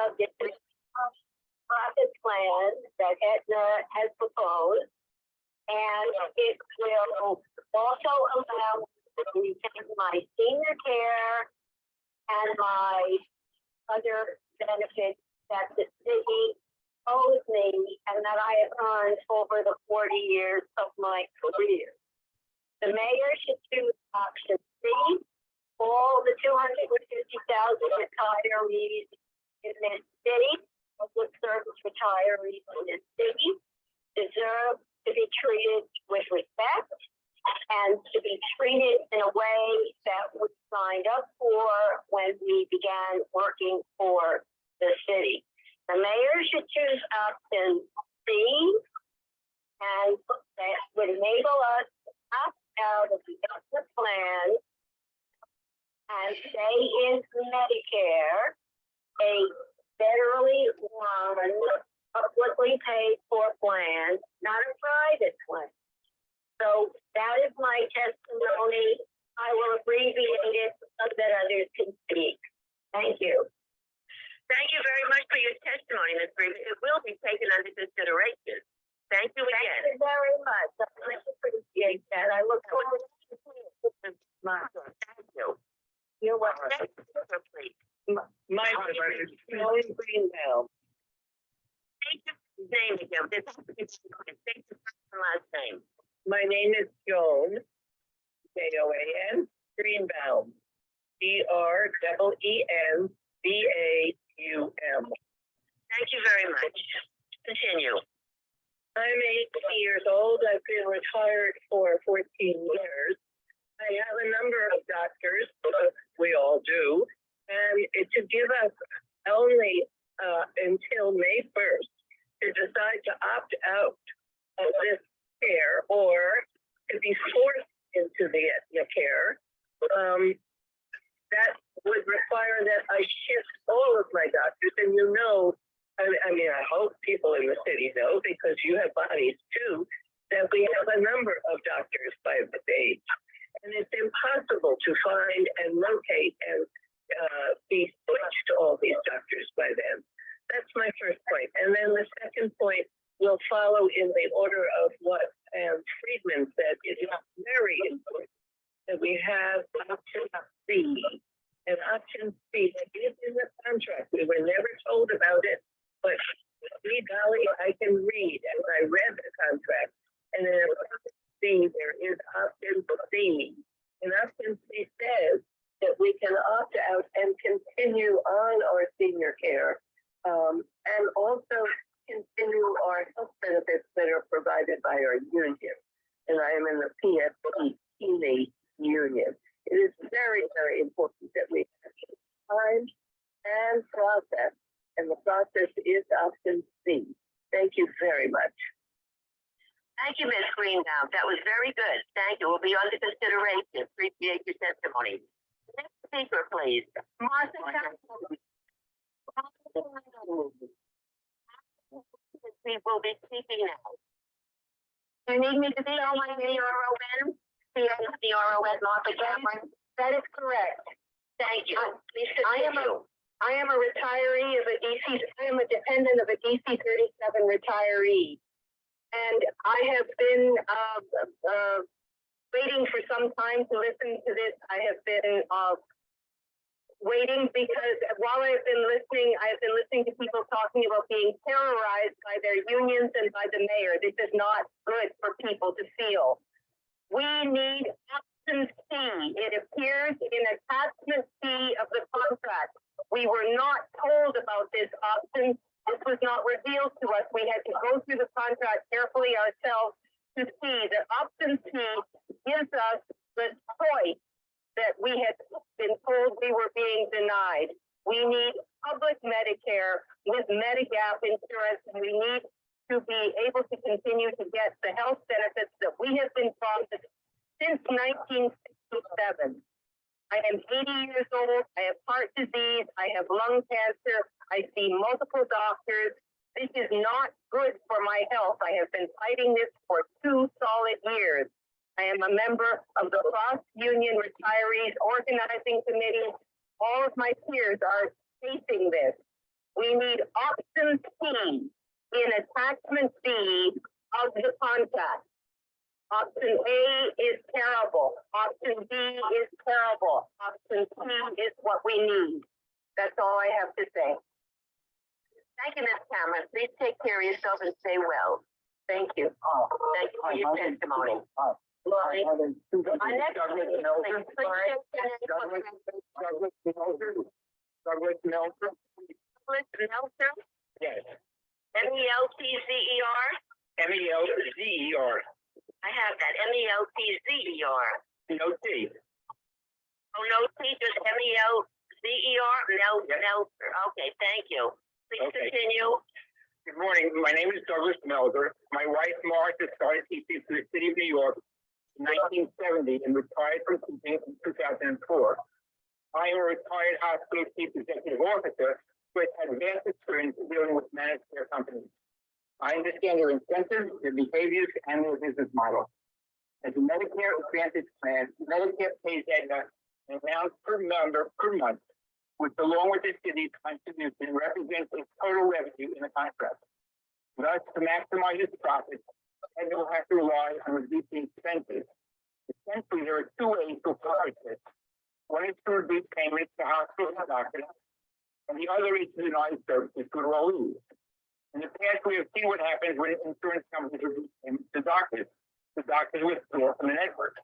of this profit plan that Aetna has proposed, and it will also allow me to take my senior care and my other benefits that the city owes me and that I have earned over the 40 years of my career. The mayor should choose option C. All the 250,000 retirees in this city, public service retirees in this city, deserve to be treated with respect and to be treated in a way that we signed up for when we began working for the city. The mayor should choose option C, and that would enable us to opt out of the Aetna plan and stay in Medicare, a federally run, publicly paid for plan, not a private plan. So that is my testimony. I will abbreviate it so that others can speak. Thank you. Thank you very much for your testimony, Ms. Green. It will be taken under consideration. Thank you again. Thank you very much. I much appreciate that. I look forward to seeing you. Thank you. You're welcome. Next speaker, please. My name is Joan Greenbell. State your name again. This state your first and last name. My name is Joan, Joan Greenbaum, Greenbaum. Thank you very much. Continue. I'm 80 years old. I've been retired for 14 years. I have a number of doctors, we all do, and to give us only until May 1st to decide to opt out of this care or to be forced into the Aetna care, that would require that I shift all of my doctors. And you know, I mean, I hope people in the city know, because you have bodies too, that we have a number of doctors by this age. And it's impossible to find and locate and be switched to all these doctors by then. That's my first point. And then the second point will follow in the order of what Friedman said. It is very important that we have option C. And option C that is in the contract. We were never told about it, but golly, I can read, and I read the contract. And then C, there is option C. And option C says that we can opt out and continue on our senior care, and also continue our health benefits that are provided by our union. And I am in the PFP union. It is very, very important that we have time and process, and the process is option C. Thank you very much. Thank you, Ms. Greenbaum. That was very good. Thank you. We'll be under consideration. Appreciate your testimony. Next speaker, please. Martha. We will be speaking now. You need me to be on my CRON? CRON, Martha Cameron? That is correct. Thank you. I am a retiree of a DC. I am a dependent of a DC 37 retiree. And I have been waiting for some time to listen to this. I have been waiting because while I've been listening to people talking about being terrorized by their unions and by the mayor. This is not good for people to feel. We need option C. It appears in attachment C of the contract. We were not told about this option. This was not revealed to us. We had to go through the contract carefully ourselves to see that option C gives us the choice that we had been told we were being denied. We need public Medicare with Medigap insurance, and we need to be able to continue to get the health benefits that we have been promised since 1967. I am 80 years old. I have heart disease. I have lung cancer. I see multiple doctors. This is not good for my health. I have been fighting this for 2 solid years. I am a member of the cross-union retirees organizing committee. All of my peers are facing this. We need attachment B of the contract. Option A is terrible. Option B is terrible. Option C is what we need. That's all I have to say. Thank you, Ms. Cameron. Please take care of yourself and stay well. Thank you. Thank you for your testimony. Lori, Our next Douglas speaker, Meltzer. please. Douglas Meltzer. Douglas Meltzer. Douglas Meltzer, Yes. MELTZER. MELZER. I have that, MELTZER. No T. Oh, no T, just MELZER? Meltzer. Okay, thank you. Please Okay. continue. Good morning. My name is Douglas Meltzer. My wife Martha started teaching for the city of New York in 1970 and retired from teaching in 2004. I am a retired hospital chief executive officer who has had vast experience dealing with managed care companies. I understand their incentives, their behaviors, and their business model. As a Medicare Advantage plan, Medicare pays Aetna an amount per member per month, which along with the city's contribution represents its total revenue in the contract. Thus, to maximize its profits, Aetna will have to rely on reducing expenses. Essentially, there are two ways to accomplish this. One is to reduce payments to hospitals and doctors, and the other is to deny services to enrollees. In the past, we have seen what happens when insurance companies reduce payments to doctors. The doctors withdraw from the network.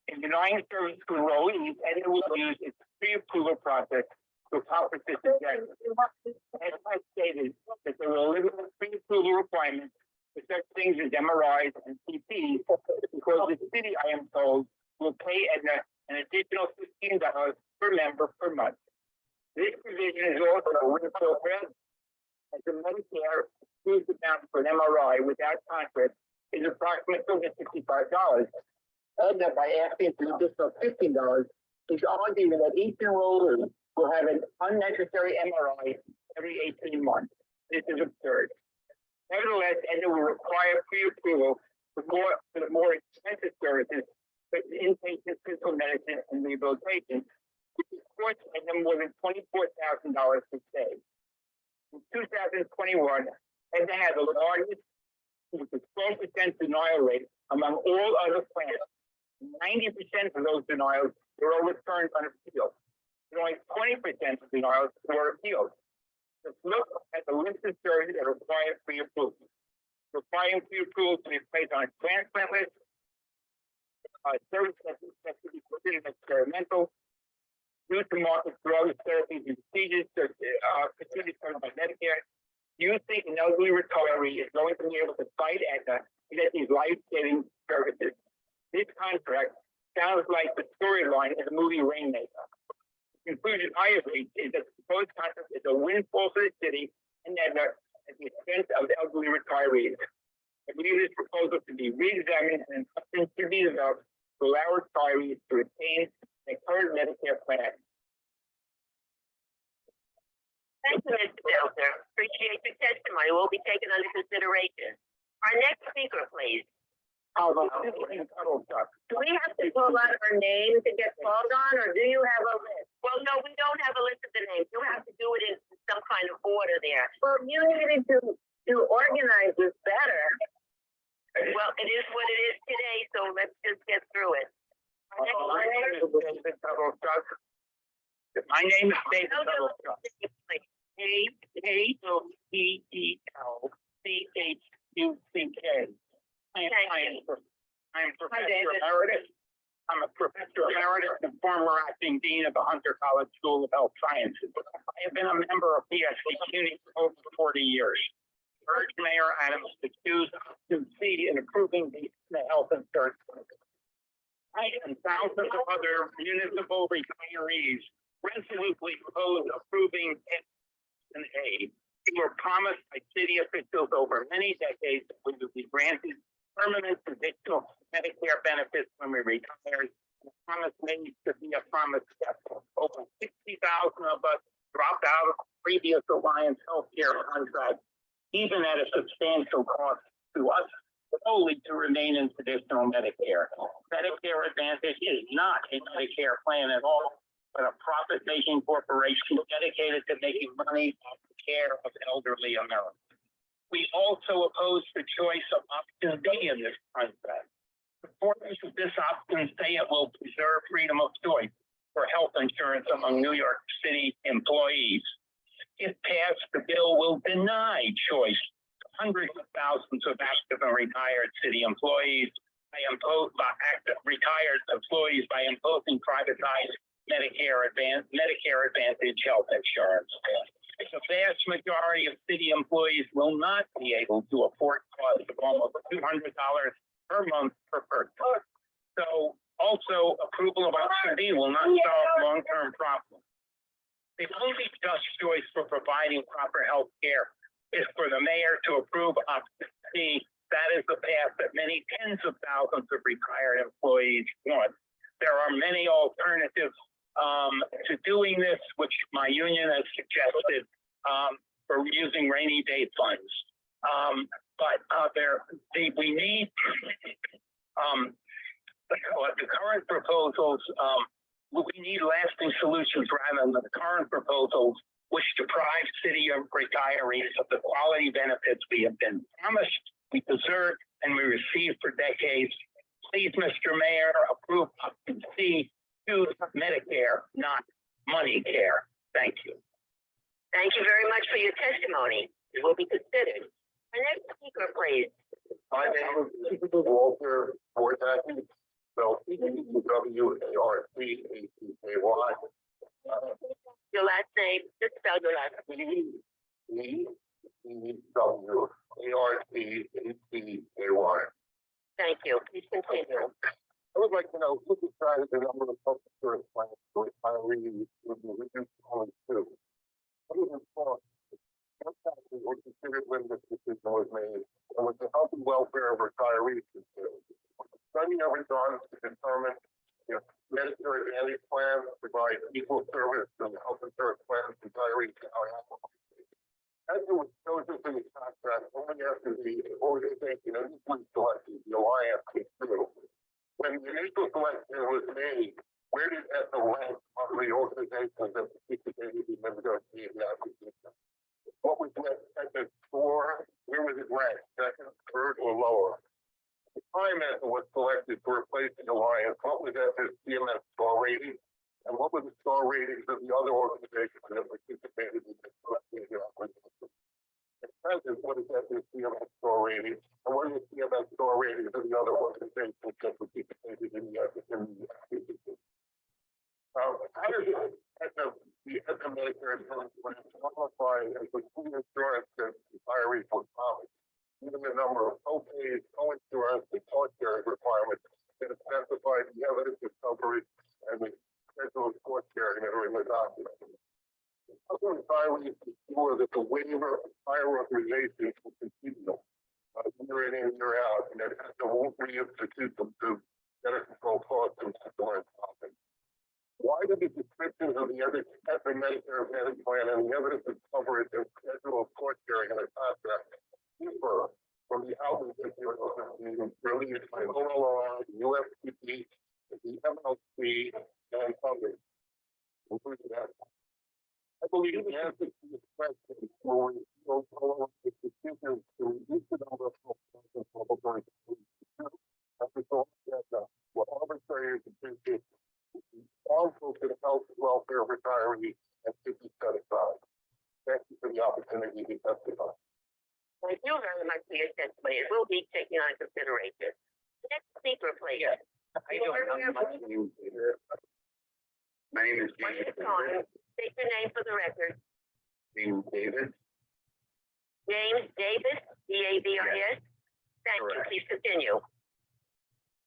In denying service to enrollees, Aetna will use its pre-approval process to accomplish this objective. Aetna has stated that they will eliminate pre-approval requirements for such things as MRIs and CTs because the city, I am told, will pay Aetna an additional $15 per member per month. This provision is also a windfall for Aetna, as the Medicare approved amount for an MRI without contract is approximately $65. Aetna, by asking for an additional $15, is arguing that each enrollee will have an unnecessary MRI every 18 months. This is absurd. Nevertheless, Aetna will require pre-approval for the more expensive services, such as inpatient physical medicine and rehabilitation, which costs Aetna more than $24,000 per stay. In 2021, Aetna had the largest, with a 12% denial rate among all other plans. 90% of those denials were overturned on appeal. And only 20% of denials were appealed. Let's look at the list of services that require pre-approval. Requiring pre-approval to be placed on a transplant list, services that should be considered experimental, due to market drugs, therapies, and procedures covered by Medicare. Do you think an elderly retiree is going to be able to fight Aetna to get these life-saving services? This contract sounds like the storyline in the movie Rainmaker. The conclusion I have reached is that the proposed contract is a windfall for the city and Aetna at the expense of the elderly retirees. I believe this proposal should be re-examined and something should be developed to allow retirees to retain their current Medicare plan. Thank you, Mr. Meltzer. Appreciate your testimony. Will be taken under consideration. Our next speaker, please. How Do we have to pull out our names to get called on, or do you have a list? Well, no, we don't have a list of the names. You have to do it in some kind of order there. Well, you needed to organize this better. Well, it is what it is today, so let's just get through it. My name is David Tuttle-Chuck. My name is David No, Tuttle-Chuck. AETNA. I am Professor Emeritus. I'm a Professor Emeritus and former acting Dean of the Hunter College School of Health Sciences. I have been a member of PSC for over 40 years. Urge Mayor Adams to choose to see in approving the health insurance. I and thousands of other municipal retirees resolutely oppose approving an aid. We were promised by city officials over many decades that we would be granted permanent additional Medicare benefits when we retired. The promise made to be a promise kept. Over 60,000 of us dropped out of previous Alliance healthcare contracts, even at a substantial cost to us, solely to remain in traditional Medicare. Medicare Advantage is not a Medicare plan at all, but a profit-making corporation dedicated to making money off the care of elderly Americans. We also oppose the choice of option B in this contract. Supporters of this option say it will preserve freedom of choice for health insurance among New York City employees. If passed, the bill will deny choice to hundreds of thousands of active and retired city employees retired employees by imposing privatized Medicare Advantage health insurance. The vast majority of city employees will not be able to afford costs of almost $200 per month per person. So also approval of option B will not solve long-term problems. The only just choice for providing proper health care is for the mayor to approve option C. That is the path that many tens of thousands of retired employees want. There are many alternatives to doing this, which my union has suggested for using rainy day funds. We need the current proposals. We need lasting solutions rather than the current proposals, which deprive city retirees of the quality benefits we have been promised, we deserve, and we receive for decades. Please, Mr. Mayor, approve option C to Medicare, not money care. Thank you. Thank you very much for your testimony. It will be considered. Our next speaker, please. My name is Walter Fortaki, spelled W-A-R-T-A-C-K-Y. Your last name, just spell your last name. E-E-W-A-R-T-A-C-K-Y. Thank you. Please continue. I would like to know who decided the number of health insurance plans for retirees would be reduced to only 2. What was informed? What factors were considered when this decision was made? And was the health and welfare of retirees considered? Was the study ever done to determine if Medicare Advantage plans provide equal service to the health insurance plans retirees are applicable? As it was chosen for the contract only after the organization initially selected, the alliance came through. When the initial selection was made, where did Aetna rank among the organizations that participated in the negotiating acquisition? What was Aetna's score? Where was it ranked? Second, third, or lower? At the time Aetna was selected to replace the alliance, what was Aetna's CMS score rating? And what were the star ratings of the other organizations that participated in the negotiating acquisition? At present, what is Aetna's CMS score rating? And what are the CMS score ratings of the other organizations that participated in the acquisition? How does Aetna, the Aetna Medicare insurance plan qualify as the full insurance that retirees were promised? Given the number of co-pays, co-insurance, and cost-sharing requirements that have specified the evidence of coverage and the schedule of cost-sharing that are in the document. How can retirees ensure that the waiver of prior authorization will continue year in and year out, and that Aetna won't reinstitute them to better control costs and customer profit? Why did the descriptions of the other Aetna Medicare Advantage plan and the evidence of coverage and schedule of cost sharing in the contract differ from the outreach materials that were released by OLR, UFPP, the MLC, and others, including that? I believe the answer to this question will reveal the decisions to reduce the number of health plans and public organizations as a result of what arbitrary decisions harmful to the health and welfare of retirees and should be set aside. Thank you for the opportunity to testify. Thank you very much for your testimony. It will be taken on consideration. Next speaker, please. My name is James. State your name for the record. James Davis. James Davis, D-A-V-I-S. Thank you. Please continue.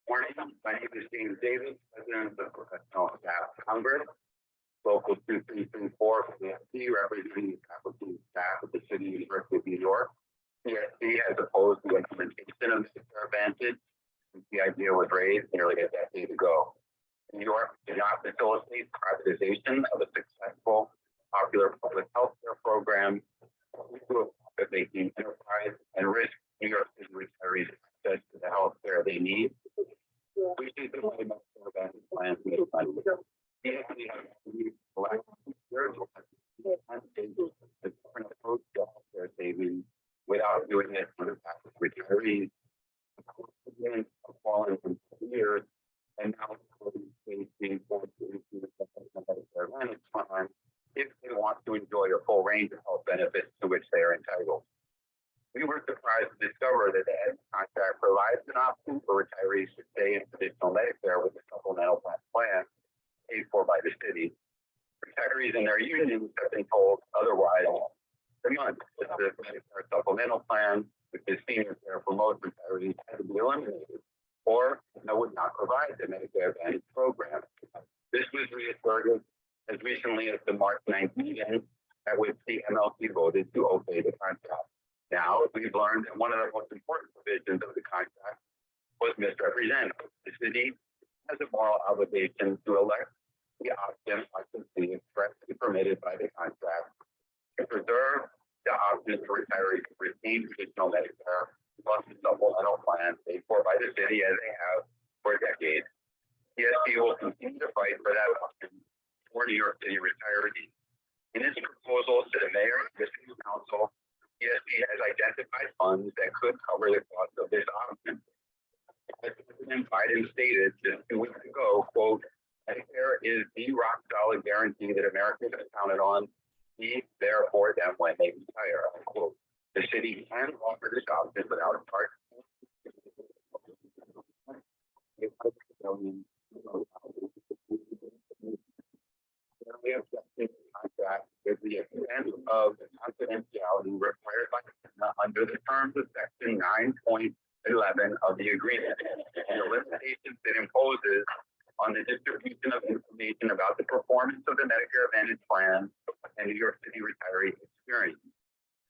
Morning. My name is James Davis, President of the Professional Staff Congress, Local 2334 for the CSC, representing the faculty and staff of the City University of New York. CSC has opposed the implementation of Medicare Advantage since the idea was raised nearly a decade ago. New York did not facilitate privatization of a successful, popular public health care program to a profit-making enterprise and risk New York City retirees access to the health care they need. We see the Medicare Advantage plans in this country. We actually have to elect a different approach to health care savings without doing it on the back of retirees. Again, fallen from years, and now being forced to receive their Advantage plan if they want to enjoy a full range of health benefits to which they are entitled. We were surprised to discover that the contract provides an option for retirees to stay in traditional Medicare with a supplemental plan paid for by the city. Retirees and their unions have been told otherwise for months. The Medicare supplemental plan, which is senior care for most retirees, had to be eliminated, or would not provide the Medicare Advantage program. This was reasserted as recently as the March 19th meeting at which the MLC voted to obey the contract. Now we've learned that one of the most important provisions of the contract was misrepresented. The city has a moral obligation to elect the option occupancy expressly permitted by the contract to preserve the option for retirees to retain traditional Medicare plus the supplemental plan paid for by the city as they have for decades. TSC will continue to fight for that option for New York City retirees. In its proposal to the mayor and the city council, TSC has identified funds that could cover the cost of this option. As President Biden stated just 2 weeks ago, quote, Medicare is the rock solid guarantee that Americans have counted on. Be there for them when they retire. Unquote. The city can offer this option without a part. We have contract with the extent of the confidentiality required by AETNA under the terms of Section 9.11 of the agreement, and the limitations it imposes on the distribution of information about the performance of the Medicare Advantage plan and New York City retiree experience.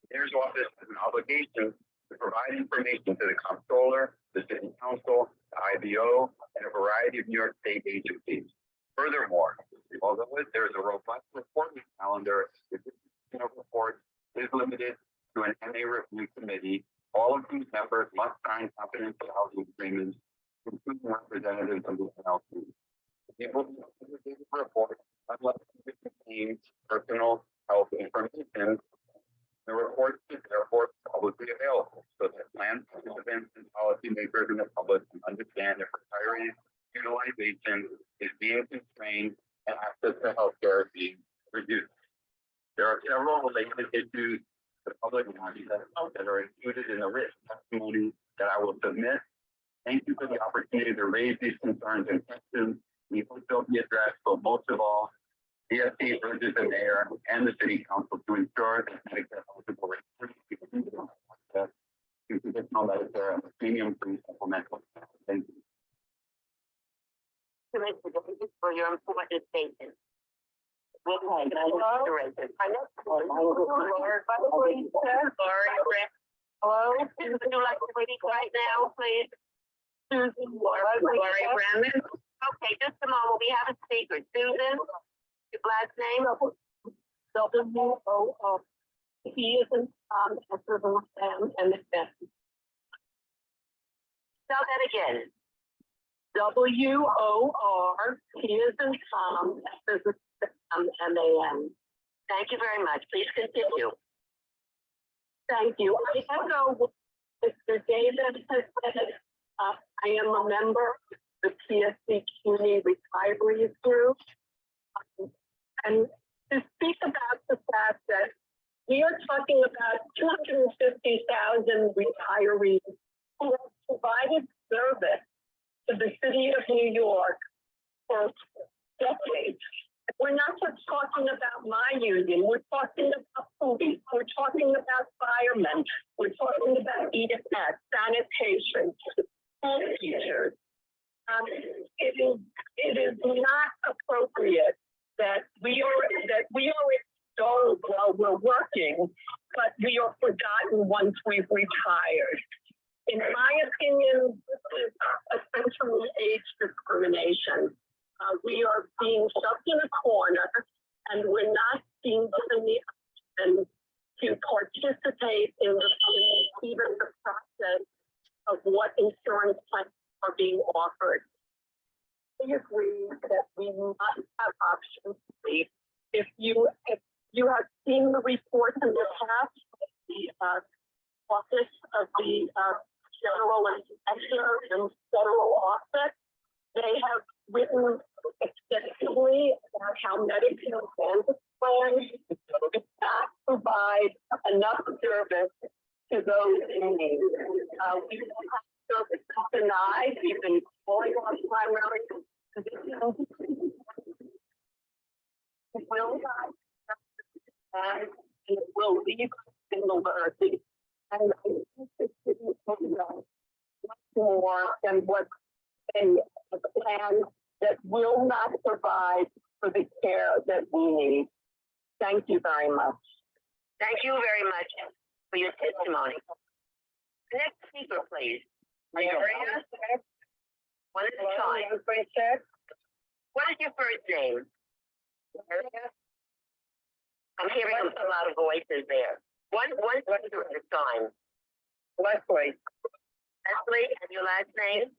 The mayor's office has an obligation to provide information to the comptroller, the city council, the IBO, and a variety of New York State agencies. Furthermore, although there is a robust reporting calendar, the distribution of reports is limited to an MA review committee, all of whose members must sign confidentiality agreements, including representatives of the NLC. People report unless it contains personal health information. The report is therefore publicly available so that plan participants and policymakers in the public can understand if retirees' utilization is being constrained and access to health care is being reduced. There are several related issues to public knowledge that are included in the written testimony that I will submit. Thank you for the opportunity to raise these concerns and questions. We hope they'll be addressed, but most of all, DSC urges the mayor and the city council to ensure that Medicare eligible access to traditional Medicare and premium-free supplemental. Thank you. For your important statement. Hello. Susan, would you like to read right now, please? Susan, Lori Brandon. Okay, just a moment. We have a speaker. Susan, your last name? W-O-O. He is in Sam and Spell that again. W-O-R, T is in Tom, S is in M-A-N. Thank you very much. Please continue. Thank you. I echo what Mr. David has said. I am a member of the TSC CUNY Retirees Group. And to speak about the fact that we are talking about 250,000 retirees who have provided service to the city of New York for decades. We're not just talking about my union, we're talking about police, we're talking about firemen, we're talking about EDF, sanitation, school teachers. It is not appropriate that we are extolled while we're working, but we are forgotten once we've retired. In my opinion, this is essentially age discrimination. We are being shoved in a corner, and we're not being given the option to participate in even the process of what insurance plans are being offered. We agree that we must have options. If you have seen the reports in the past, the office of the general inspector and federal office. They have written extensively about how Medicare Advantage plans do not provide enough service to those in need. We will have service denied. We've been calling on primary physicians. It will not, and it will leave in the lurch. And I think this city has done much more than what a plan that will not provide for the care that we need. Thank you very much. Thank you very much for your testimony. Next speaker, please. One at a time. What is your first name? I'm hearing a lot of voices there. One speaker at a time. Leslie. Leslie, and your last name?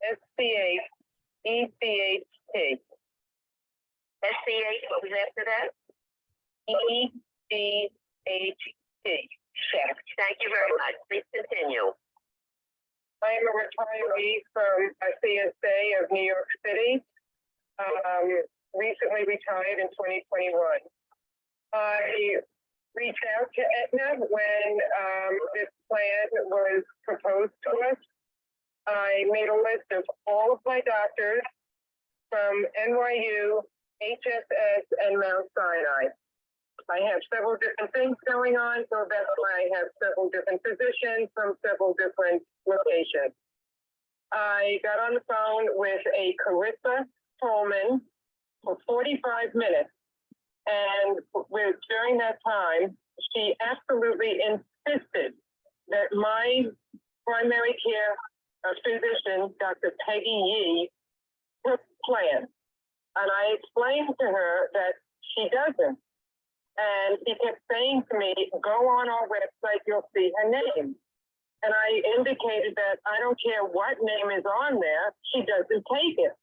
S-C-H-E-C-H-T. SCH, what was after that? E-C-H-T. Thank you very much. Please continue. I am a retiree from CSA of New York City. Recently retired in 2021. I reached out to Aetna when this plan was proposed to us. I made a list of all of my doctors from NYU, HSS, and Mount Sinai. I have several different things going on, so that's why I have several different physicians from several different locations. I got on the phone with a Carissa Coleman for 45 minutes, and during that time, she absolutely insisted that my primary care physician, Dr. Peggy Yee, took plan. And I explained to her that she doesn't. And she kept saying to me, go on our website, you'll see her name. And I indicated that I don't care what name is on there, she doesn't take it.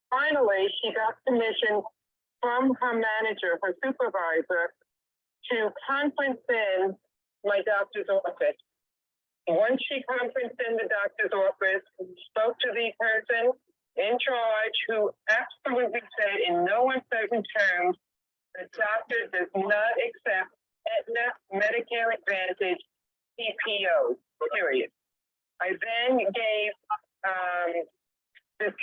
Finally, she got permission from her manager, her supervisor, to conference in my doctor's office. Once she conferenced in the doctor's office, spoke to the person in charge who absolutely said in no uncertain terms, the doctor does not accept Aetna Medicare Advantage PPO, period. I then gave Ms.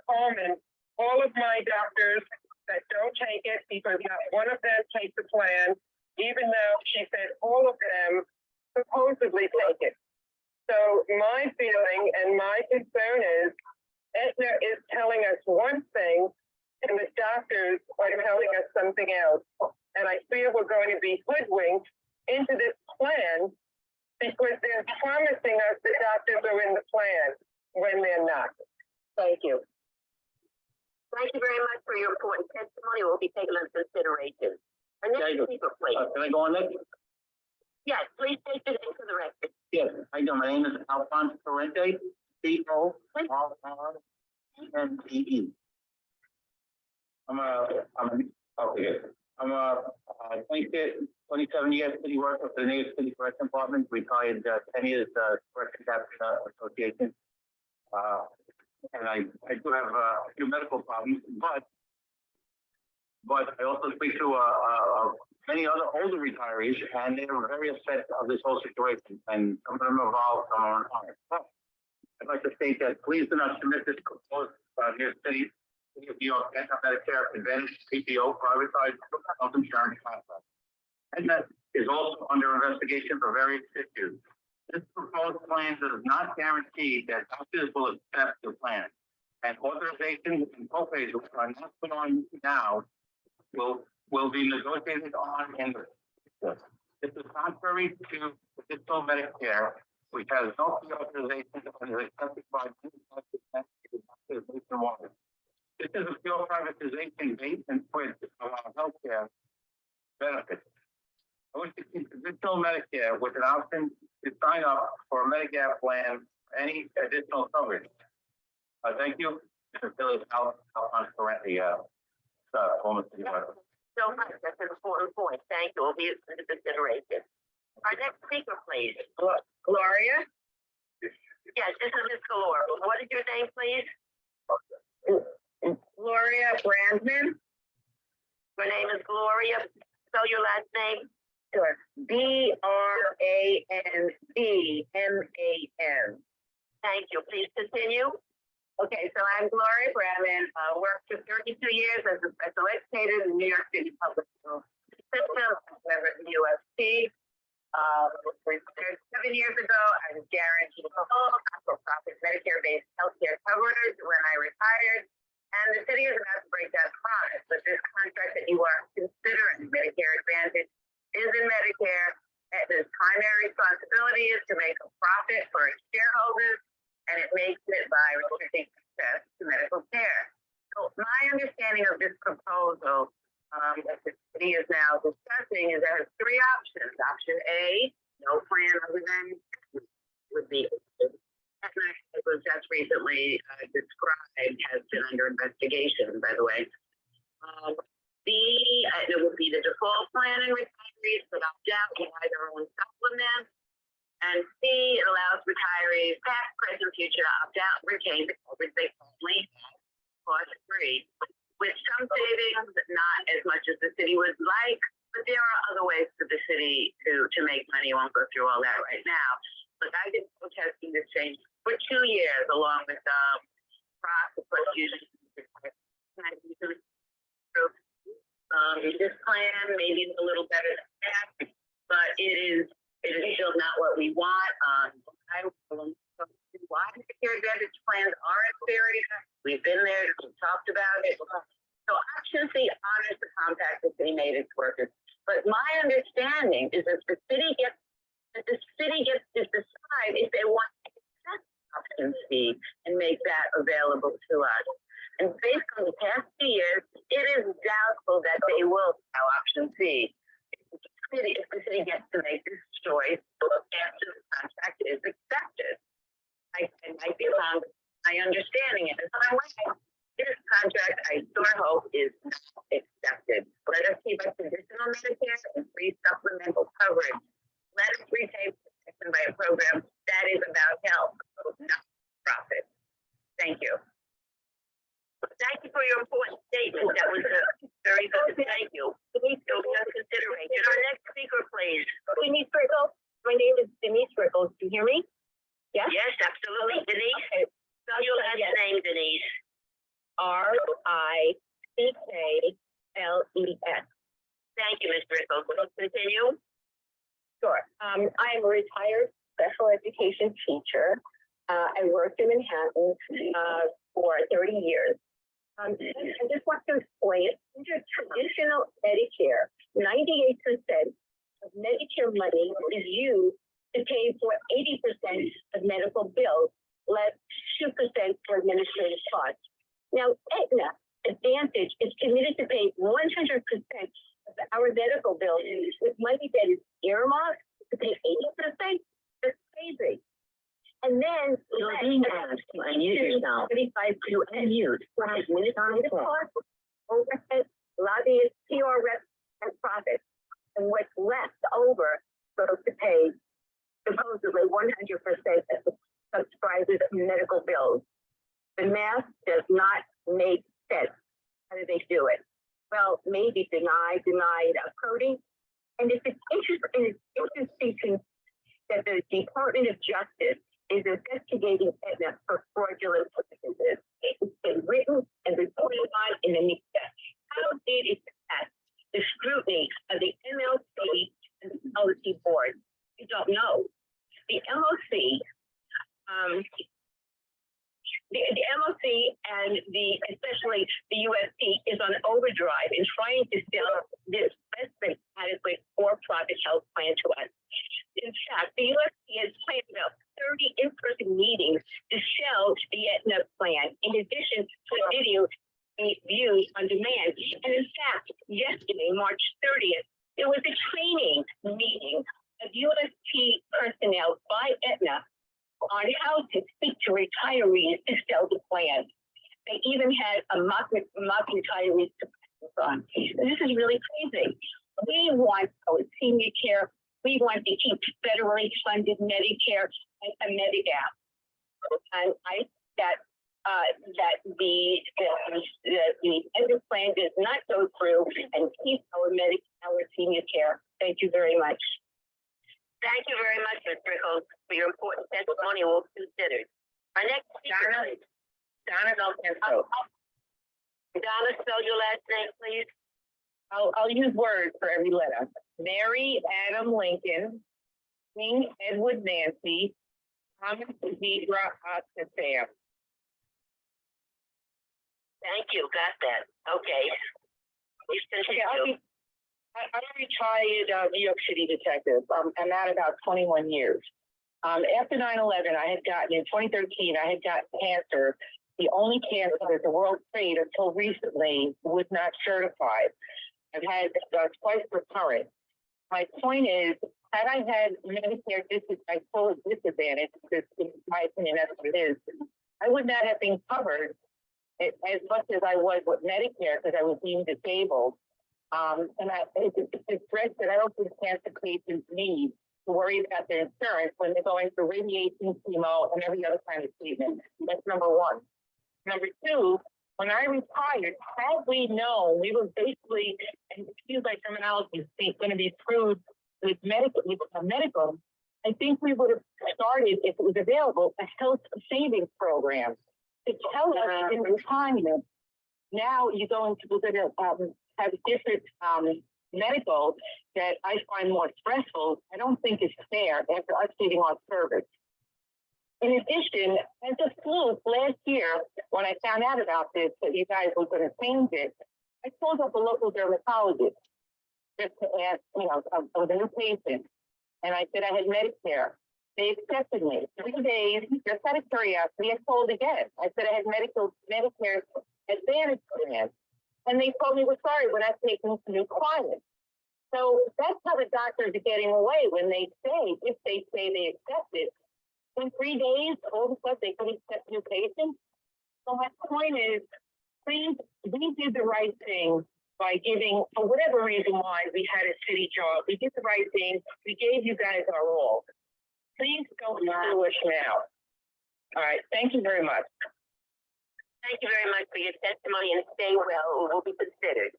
Coleman all of my doctors that don't take it because not one of them takes the plan, even though she said all of them supposedly take it. So my feeling and my concern is Aetna is telling us one thing and the doctors are telling us something else. And I fear we're going to be hoodwinked into this plan because they're promising us the doctors are in the plan when they're not. Thank you. Thank you very much for your important testimony. It will be taken into consideration. Our next speaker, please. Can I go on next? Yes, please take your name for the record. Yes, I know. My name is Alphonse Corrente, C-O-R-R-E-N-T-E. I'm a 27-year city worker for the New York City Correction Department, retired 10 years Correction Captain Association. And I do have a few medical problems, but I also speak to many other older retirees, and they are very upset of this whole situation. And some of them are involved, some are not. But I'd like to state that please do not submit this proposed New York City of New York Medicare Advantage PPO privatized health insurance contract. And that is also under investigation for various issues. This proposed plan does not guarantee that doctors will accept the plan, and authorizations and co-pays which are not put on now will be negotiated on in the future. This is contrary to traditional Medicare, which has no pre-authorization and is accepted by doctors nationwide. This is a pure privatization bait and switch of our healthcare benefits. I wish to keep traditional Medicare with an option to sign up for a Medicare plan for any additional coverage. Thank you. Mr. Phillips, Alphonse Corrente, woman city worker. So much. That's an important point. Thank you. We'll be under consideration. Our next speaker, please. Gloria? Yes, this is Ms. Galore. What is your name, please? Gloria Brandman? Your name is Gloria. Spell your last name. Sure. Brandman. Thank you. Please continue. Okay, so I'm Gloria Brandman, worked for 32 years as a special educator in the New York City Public School System, member of the UFC. Retired 7 years ago. I was guaranteed full for-profit Medicare-based healthcare coverage when I retired. And the city is about to break that promise, but this contract that you are considering, Medicare Advantage, is in Medicare. Its primary responsibility is to make a profit for its shareholders, and it makes it by restricting access to medical care. So my understanding of this proposal that the city is now discussing is there are three options. Option A, no plan other than would be AETNA. It was just recently described, has been under investigation, by the way. B, it would be the default plan and retirees would opt out and buy their own supplement. And C, it allows retirees, past, present, future, to opt out and retain the coverage they currently have, cost-free, with some savings, not as much as the city would like, but there are other ways for the city to make money. I won't go through all that right now. But I've been protesting this change for 2 years, along with this plan maybe is a little better than that, but it is still not what we want. Why Medicare Advantage plans are in theory. We've been there, we've talked about it. So option C honors the compact the city made its workers. But my understanding is that the city gets to decide if they want to accept option C and make that available to us. And based on the past 2 years, it is doubtful that they will allow option C. If the city gets to make this choice after the contract is accepted. I feel my understanding it. So this contract, I sure hope, is not accepted. Let us keep a conditional Medicare and free supplemental coverage. Let us retain protection by a program that is about health, not profit. Thank you. Thank you for your important statement. That was very good. Thank you. Please go into consideration. Our next speaker, please. Denise Rickles. My name is Denise Rickles. Do you hear me? Yes? Yes, absolutely. Denise, spell your last name, Denise. Rickles. Thank you, Ms. Rickles. Will you continue? Sure. I'm a retired special education teacher. I worked in Manhattan for 30 years. I just want to explain, under traditional Medicare, 98% of Medicare money is used to pay for 80% of medical bills, less 2% for administrative costs. Now, AETNA Advantage is committed to pay 100% of our medical bills with money that is earmarked to pay 80%. That's crazy. And then You're being asked to unmute yourself. 35 to unmute for administrative costs, overhead, lobbyists, PR reps, and profits. And what's left over goes to pay supposedly 100% of the subscribers' medical bills. The math does not make sense. How do they do it? Well, maybe denied coding. And it's interesting that the Department of Justice is investigating AETNA for fraudulent purposes. It's been written and reported on in the media. How did it pass the scrutiny of the MLC and the policy board? We don't know. The MLC, the MLC and especially the UFC is on overdrive in trying to sell this less than adequate for-profit health plan to us. In fact, the UFC has planned about 30 in-person meetings to sell the AETNA plan, in addition to video views on demand. And in fact, yesterday, March 30th, there was a training meeting of UFC personnel by AETNA on how to speak to retirees to sell the plan. They even had a mock retirees to practice on. This is really crazy. We want our senior care We want to keep federally funded Medicare and Medigap. And I that the end plan does not go through and keep our senior care. Thank you very much. Thank you very much, Ms. Rickles, for your important testimony. We'll consider. Our next speaker, Donna Delcanto. Donna, spell your last name, please. I'll use words for every letter. Mary Adam Lincoln, King Edward Nancy, Thomas Zebra Oscar Sam. Thank you. Got that. Okay. Please continue. I'm a retired New York City detective. I'm at about 21 years. After 9/11, I had gotten, in 2013, I had gotten cancer, the only cancer that the World Trade until recently was not certified. I've had twice recurrent. My point is, had I had Medicare I call it disadvantage, because in my opinion, that's what it is, I would not have been covered as much as I was with Medicare because I was deemed disabled. And it's a stress that I don't think cancer patients need to worry about their insurance when they're going through radiation, chemo, and every other kind of treatment. That's number one. Number two, when I retired, had we known we were basically, and excuse my terminology, going to be screwed with medical, I think we would have started, if it was available, a health savings program to tell us in retirement. Now you're going to have different medical that I find more stressful. I don't think it's fair after us getting our service. In addition, as a fluke last year, when I found out about this, that you guys were going to change it, I called up a local dermatologist just to ask, I was a new patient, and I said I had Medicare. They accepted me. 3 days, just out of curiosity, I called again. I said I had Medicare Advantage plan. And they told me, we're sorry, we're not taking new clients. So that's how the doctors are getting away when they say, if they say they accept it. In 3 days, all of a sudden they can accept new patients. So my point is, please, we did the right thing by giving, for whatever reason why we had a city job, we did the right thing. We gave you guys our all. Please don't do us now. All right, thank you very much. Thank you very much for your testimony, and stay well. It will be considered.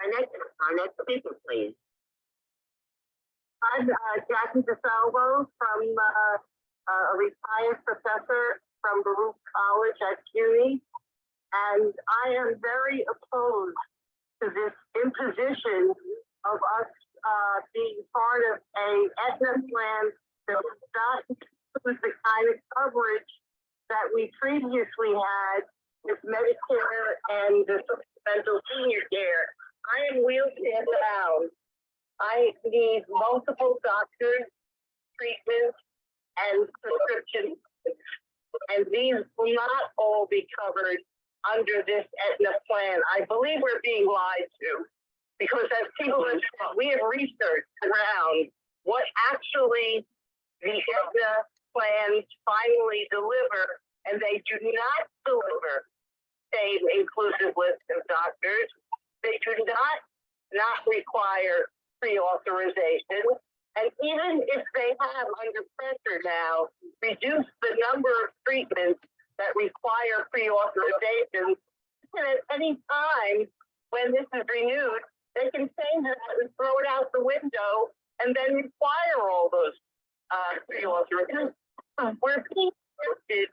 Our next speaker, please. I'm Jackie DeSalvo from a retired professor from Baruch College at CUNY, and I am very opposed to this imposition of us being part of a AETNA plan that does not include the kind of coverage that we previously had with Medicare and the supplemental senior care. I am wheelchair bound. I need multiple doctors, treatments, and prescriptions. And these will not all be covered under this AETNA plan. I believe we're being lied to, because as people have said, we have researched around what actually the AETNA plans finally deliver, and they do not deliver same inclusive list of doctors. They do not require pre-authorization. And even if they have, under pressure now, reduced the number of treatments that require pre-authorization, and at any time when this is renewed, they can change it and throw it out the window and then require all those pre-authorizations. We're being shifted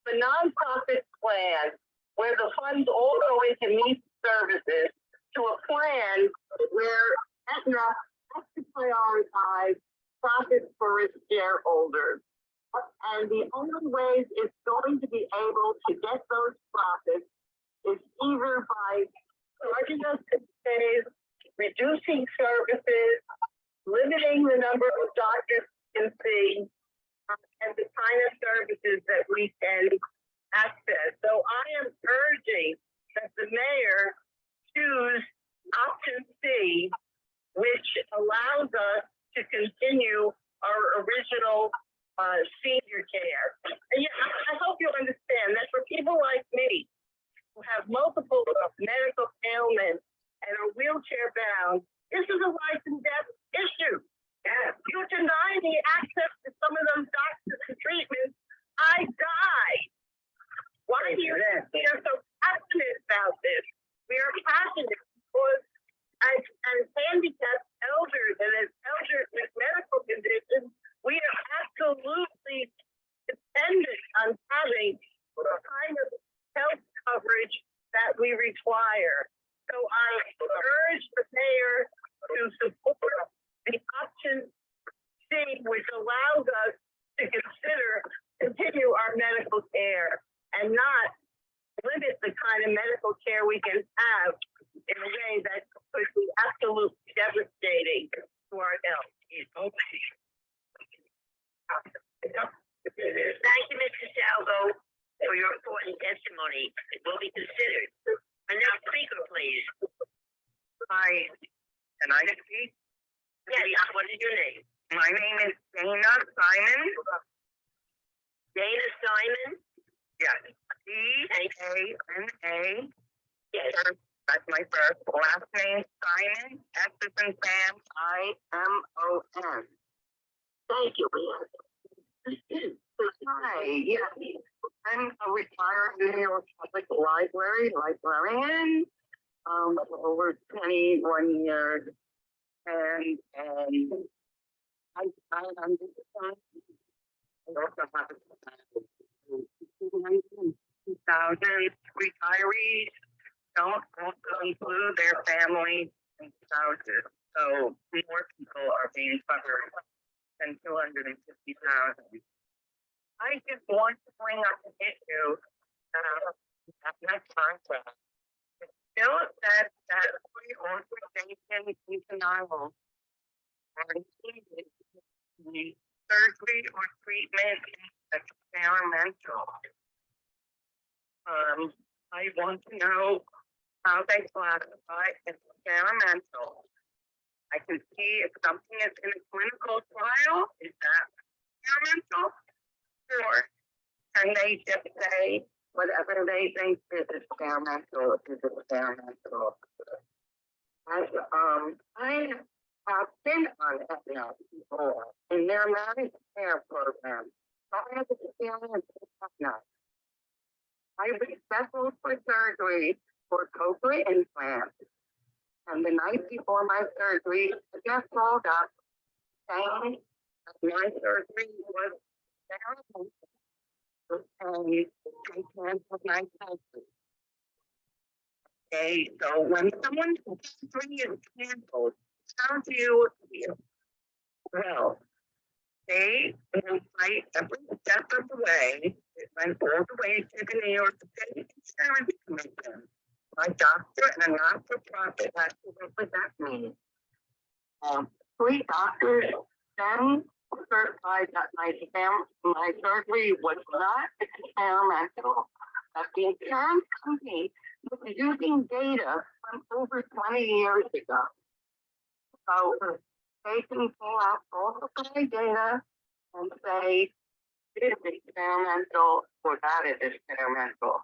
the nonprofit plan, where the funds all go into needs services, to a plan where AETNA has to prioritize profits for its shareholders. And the only way it's going to be able to get those profits is either by charging us to pay, reducing services, limiting the number of doctors we can see, and the kind of services that we can access. So I am urging that the mayor choose option C, which allows us to continue our original senior care. And I hope you understand that for people like me, who have multiple medical ailments and are wheelchair bound, this is a life and death issue. You option C, which allows us to continue our medical care and not limit the kind of medical care we can have in a way that could be absolutely devastating to our health. Thank you, Mr. Salvo, for your important testimony. It will be considered. Our next speaker, please. Hi, can I speak? Yes, what is your name? My name is Dana Simon. Dana Simon? Yes, D-A-N-A. Yes. That's my first. Last name Simon, S as in Sam, I-M-O-N. Thank you, Hi, yes. I'm a retired New York Public Library librarian for over 21 years. And I understand. I also have a 2000 retirees don't also include their families and spouses. So more people are being covered than 250,000. I just want to bring up an issue at my contract. It still says that pre-authorization and denial are needed to be surgery or treatment experimental. I want to know how they classify experimental. I can see if something is in a clinical trial, is that experimental? Or can they just say whatever they think is experimental is experimental? I have been on AETNA before in their managed care program. I have experience with AETNA. I was scheduled for surgery for cochlear implants. And the night before my surgery, I just called up saying that my surgery was terrible. And I canceled my surgery. Okay, so when someone's surgery is canceled, how do you feel? Well, they will fight every step of the way. It went all the way to the New York State Insurance Commission. My doctor and a not-for-profit had to represent me. 3 doctors then certified that my surgery was not experimental, that the insurance company was using data from over 20 years ago. So they can pull out all of my data and say, it is experimental or that is experimental.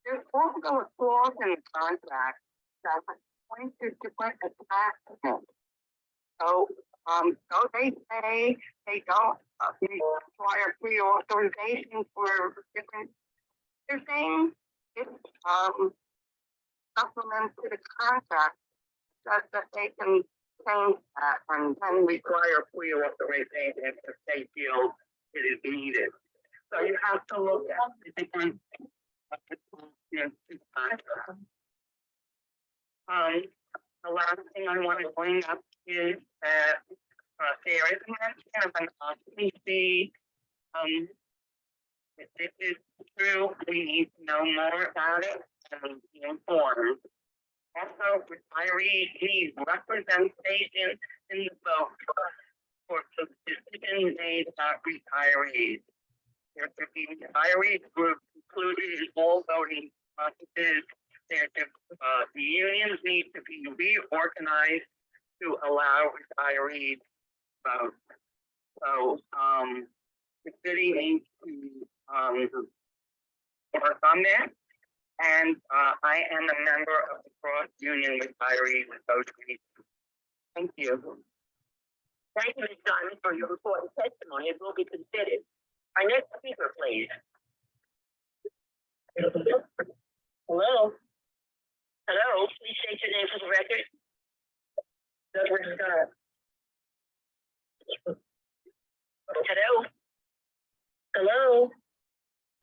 There's also a clause in the contract that points to different attachments. So they say they don't require pre-authorization for different. They're saying it's supplement to the contract just that they can change that and then require pre-authorization if they feel it is needed. So you have to look at the different. The last thing I want to bring up is that there is a mention of an occupancy. If this is true, we need to know more about it and be informed. Also, retirees need representation in the vote for decisions made about retirees. There should be retiree groups included in all voting processes. The unions need to be reorganized to allow retirees to vote. So the city needs to work on that. And I am a member of the Cross Union Retiree Association. Thank you. Thank you, Ms. Simon, for your important testimony. It will be considered. Our next speaker, please. Hello? Hello, please state your name for the record. Douglas Scott. Hello? Hello,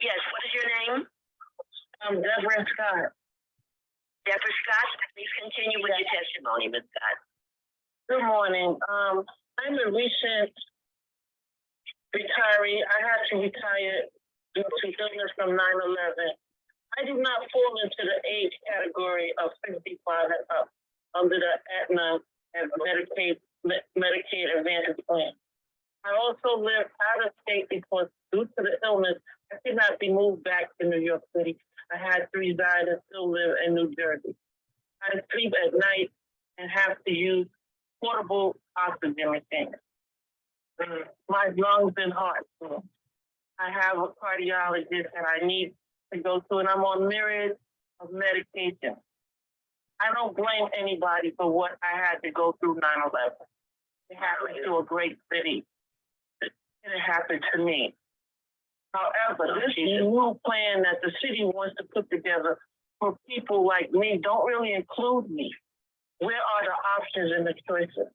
Yes, what is your name? I'm Deborah Scott. Deborah Scott, please continue with your testimony, Ms. Scott. Good morning. I'm a recent retiree. I had to retire due to illness from 9/11. I do not fall into the age category of 65 and up under the AETNA and Medicaid Advantage Plan. I also live out of state because due to the illness, I could not be moved back to New York City. I had to reside and still live in New Jersey. I sleep at night and have to use portable oxygen machines. My lungs and heart. I have a cardiologist that I need to go to, and I'm on myriad of medication. I don't blame anybody for what I had to go through 9/11. It happened to a great city. It happened to me. However, this new plan that the city wants to put together for people like me don't really include me. Where are the options and the choices?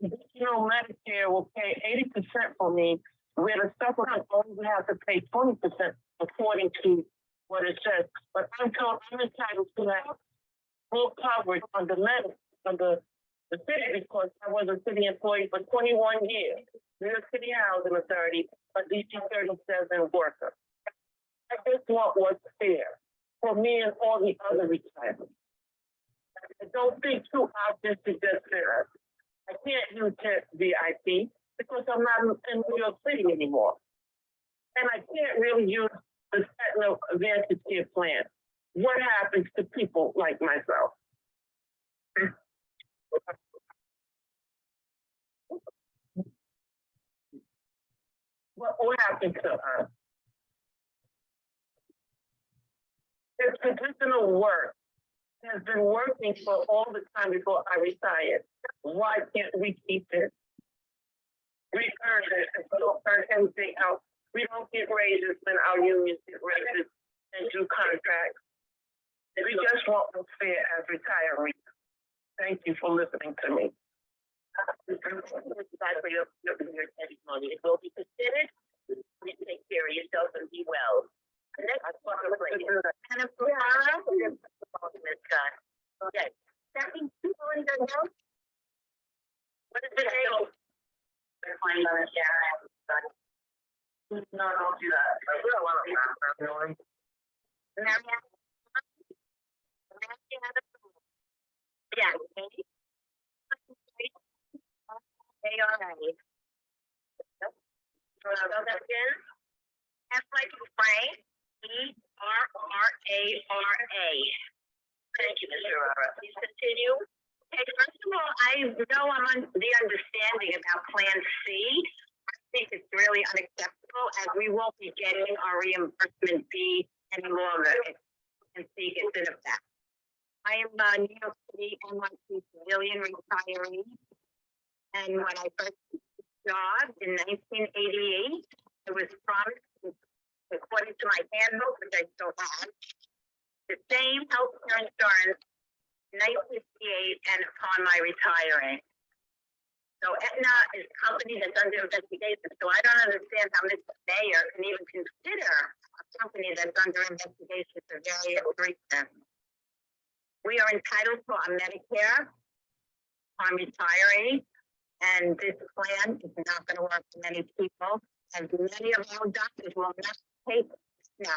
You know, Medicare will pay 80% for me, where the supplement only would have to pay 20% according to what it says. But I'm told I'm entitled to have full coverage under the city because I was a city employee for 21 years. New York City Housing Authority, a DC 37 worker. I just want what's fair for me and all the other retirees. I don't think two options is just fair. I can't use VIP because I'm not in New York City anymore. And I can't really use the Aetna Advantage Care plan. What happens to people like myself? What happened to us? This traditional work has been working for all the time before I retired. Why can't we keep it? We earn it, and we don't earn anything else. We don't get raises when our unions get raises and do contracts. We just want what's fair as retirees. Thank you for listening to me. Thank you for your testimony. It will be considered. Please take care of yourself and be well. The next one is Anna Ferrara. Okay. Second, what is it now? What is it now? No, don't do that. Yeah. ARA. Spell that again. F like Frank. ERRARA. Thank you, Ms. Ferrara. Please continue. Okay, first of all, I know I'm on the understanding about Plan C. I think it's really unacceptable as we won't be getting our reimbursement fee any longer if Plan C gets in effect. I am a New York City NYC civilian retiree. And when I first took the job in 1988, it was promised, according to my handbook, which I still have, the same health care insurance in 1958 and upon my retiring. So Aetna is a company that's under investigation. So I don't understand how Mr. Mayor can even consider a company that's under investigation for various reasons. We are entitled to our Medicare. I'm retiring, and this plan is not going to work for many people, as many of our doctors will not take it now.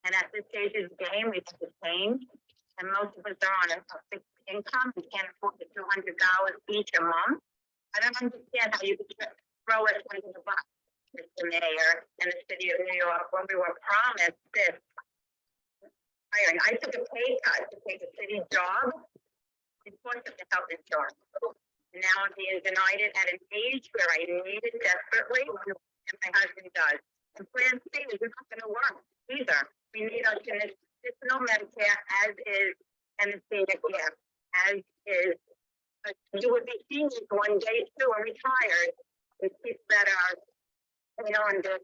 And at this stage of the game, we have to change. And most of us are on a fixed income. We can't afford the $200 each a month. I don't understand how you could throw us under the bus, Mr. Mayor, and the city of New York, when we were promised this. I took a pay cut to take a city job because of the health insurance. And now I'm being denied it at an age where I need it desperately, and my husband does. And Plan C is not going to work either. We need our traditional Medicare as is, and the senior care as is. You would be seniors one day too and retired. The people that are, under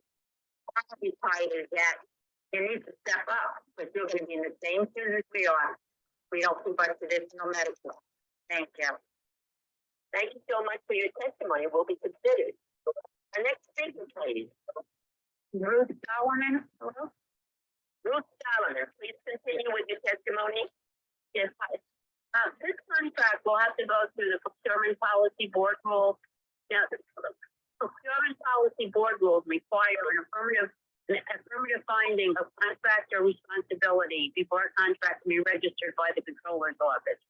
retired yet, you need to step up, but you're going to be in the same shoes as we are. We don't keep our traditional medicine. Thank you. Thank you so much for your testimony. It will be considered. Our next speaker, please. Ruth Solomon. Hello? Ruth Solomon, please continue with your testimony. Yes, hi. This one contract will have to go through the procurement policy board rules. Now, the procurement policy board rules require an affirmative finding of contractor responsibility before a contract can be registered by the controller's office.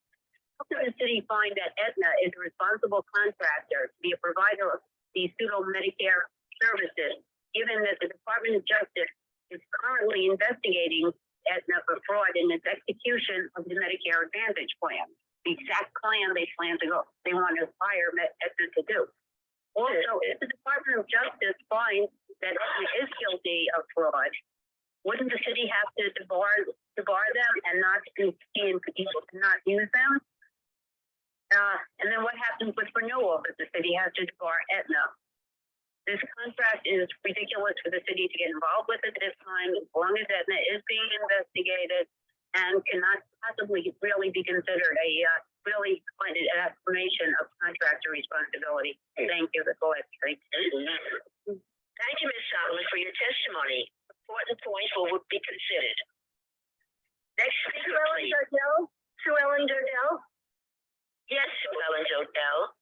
How can the city find that Aetna is a responsible contractor to be a provider of these pseudo Medicare services, given that the Department of Justice is currently investigating Aetna for fraud in its execution of the Medicare Advantage plan, the exact plan they want to hire Aetna to do. Also, if the Department of Justice finds that Aetna is guilty of fraud, wouldn't the city have to debar them and not use them? And then what happens with renewal if the city has to debar Aetna? This contract is ridiculous for the city to get involved with at this time, as long as Aetna is being investigated and cannot possibly really be considered a really funded explanation of contractor responsibility. Thank you. That's all I have to say. Thank you, Ms. Solomon, for your testimony. Important points will be considered. Next speaker, please. Sue Ellen Dodell. Yes, Sue Ellen Dodell.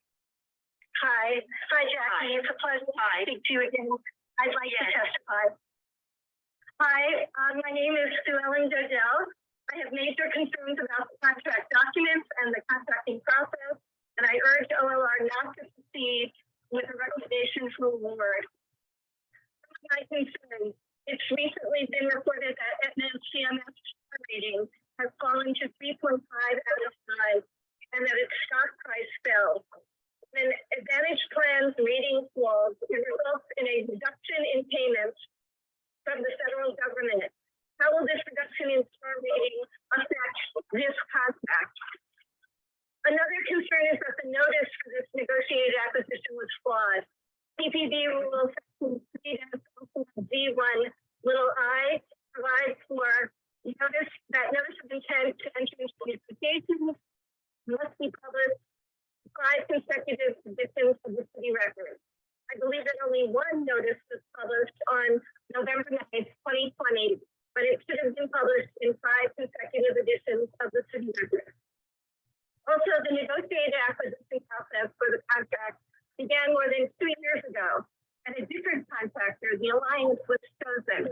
Hi, Jackie. It's a pleasure to speak to you again. I'd like to testify. Hi, my name is Sue Ellen Dodell. I have major concerns about the contract documents and the contracting process, and I urge OLR not to proceed with a recommendation for award. My concern, it's recently been reported that Aetna's CMS rating has fallen to 3.5 out of 5, and that its stock price fell. When Advantage Plan's rating falls, it results in a reduction in payments from the federal government. How will this reduction in star rating affect this contract? Another concern is that the notice for this negotiated acquisition was flawed. CPB Rule Section 3-D1 I provides for notice of intent to enter into negotiations must be published 5 consecutive editions of the city record. I believe that only one notice was published on November 9th, 2020, but it should have been published in 5 consecutive editions of the city record. Also, the negotiated acquisition process for the contract began more than 2 years ago, and a different contractor, the alliance, was chosen.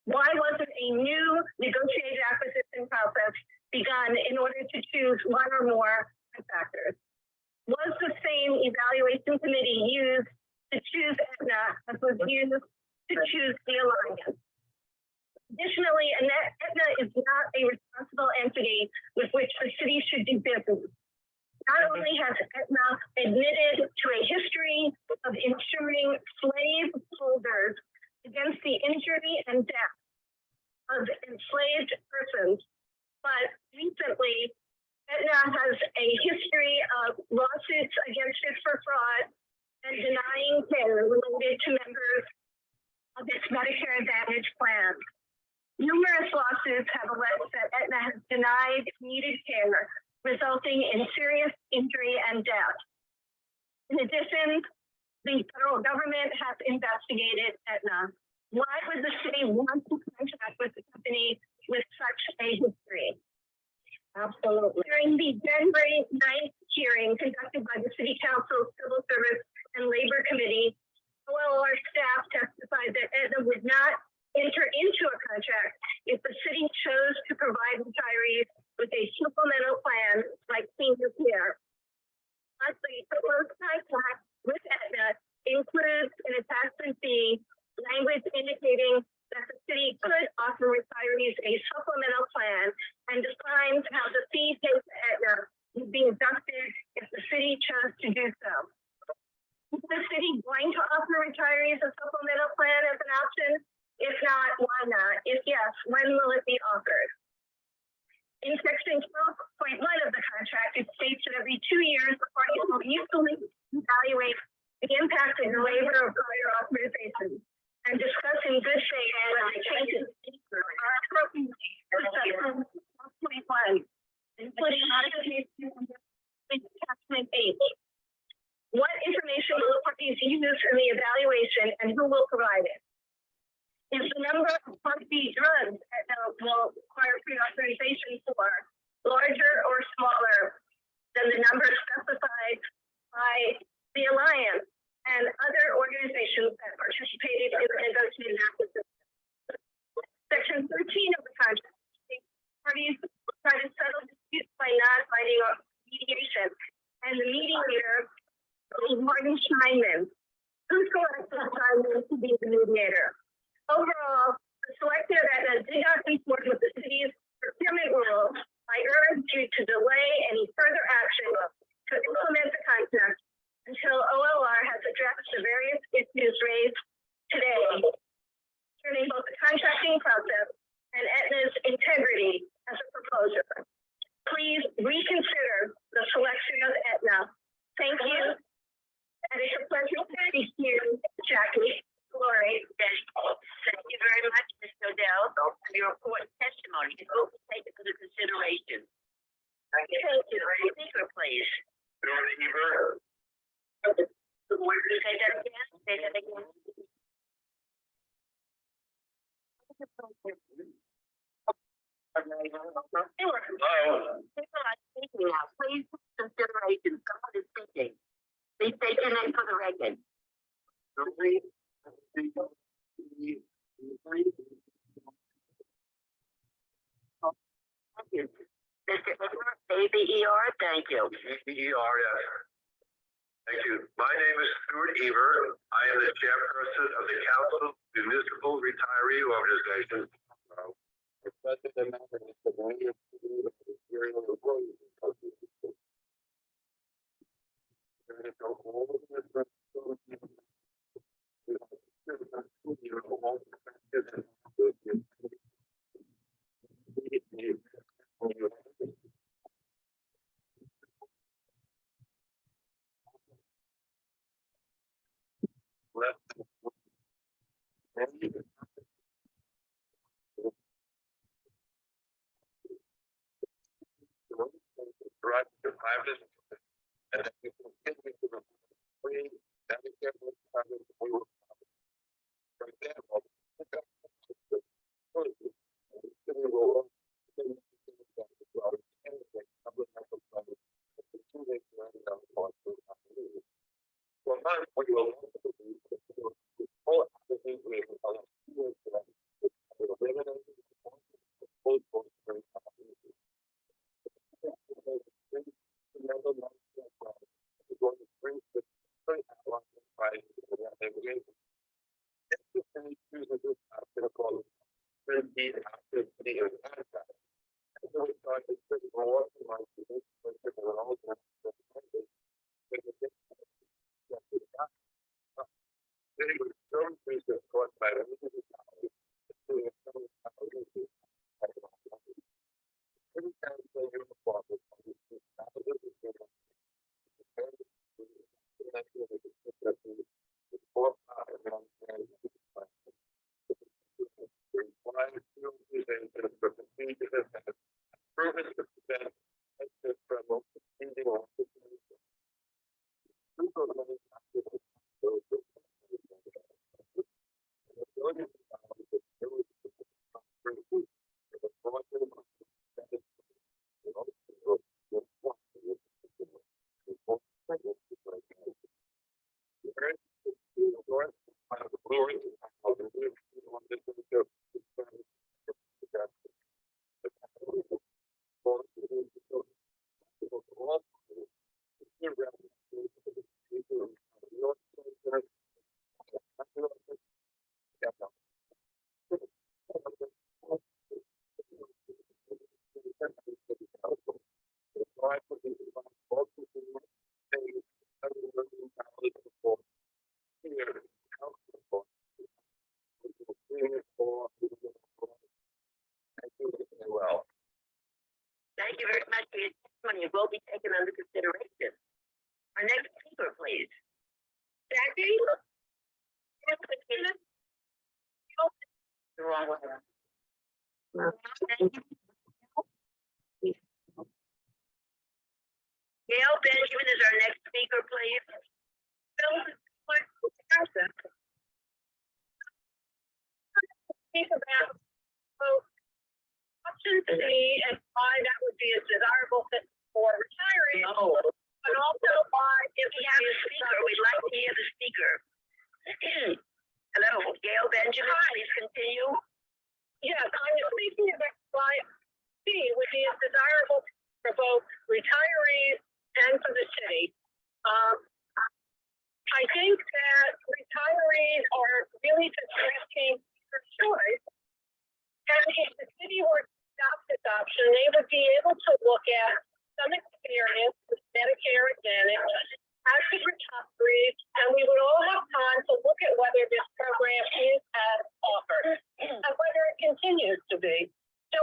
Why wasn't a new negotiated acquisition process begun in order to choose one or more contractors? Was the same evaluation committee used to choose Aetna as was used to choose the alliance? Additionally, Aetna is not a responsible entity with which the city should do business. Not only has Aetna admitted to a history of insuring slave holders against the injury and death of enslaved persons, but recently Aetna has a history of lawsuits against it for fraud and denying care related to members of its Medicare Advantage plan. Numerous lawsuits have alleged that Aetna has denied needed care, resulting in serious injury and death. In addition, the federal government has investigated Aetna. Why would the city want to contract with a company with such a history? Absolutely. During the January 9th hearing conducted by the City Council Civil Service and Labor Committee, OLR staff testified that Aetna would not enter into a contract if the city chose to provide retirees with a supplemental plan like senior care. Lastly, the proposed contract with Aetna includes an attachment fee language indicating that the city could offer retirees a supplemental plan and defines how the fee paid to Aetna would be deducted if the city chose to do so. Is the city going to offer retirees a supplemental plan as an option? If not, why not? If yes, when will it be offered? In section 12.1 of the contract, it states that every 2 years, the parties will mutually evaluate the impact of the waiver of prior authorization and discuss in good faith whether changes are appropriate for section 12.1, including modifications in attachment 8. What information will the parties use in the evaluation and who will provide it? Is the number of Part B drugs that will require pre-authorization for larger or smaller than the number specified by the Alliance and other organizations that participated in the negotiating process. Section 13 of the contract states parties try to settle disputes by non-binding mediation, and the mediator is Martin Scheinman, who selected Scheinman to be the mediator. Overall, the selector that did not comport with the city's procurement rules. I urge you to delay any further action to implement the contract until OLR has addressed the various issues raised today, concerning both the contracting process and Aetna's integrity as a proposer. Please reconsider the selection of Aetna. Thank you. And it's a pleasure to speak to you, Jackie. Lori. Thank you very much, Ms. Odell, for your important testimony. It will be taken into consideration. Thank you. Speaker, please. Say that again. Say that again. People are speaking now. Please consideration. Someone is speaking. Please state your name for the record. Thank you. Mr. ABER, thank you. AER, yes. Thank you. My name is Stuart Eber. I am the chairperson of the Council of Municipal Retiree Organizations. And then we continue to the free Medicare coverage. For example, for a month, we will Thank you very much for your testimony. It will be taken under consideration. Our next speaker, please. Jackie? The wrong way. Gail Benjamin is our next speaker, please. Speak about option C and why that would be a desirable fit for retirees, No. but also if we have Dear speaker, we'd like to hear the speaker. Hello, Gail Benjamin, please continue. Yes, I'm speaking about why C, which is desirable for both retirees and for the city. I think that retirees are really just asking for choice. And if the city were to adopt this option, they would be able to look at some experience with Medicare Advantage as the retirees, and we would all have time to look at whether this program is as offered and whether it continues to be. So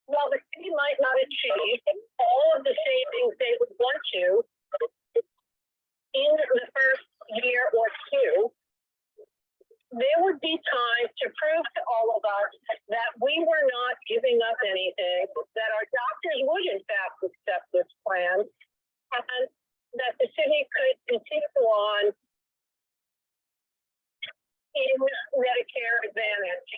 while the city might not achieve all of the savings they would want to in the first year or two, there would be time to prove to all of us that we were not giving up anything, that our doctors would in fact accept this plan, and that the city could continue on in Medicare Advantage.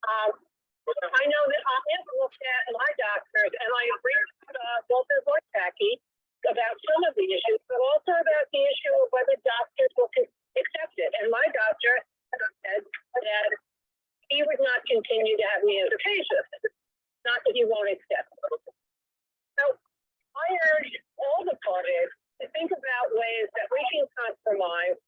I know that I have looked at my doctors, and I agree with Walter Vortacki about some of the issues, but also about the issue of whether doctors will accept it. And my doctor said that he would not continue to have me as a patient, not that he won't accept it. So I urge all the parties to think about ways that we can compromise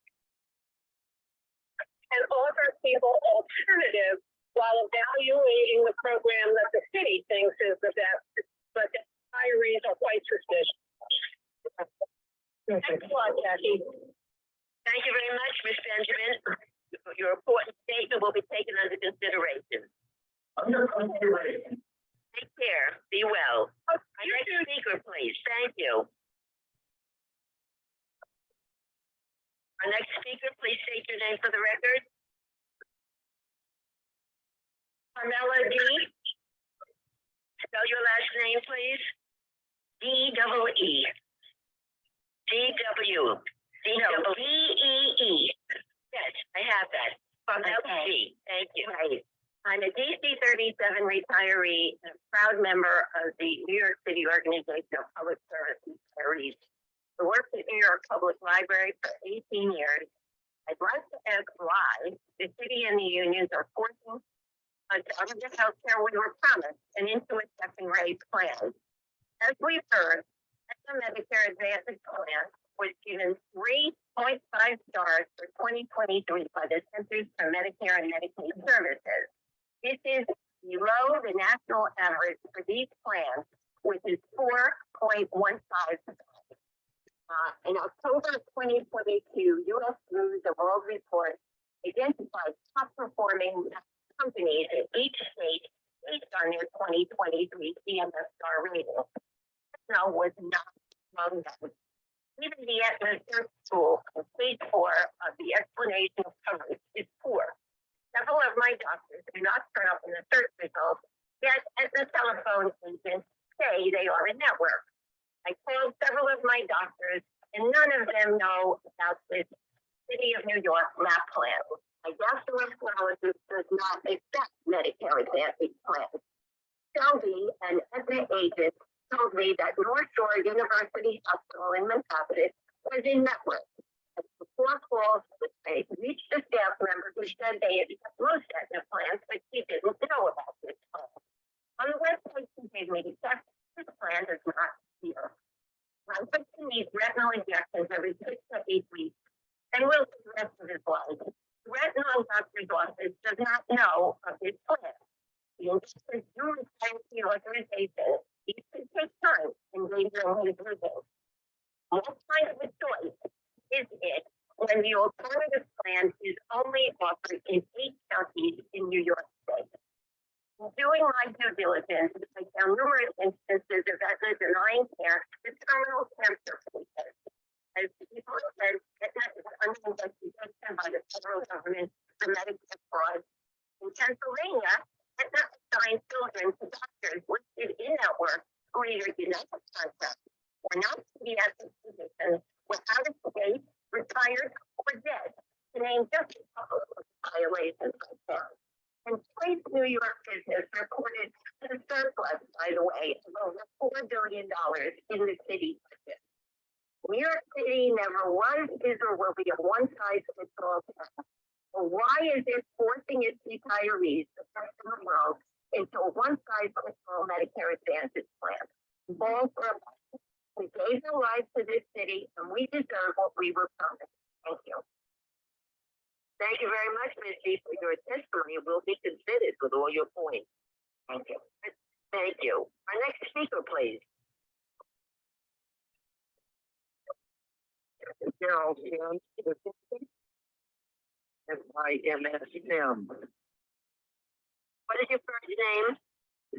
and offer people alternatives while evaluating the program that the city thinks is the best, but the retirees are quite suspicious. Thanks a lot, Jackie. Thank you very much, Ms. Benjamin. Your important statement will be taken under consideration. Take care. Be well. Our next speaker, please. Thank you. Our next speaker, please state your name for the record. Carmela D. Spell your last name, please. D-double-E. D-W. D-E-E. Yes, I have that. Carmela D. Thank you. Right. I'm a DC 37 retiree and a proud member of the New York City Organization of Public Service Retirees. I worked at New York Public Library for 18 years. I'd like to ask why the city and the unions are forcing us out of the health care we were promised and into a second rate plan. As we've heard, the Medicare Advantage plan was given 3.5 stars for 2023 by the Centers for Medicare and Medicaid Services. This is below the national average for these plans, which is 4.15 stars. In October of 2022, U.S. News of World Report identified top performing companies in each state based on their 2023 CMS star rating. Now was not among them. Even the AETNA search tool on page 4 of the explanation of coverage is poor. Several of my doctors do not turn up in the search results, yet AETNA telephone agents say they are in network. I called several of my doctors, and none of them know about this City of New York MAP plan. My gastroenterologist does not accept Medicare Advantage plans. Shelby, an AETNA agent, told me that North Shore University Hospital in Manhattan was in network. As before calls, they reached a staff member who said they had most AETNA plans, but she didn't know about this plan. On the website she gave me, this plan is not here. My husband needs retinal injections every 6 to 8 weeks and will for the rest of his life. The retinal doctor's office does not know of his plan. The injections do require authorization. It could take time, endangering his vision. What kind of a choice is it when the alternative plan is only offered in 8 counties in New York State? In doing my due diligence, I found numerous instances of AETNA denying care to terminal cancer patients. As people said, AETNA is under investigation by the federal government for Medicare fraud. In Pennsylvania, AETNA assigned children to doctors listed in network who either did not have contract or not pediatric physicians were out of state, retired, or dead, to name just a couple of violations I found. And Place New York business reported a surplus, by the way, of over $4 billion in the city budget. New York City never was, is, or will be a one-size-fits-all town. So why is it forcing its retirees, the rest of the world, into a one-size-fits-all Medicare Advantage plan? All for a month. We gave our lives to this city, and we deserve what we were promised. Thank you. Thank you very much, Ms. G, for your testimony. It will be considered with all your points. Thank you. Thank you. Our next speaker, please. Darrell Sims, SIMSM. What is your first name?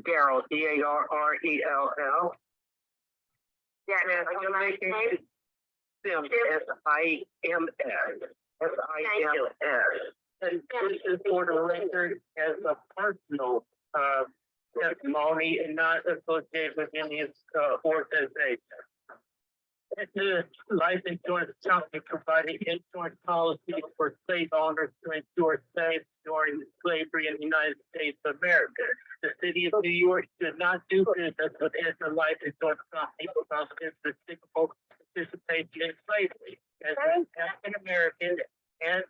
Darrell, DARRELL. Yes, And your I'm last making name? Sims, SIMS. And this is for the record as a personal testimony and not associated with any organization. The life insurance company provided insurance policies for slave owners to insure slaves during slavery in the United States of America. The city of New York should not do business with the life insurance company because of its despicable participation in slavery. As an African American and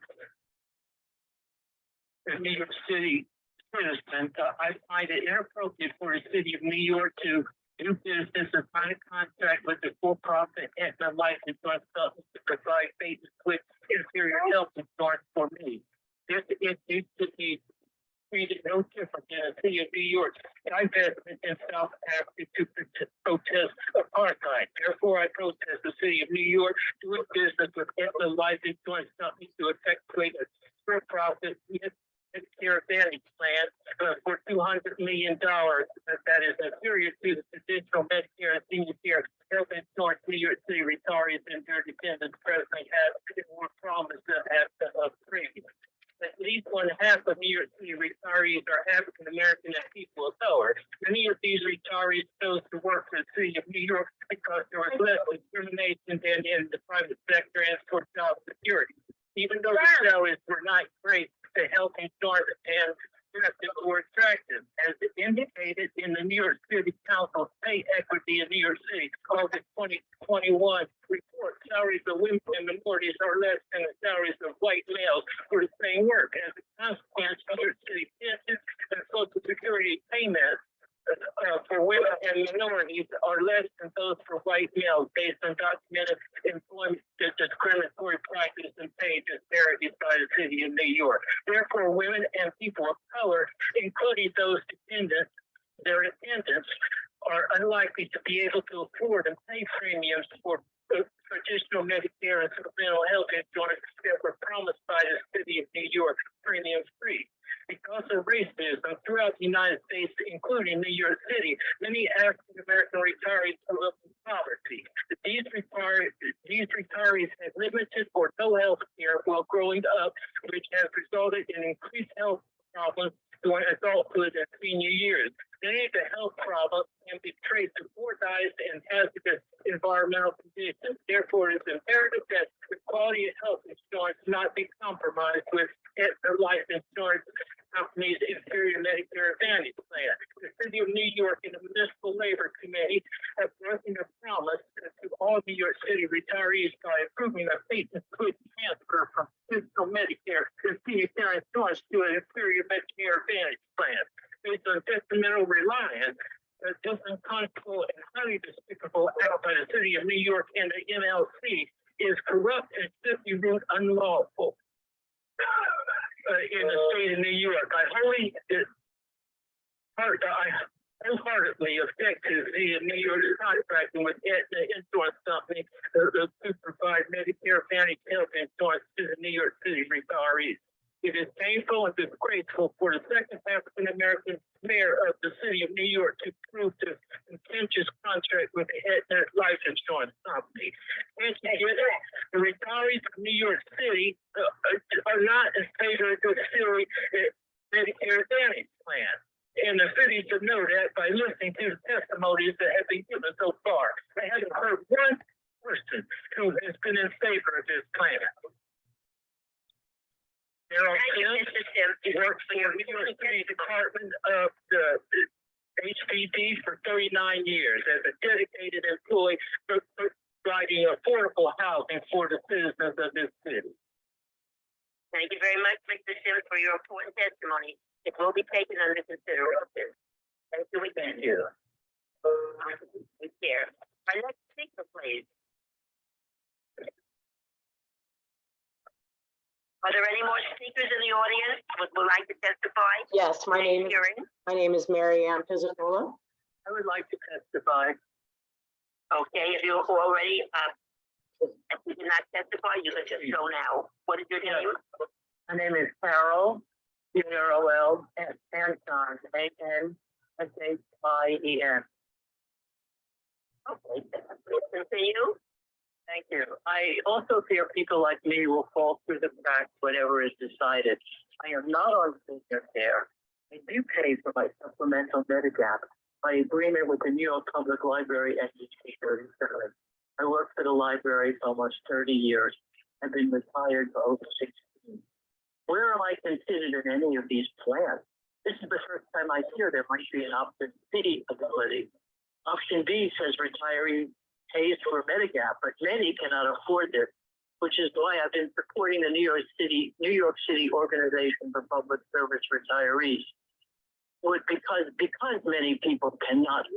a New York City citizen, I find it inappropriate for the city of New York to do business and sign a contract with the for-profit Aetna life insurance company to provide basic with inferior health insurance for me. This issue should be treated no different than the city of New York divestment in South Africa to protest apartheid. Therefore, I protest the city of New York doing business with Aetna life insurance company to effectuate a for-profit Medicare Advantage plan for $200 million that is inferior to the traditional Medicare and senior care health insurance New York City retirees and their dependents presently have and were promised of premium. At least 1/2 of New York City retirees are African American and people of color. Many of these retirees chose to work for the city of New York because there was less discrimination than in the private sector and for job security. Even though the salaries were not great, the health insurance and benefits were attractive. As indicated in the New York City Council Pay Equity in New York City, August 2021 report, salaries of women and minorities are less than the salaries of white males for the same work. As a consequence, New York City pensions and Social Security payments for women and minorities are less than those for white males based on documented employment discriminatory practice and pay disparities by the city of New York. Therefore, women and people of color, including those dependents, their dependents, are unlikely to be able to afford and pay premiums for traditional Medicare and supplemental health insurance that were promised by the city of New York premium free. Because of racism throughout the United States, including New York City, many African American retirees grew up in poverty. These retirees had limited or no health care while growing up, which has resulted in increased health problems during adulthood and senior years. Many of the health problems can be traced to poor diets and hazardous environmental conditions. Therefore, it is imperative that the quality of health insurance not be compromised with life insurance companies' inferior Medicare Advantage plan. The city of New York and the Municipal Labor Committee have broken a promise to all New York City retirees by approving a fate and switch transfer from traditional Medicare to senior care insurance to an inferior Medicare Advantage plan. Based on detrimental reliance, this unconscionable and highly despicable act by the city of New York and the MLC is corrupt and should be ruled unlawful. In the state of New York, I wholeheartedly object to the New York contracting with Aetna Insurance Company to provide Medicare Advantage health insurance to the New York City retirees. It is painful and disgraceful for the second African American mayor of the city of New York to approve this contentious contract with the Aetna Life Insurance Company. And the retirees of New York City are not in favor of the city Medicare Advantage plan. And the city should know that by listening to the testimonies that have been given so far. I haven't heard one person who has been in favor of this plan. Harold Thank you, Sims. Mr. Sims. He worked for the New York City Department of the HPD for 39 years as a dedicated employee providing affordable housing for the citizens of this city. Thank you very much, Mr. Sims, for your important testimony. It will be taken under consideration. Thank you again. Thank you. Take care. Our next speaker, please. Are there any more speakers in the audience who would like to testify? Yes, my name is Mary Ann Pizzola. I would like to testify. Okay, if you're already, if you did not testify, you can just show now. What is your name? My name is Carol, Carol, Anton, A-N-S-H-I-E-N. Okay, please continue. Thank you. I also fear people like me will fall through the cracks whatever is decided. I am not on senior care. I do pay for my supplemental Medigap, my agreement with the New York Public Library SEC 37. I worked for the library for almost 30 years. I've been retired for over 16. Where am I considered in any of these plans? This is the first time I hear there might be an option C ability. Option B says retiree pays for Medigap, but many cannot afford this, which is why I've been supporting the New York City Organization for Public Service Retirees. Because many people cannot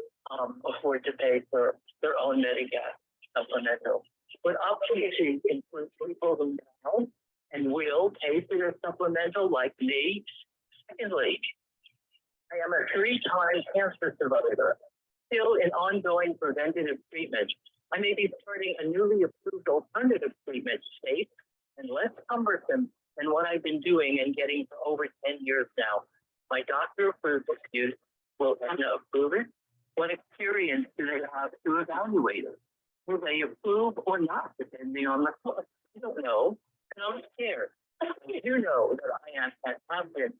afford to pay for their own Medigap supplemental. But option C includes people who now and will pay for their supplemental, like me. Secondly, I am a 3-time cancer survivor, still in ongoing preventative treatment. I may be starting a newly approved alternative treatment, safe and less cumbersome than what I've been doing and getting for over 10 years now. My doctor approves this use. Will AETNA approve it? What experience do they have to evaluate it? Will they approve or not, depending on the cost? I don't know, and I'm scared. I do know that I have been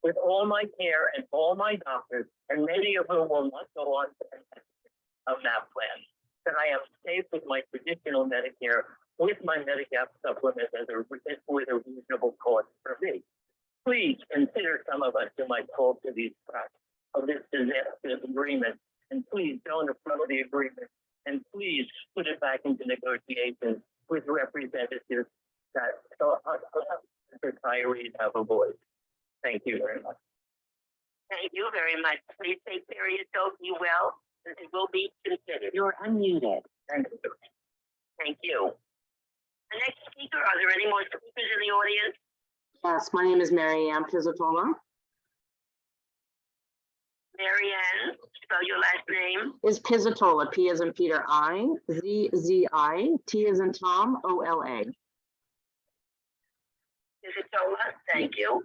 with all my care and all my doctors, and many of whom will not go on to of that plan, that I am safe with my traditional Medicare, with my Medigap supplement with a reasonable cost for me. Please consider some of us who might fall to these cracks of this disastrous agreement, and please don't approve the agreement, and please put it back into negotiations with representatives that retirees have a voice. Thank you very much. Thank you very much. Please take care of yourself. Be well, and it will be considered. You're unmuted. Thank you. Thank you. The next speaker, are there any more speakers in the audience? Yes, my name is Mary Ann Pizzola. Mary Ann, spell your last name. Is Pizzola, P as in Peter, I, Z-Z-I, T as in Tom, O-L-A. Isabella, thank you.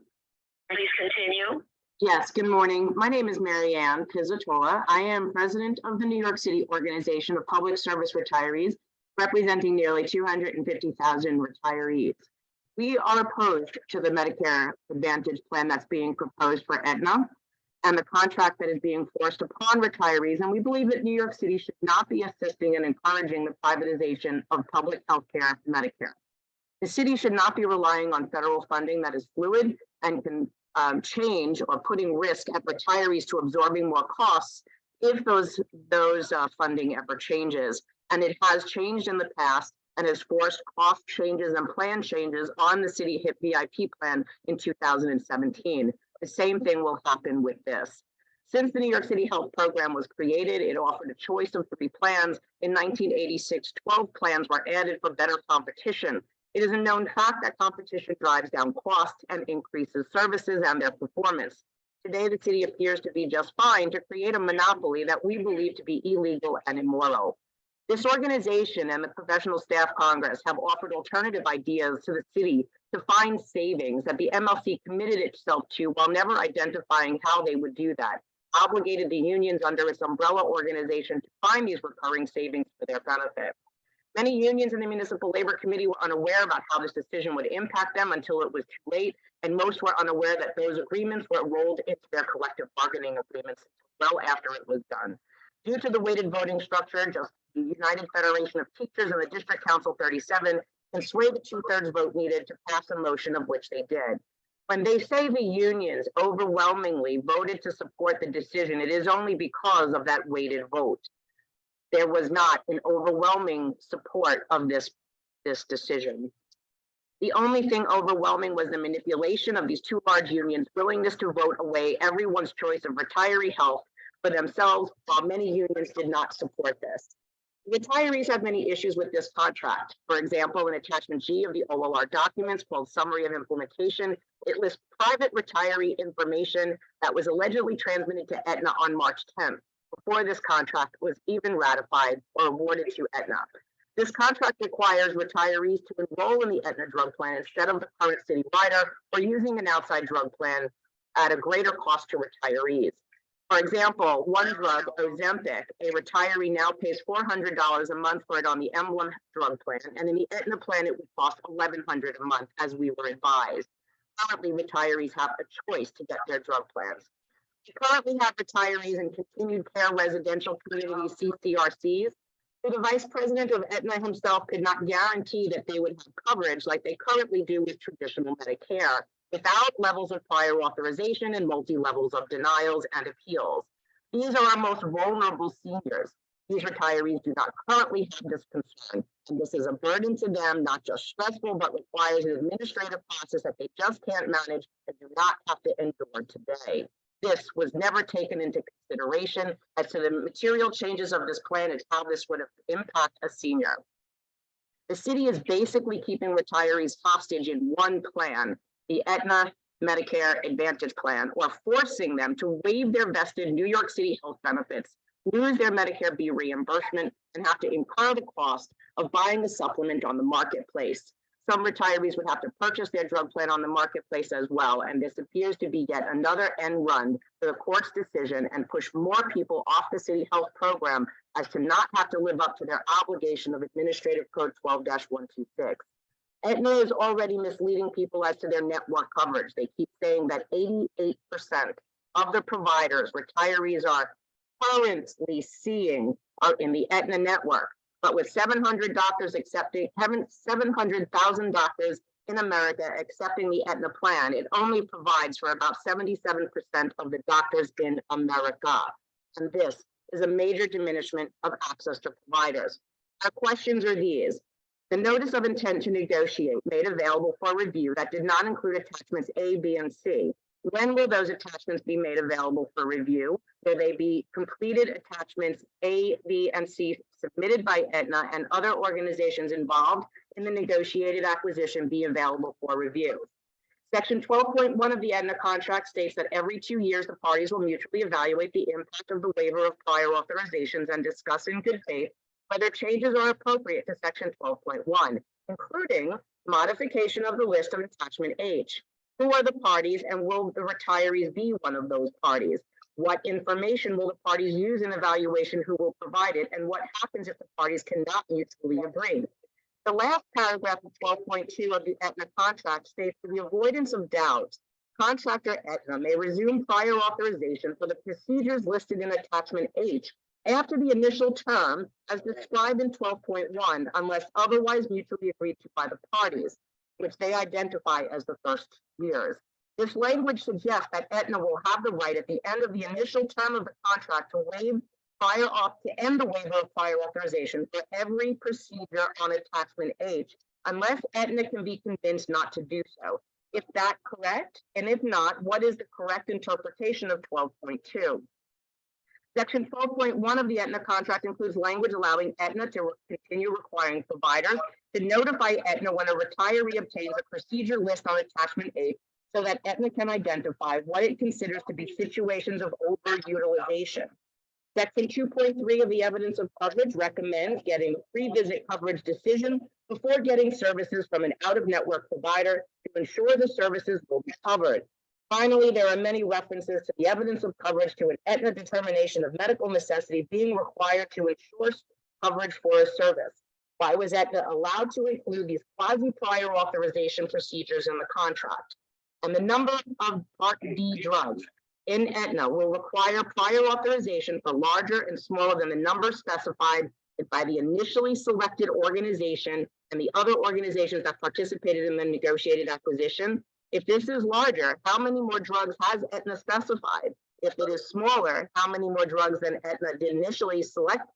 Please continue. Yes, good morning. My name is Mary Ann Pizzola. I am president of the New York City Organization of Public Service Retirees, representing nearly 250,000 retirees. We are opposed to the Medicare Advantage plan that's being proposed for AETNA and the contract that is being forced upon retirees. And we believe that New York City should not be assisting and encouraging the privatization of public health care Medicare. The city should not be relying on federal funding that is fluid and can change or putting risk at retirees to absorbing more costs if those funding ever changes. And it has changed in the past and has forced cost changes and plan changes on the city HIP VIP plan in 2017. The same thing will happen with this. Since the New York City Health Program was created, it offered a choice of 3 plans. In 1986, 12 plans were added for better competition. It is a known fact that competition drives down costs and increases services and their performance. Today, the city appears to be just fine to create a monopoly that we believe to be illegal and immoral. This organization and the Professional Staff Congress have offered alternative ideas to the city to find savings that the MLC committed itself to while never identifying how they would do that, obligated the unions under its umbrella organization to find these recurring savings for their benefit. Many unions in the Municipal Labor Committee were unaware about how this decision would impact them until it was too late, and most were unaware that those agreements were rolled into their collective bargaining agreements well after it was done. Due to the weighted voting structure, just the United Federation of Teachers and the District Council 37 and sway the 2/3 vote needed to pass a motion, of which they did. When they say the unions overwhelmingly voted to support the decision, it is only because of that weighted vote. There was not an overwhelming support of this decision. The only thing overwhelming was the manipulation of these two large unions' willingness to vote away everyone's choice of retiree health for themselves, while many unions did not support this. Retirees have many issues with this contract. For example, in attachment G of the OLR documents called Summary of Implementation, it lists private retiree information that was allegedly transmitted to Aetna on March 10th, before this contract was even ratified or awarded to Aetna. This contract requires retirees to enroll in the Aetna drug plan instead of the current city rider or using an outside drug plan at a greater cost to retirees. For example, one drug, Ozempic, a retiree now pays $400 a month for it on the Emblem drug plan, and in the Aetna plan, it would cost $1,100 a month, as we were advised. Currently, retirees have a choice to get their drug plans. We currently have retirees in continued care residential community CCRCs. The vice president of Aetna himself could not guarantee that they would have coverage like they currently do with traditional Medicare, without levels of prior authorization and multi-levels of denials and appeals. These are our most vulnerable seniors. These retirees do not currently have this concern, and this is a burden to them, not just stressful, but requires an administrative process that they just can't manage and do not have to endure today. This was never taken into consideration as to the material changes of this plan and how this would impact a senior. The city is basically keeping retirees hostage in one plan, the Aetna Medicare Advantage Plan, or forcing them to waive their vested New York City health benefits, lose their Medicare B reimbursement, and have to incur the cost of buying a supplement on the marketplace. Some retirees would have to purchase their drug plan on the marketplace as well, and this appears to be yet another end run for the court's decision and push more people off the city health program as to not have to live up to their obligation of Administrative Code 12-126. Aetna is already misleading people as to their network coverage. They keep saying that 88% of the providers retirees are currently seeing are in the Aetna network. But with 700,000 doctors in America accepting the Aetna plan, it only provides for about 77% of the doctors in America. And this is a major diminishment of access to providers. Our questions are these. The notice of intent to negotiate made available for review that did not include attachments A, B, and C. When will those attachments be made available for review? Will they be completed attachments A, B, and C submitted by Aetna and other organizations involved in the negotiated acquisition be available for review? Section 12.1 of the Aetna contract states that every 2 years, the parties will mutually evaluate the impact of the waiver of prior authorizations and discuss in good faith whether changes are appropriate to Section 12.1, including modification of the list of attachment H. Who are the parties, and will the retirees be one of those parties? What information will the parties use in evaluation? Who will provide it? And what happens if the parties cannot mutually agree? The last paragraph of 12.2 of the Aetna contract states, for the avoidance of doubt, Contractor Aetna may resume prior authorization for the procedures listed in attachment H after the initial term as described in 12.1, unless otherwise mutually agreed to by the parties, which they identify as the first years. This language suggests that Aetna will have the right at the end of the initial term of the contract to end the waiver of prior authorization for every procedure on attachment H, unless Aetna can be convinced not to do so. Is that correct? And if not, what is the correct interpretation of 12.2? Section 12.1 of the Aetna contract includes language allowing Aetna to continue requiring providers to notify Aetna when a retiree obtains a procedure list on attachment H so that Aetna can identify what it considers to be situations of overutilization. Section 2.3 of the evidence of coverage recommends getting a pre-visit coverage decision before getting services from an out-of-network provider to ensure the services will be covered. Finally, there are many references to the evidence of coverage to an Aetna determination of medical necessity being required to ensure coverage for a service. Why was Aetna allowed to include these quasi-prior authorization procedures in the contract? And the number of Part D drugs in Aetna will require prior authorization for larger and smaller than the number specified by the initially selected organization and the other organizations that participated in the negotiated acquisition. If this is larger, how many more drugs has Aetna specified? If it is smaller, how many more drugs than Aetna did initially select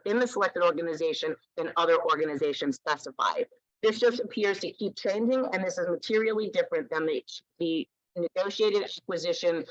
in the selected organization than other organizations specified? This just appears to keep changing, and this is materially different than the negotiated acquisition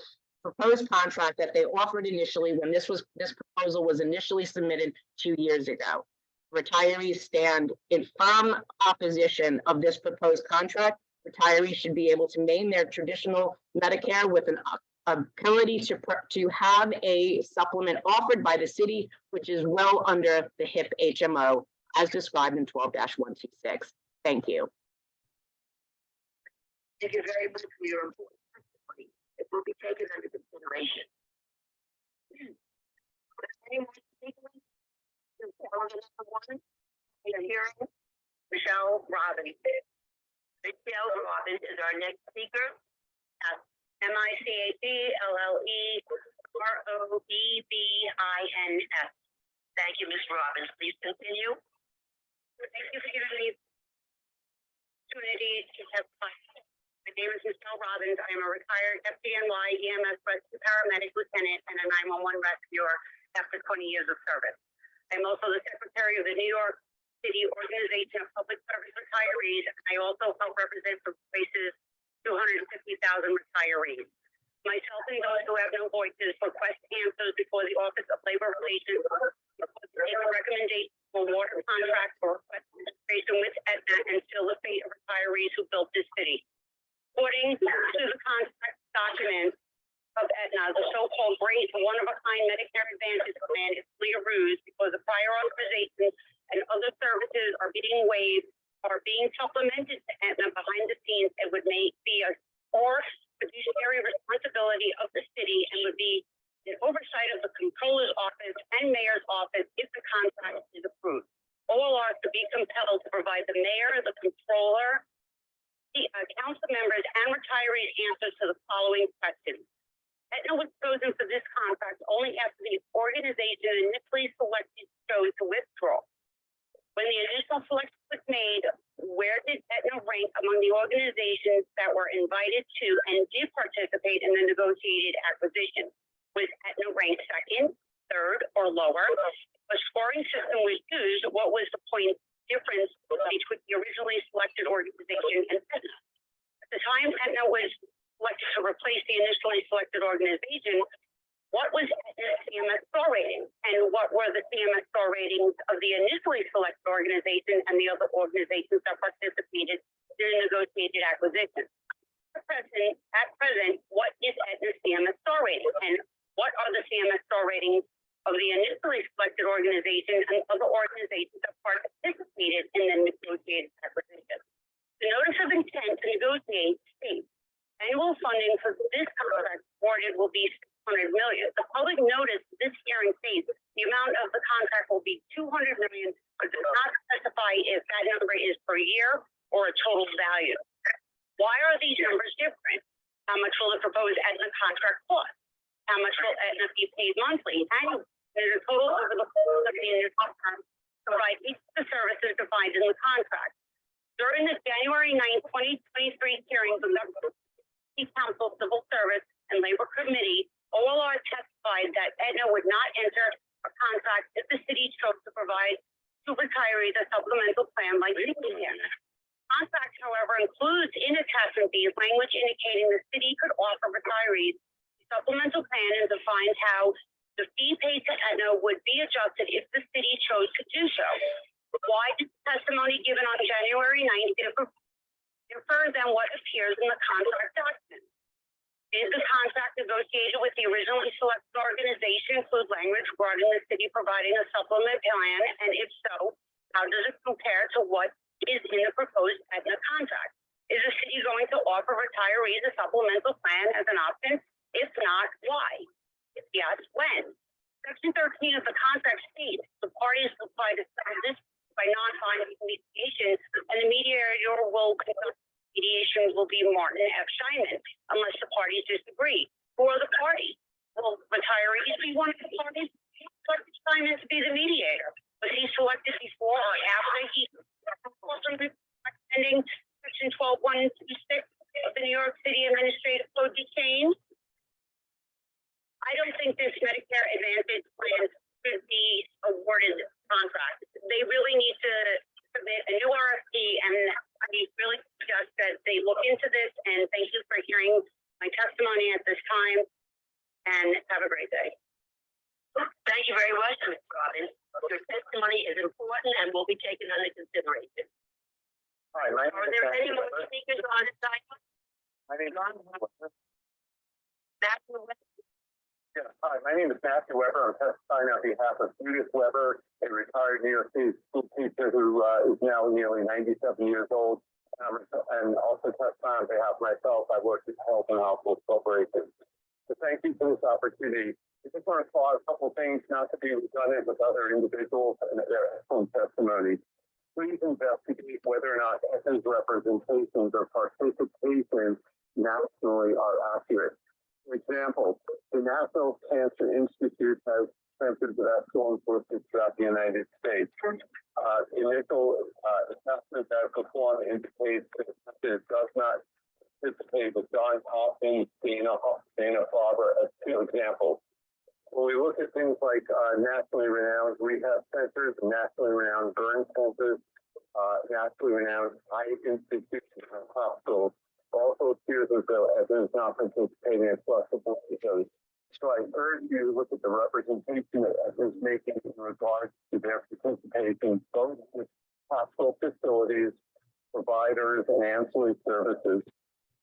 proposed contract that they offered initially when this proposal was initially submitted 2 years ago. Retirees stand in firm opposition of this proposed contract. Retirees should be able to maintain their traditional Medicare with an ability to have a supplement offered by the city, which is well under the HIP HMO as described in 12-126. Thank you. Thank you very much for your important testimony. It will be taken under consideration. Anyone speaking? In a hearing, Michelle Robbins. Michelle Robbins is our next speaker. MICHALLEROBBINS. Thank you, Ms. Robbins. Please continue. Thank you for giving me the opportunity to testify. My name is Michelle Robbins. I am a retired FDNY EMS rescue paramedic lieutenant and a 911 rescuer after 20 years of service. I'm also the secretary of the New York City Organization of Public Service Retirees. I also help represent for places 250,000 retirees. Myself and those who have no voices request answers before the Office of Labor Relations make a recommendation for water contracts or request administration with Aetna and still the fate of retirees who built this city. According to the contract documents of Aetna, the so-called great one-of-a-kind Medicare Advantage plan is really a ruse because the prior authorizations and other services are being waived or being supplemented to Aetna behind the scenes. It would be a forced fiduciary responsibility of the city and would be an oversight of the controller's office and mayor's office if the contract is approved. OLR to be compelled to provide the mayor, the controller, the council members, and retirees answers to the following questions. Aetna was chosen for this contract only after the organization initially selected chose to withdraw. When the initial selection was made, where did Aetna rank among the organizations that were invited to and did participate in the negotiated acquisition? Was Aetna ranked second, third, or lower? A scoring system was used. What was the point difference between the originally selected organization and Aetna? At the time Aetna was selected to replace the initially selected organization, what was Aetna's CMS star rating? And what were the CMS star ratings of the initially selected organization and the other organizations that participated in the negotiated acquisition? At present, what is Aetna's CMS star rating? And what are the CMS star ratings of the initially selected organization and other organizations that participated in the negotiated acquisition? The notice of intent to negotiate states annual funding for this contract awarded will be $600 million. The public notice this hearing states the amount of the contract will be $200 million, but does not specify if that number is per year or a total value. Why are these numbers different? How much will the proposed Aetna contract cost? How much will Aetna be paid monthly, annually? There's a total over the course of the initial term to provide each of the services defined in the contract. During the January 9, 2023 hearings of the Council Civil Service and Labor Committee, OLR testified that Aetna would not enter a contract if the city chose to provide to retirees a supplemental plan like Medicare. Contract, however, includes in attachment B language indicating the city could offer retirees a supplemental plan and defines how the fee paid to Aetna would be adjusted if the city chose to do so. Why did the testimony given on January 9th differ than what appears in the contract document? Is the contract negotiated with the originally selected organization include language regarding the city providing a supplement plan? And if so, how does it compare to what is in the proposed Aetna contract? Is the city going to offer retirees a supplemental plan as an option? If not, why? If yes, when? Section 13 of the contract states the parties apply to settle this by non-binding mediation, and the mediator will conduct mediation will be Martin F. Scheinman, unless the parties disagree. Who are the parties? Will retirees be one of the parties? Scheinman to be the mediator. Was he selected before or after he was recommending section 12.126 of the New York City Administrative Code be changed? I don't think this Medicare Advantage plan should be awarded contract. They really need to submit a new RFP, and I really suggest that they look into this, and thank you for hearing my testimony at this time, and have a great day. Thank you very much, Ms. Robbins. Your testimony is important and will be taken under consideration. Hi, my name Are is there Matthew any more Weber. speakers on this item? My name is Matthew West? Yeah, hi, my name is Matthew Weber. I'm testifying on behalf of Judith Weber, a retired New York City school teacher who is now nearly 97 years old. And also testifying on behalf of myself. I work at Health and Household Corporation. So thank you for this opportunity. I just want to call out a couple of things, not to be redundant with other individuals and their excellent testimony. Please investigate whether or not ETNA's representations or participation nationally are accurate. For example, the National Cancer Institute has centers of excellence listed throughout the United States. Initial assessment that was performed indicates that it does not participate with Johns Hopkins, Dana-Farber as two examples. When we look at things like nationally renowned rehab centers, nationally renowned burn centers, nationally renowned eye institutions and hospitals, also appears as though ETNA is not participating in flexibility of those. So I urge you to look at the representation that ETNA is making in regards to their participation, both with hospital facilities, providers, and ancillary services.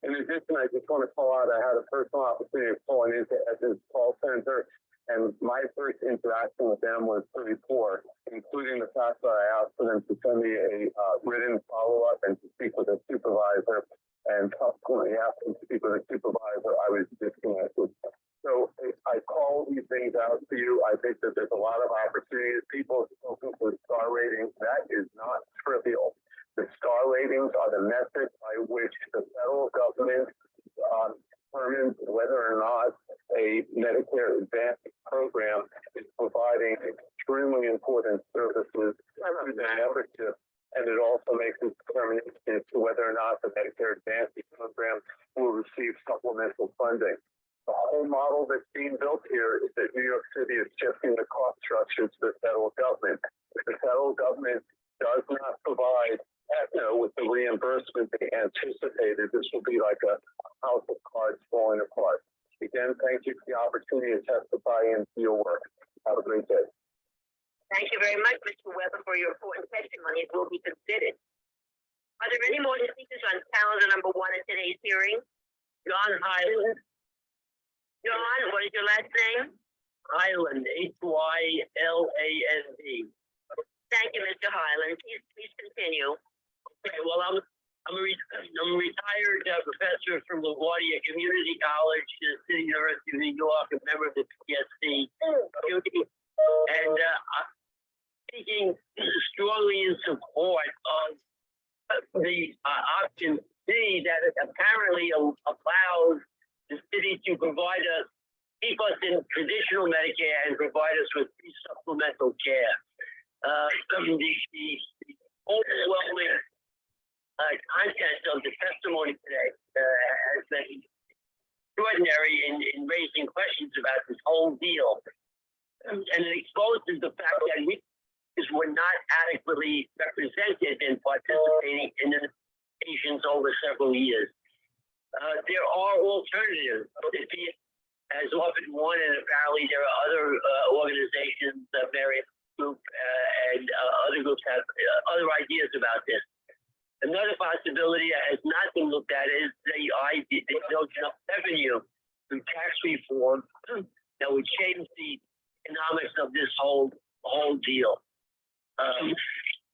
In addition, I just want to call out, I had a personal opportunity of calling into ETNA's call center, and my first interaction with them was pretty poor, including the fact that I asked for them to send me a written follow-up and to speak with a supervisor, and subsequently after to speak with a supervisor, I was disconnected. So I call these things out to you. I think that there's a lot of opportunities. People have spoken for star ratings. That is not trivial. The star ratings are the method by which the federal government determines whether or not a Medicare Advantage program is providing extremely important services to the membership. And it also makes a determination as to whether or not the Medicare Advantage program will receive supplemental funding. The whole model that's being built here is that New York City is shifting the cost structure to the federal government. If the federal government does not provide ETNA with the reimbursement they anticipated, this will be like a house of cards falling apart. Again, thank you for the opportunity to testify into your work. Have a great day. Thank you very much, Mr. Weber, for your important testimony. It will be considered. Are there any more speakers on calendar number 1 at today's hearing? John Highland. John, what is your last name? Highland, Hyland. Thank you, Mr. Highland. Please continue. Okay, well, I'm a retired professor from LaGuardia Community College, City University of New York, a member of the PSC. And I'm speaking strongly in support of the option C that apparently allows the city to provide us, keep us in traditional Medicare and provide us with free supplemental care. The overwhelming content of the testimony today has been extraordinary in raising questions about this whole deal. And it exposes the fact that we were not adequately represented in participating in the negotiations over several years. There are alternatives. As often one, and apparently there are other organizations, various groups, and other groups have other ideas about this. Another possibility that has not been looked at is the notion of revenue through tax reform that would change the economics of this whole deal.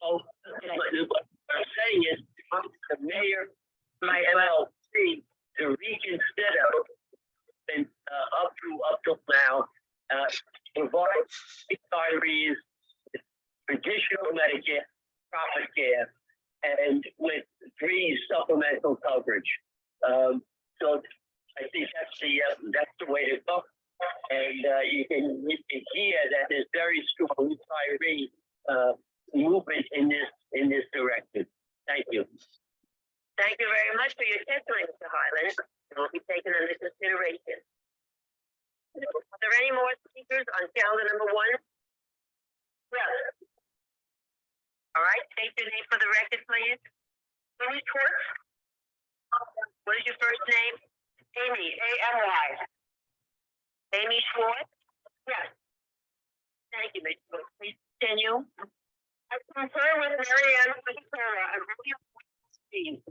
So what I'm saying is the mayor might well see to reconsider and up to now provide retirees traditional Medicare, profit care, and with free supplemental coverage. So I think that's the way to go. And you can hear that there's very strong retiree movement in this direction. Thank you. Thank you very much for your testimony, Mr. Highland. It will be taken under consideration. Are there any more speakers on calendar number 1? Yes. All right, state your name for the record, please. Amy Schwartz. What is your first name? Amy, A-M-Y. Amy Schwartz? Yes. Thank you, Ms. Schwartz. Please continue. I concur with Mary Ann Ventura. I'm really pleased.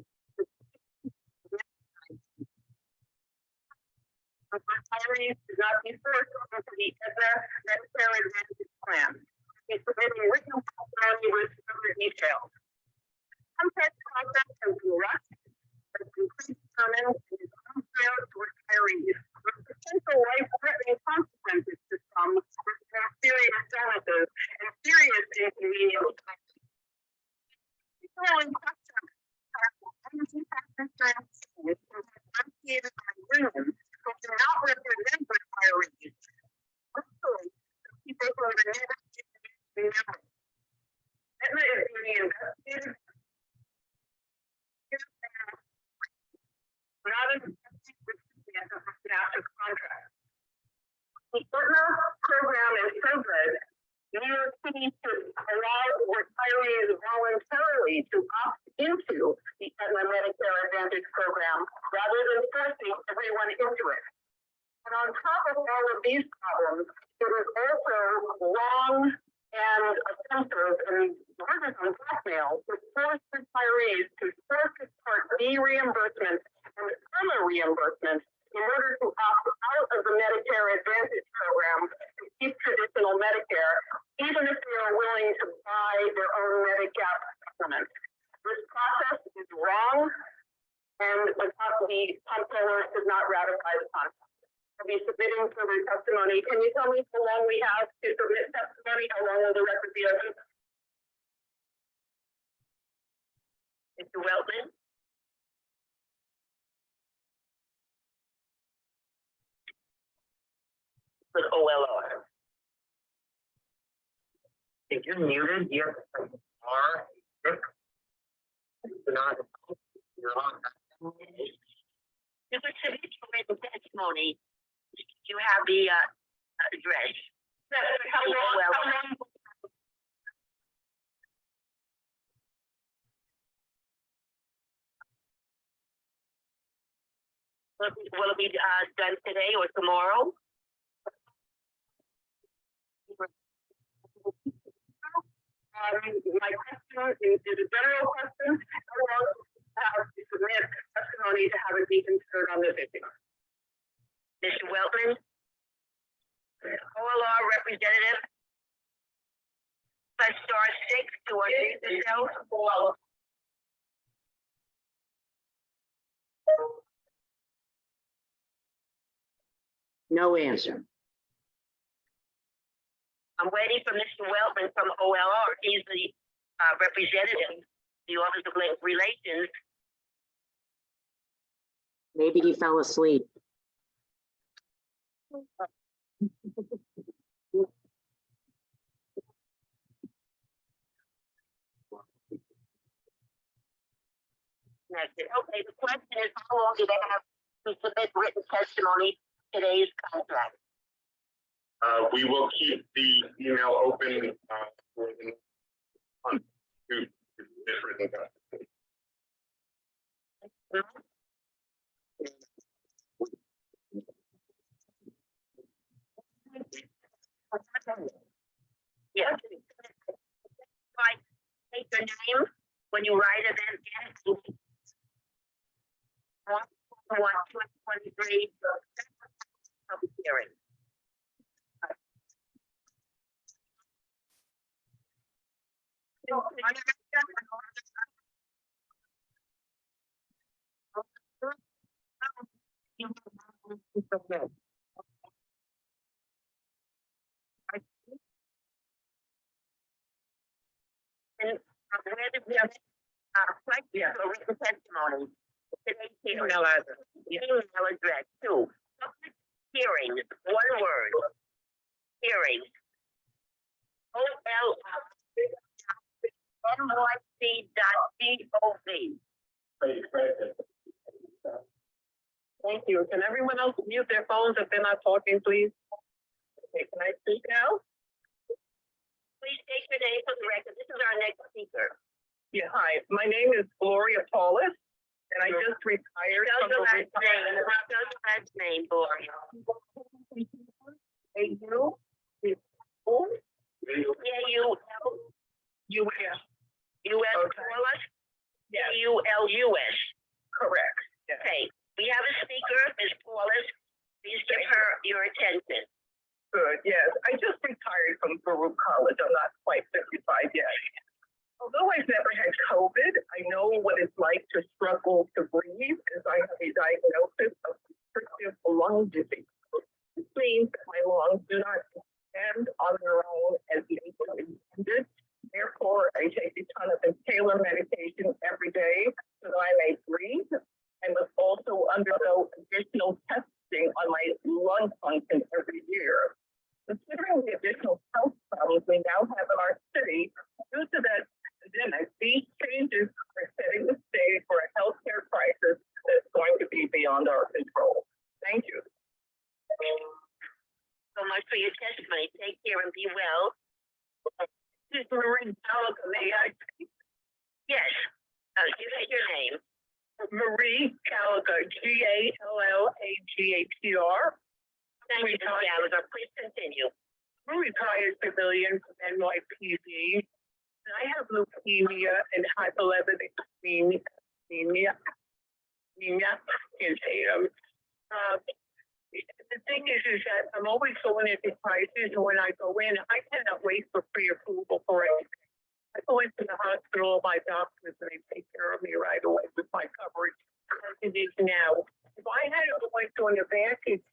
Retirees should not be forced into the AETNA Medicare Advantage plan. He's submitting written testimony with further details. Contract process has been rushed, has been predetermined, and is unfair to retirees, with potential life-threatening consequences to some, with more serious damages and serious inconvenience. People in question have energy tax insurance which is associated by unions who do not represent retirees. Literally, people who are never remember. AETNA is being investigated. Not in the master contract. The AETNA program is so good, New York City should allow retirees voluntarily to opt into the AETNA Medicare Advantage program rather than forcing everyone into it. And on top of all of these problems, it is also wrong and offensive and borders on blackmail to force retirees to forfeit Part B reimbursement and IRMA reimbursement in order to opt out of the Medicare Advantage program to keep traditional Medicare, even if they are willing to buy their own Medigap supplement. This process is wrong, and the comptroller should not ratify the contract. I'll be submitting further testimony. Can you tell me how long we have to submit testimony? How long will the record be open? Mr. Weltman? With OLR. If you're muted, you are you're on. If it's a written testimony, you have the address. Yes, how long? Will it be done today or tomorrow? My question is a general question. How long have to submit testimony to have it be considered on this issue? Mr. Weltman? OLR representative? Press *6 to unmute yourself. No answer. I'm waiting for Mr. Weltman from OLR. He's the representative, the Office of Labor Relations. Maybe he fell asleep. Okay, the question is, how long do they have to submit written testimony today's contract? We will keep the email open for the month to this written document. Yes. Take your name when you write it in. 1/1/23 public hearing. And where did we have question for written testimony? Today's hearing. Email address 2. Public hearings, one word. Hearings. OLR. NYC.gov. Thank you. Can everyone else mute their phones if they're not talking, please? Okay, can I speak now? Please state your name for the record. This is our next speaker. Yeah, hi. My name is Gloria Paulus, and I just retired Spell from your the last name. Spell your last name, Gloria. AU. K-U-L-U-S. U.S. Okay. Paulus? Yes, U-L-U-S. correct. Yes. Okay, we have a speaker, Ms. Paulus. Please give her your attention. Good, yes. I just retired from Baruch College. I'm not quite 55 yet. Although I've never had COVID, I know what it's like to struggle to breathe as I have a diagnosis of restrictive lung disease. This means that my lungs do not stand on their own as nature intended. Therefore, I take a ton of inhaler medication every day so that I may breathe. I must also undergo additional testing on my lung function every year. Considering the additional health problems we now have in our city due to that pandemic, these changes are setting the stage for a healthcare crisis that's going to be beyond our control. Thank you. So much for your testimony. Take care and be well. This is Marie Gallagher, may I speak? Yes, give us your name. Marie Gallagher, Gallagher. Thank you, Ms. Gallagher. Please continue. I'm a retired civilian from NYPD, and I have leukemia and hyperlipidemia. The thing is that I'm always going into crisis, and when I go in, I cannot wait for pre-approval for anything. I go into the hospital, my doctors, and they take care of me right away with my coverage. It is now. If I had to go into an Advantage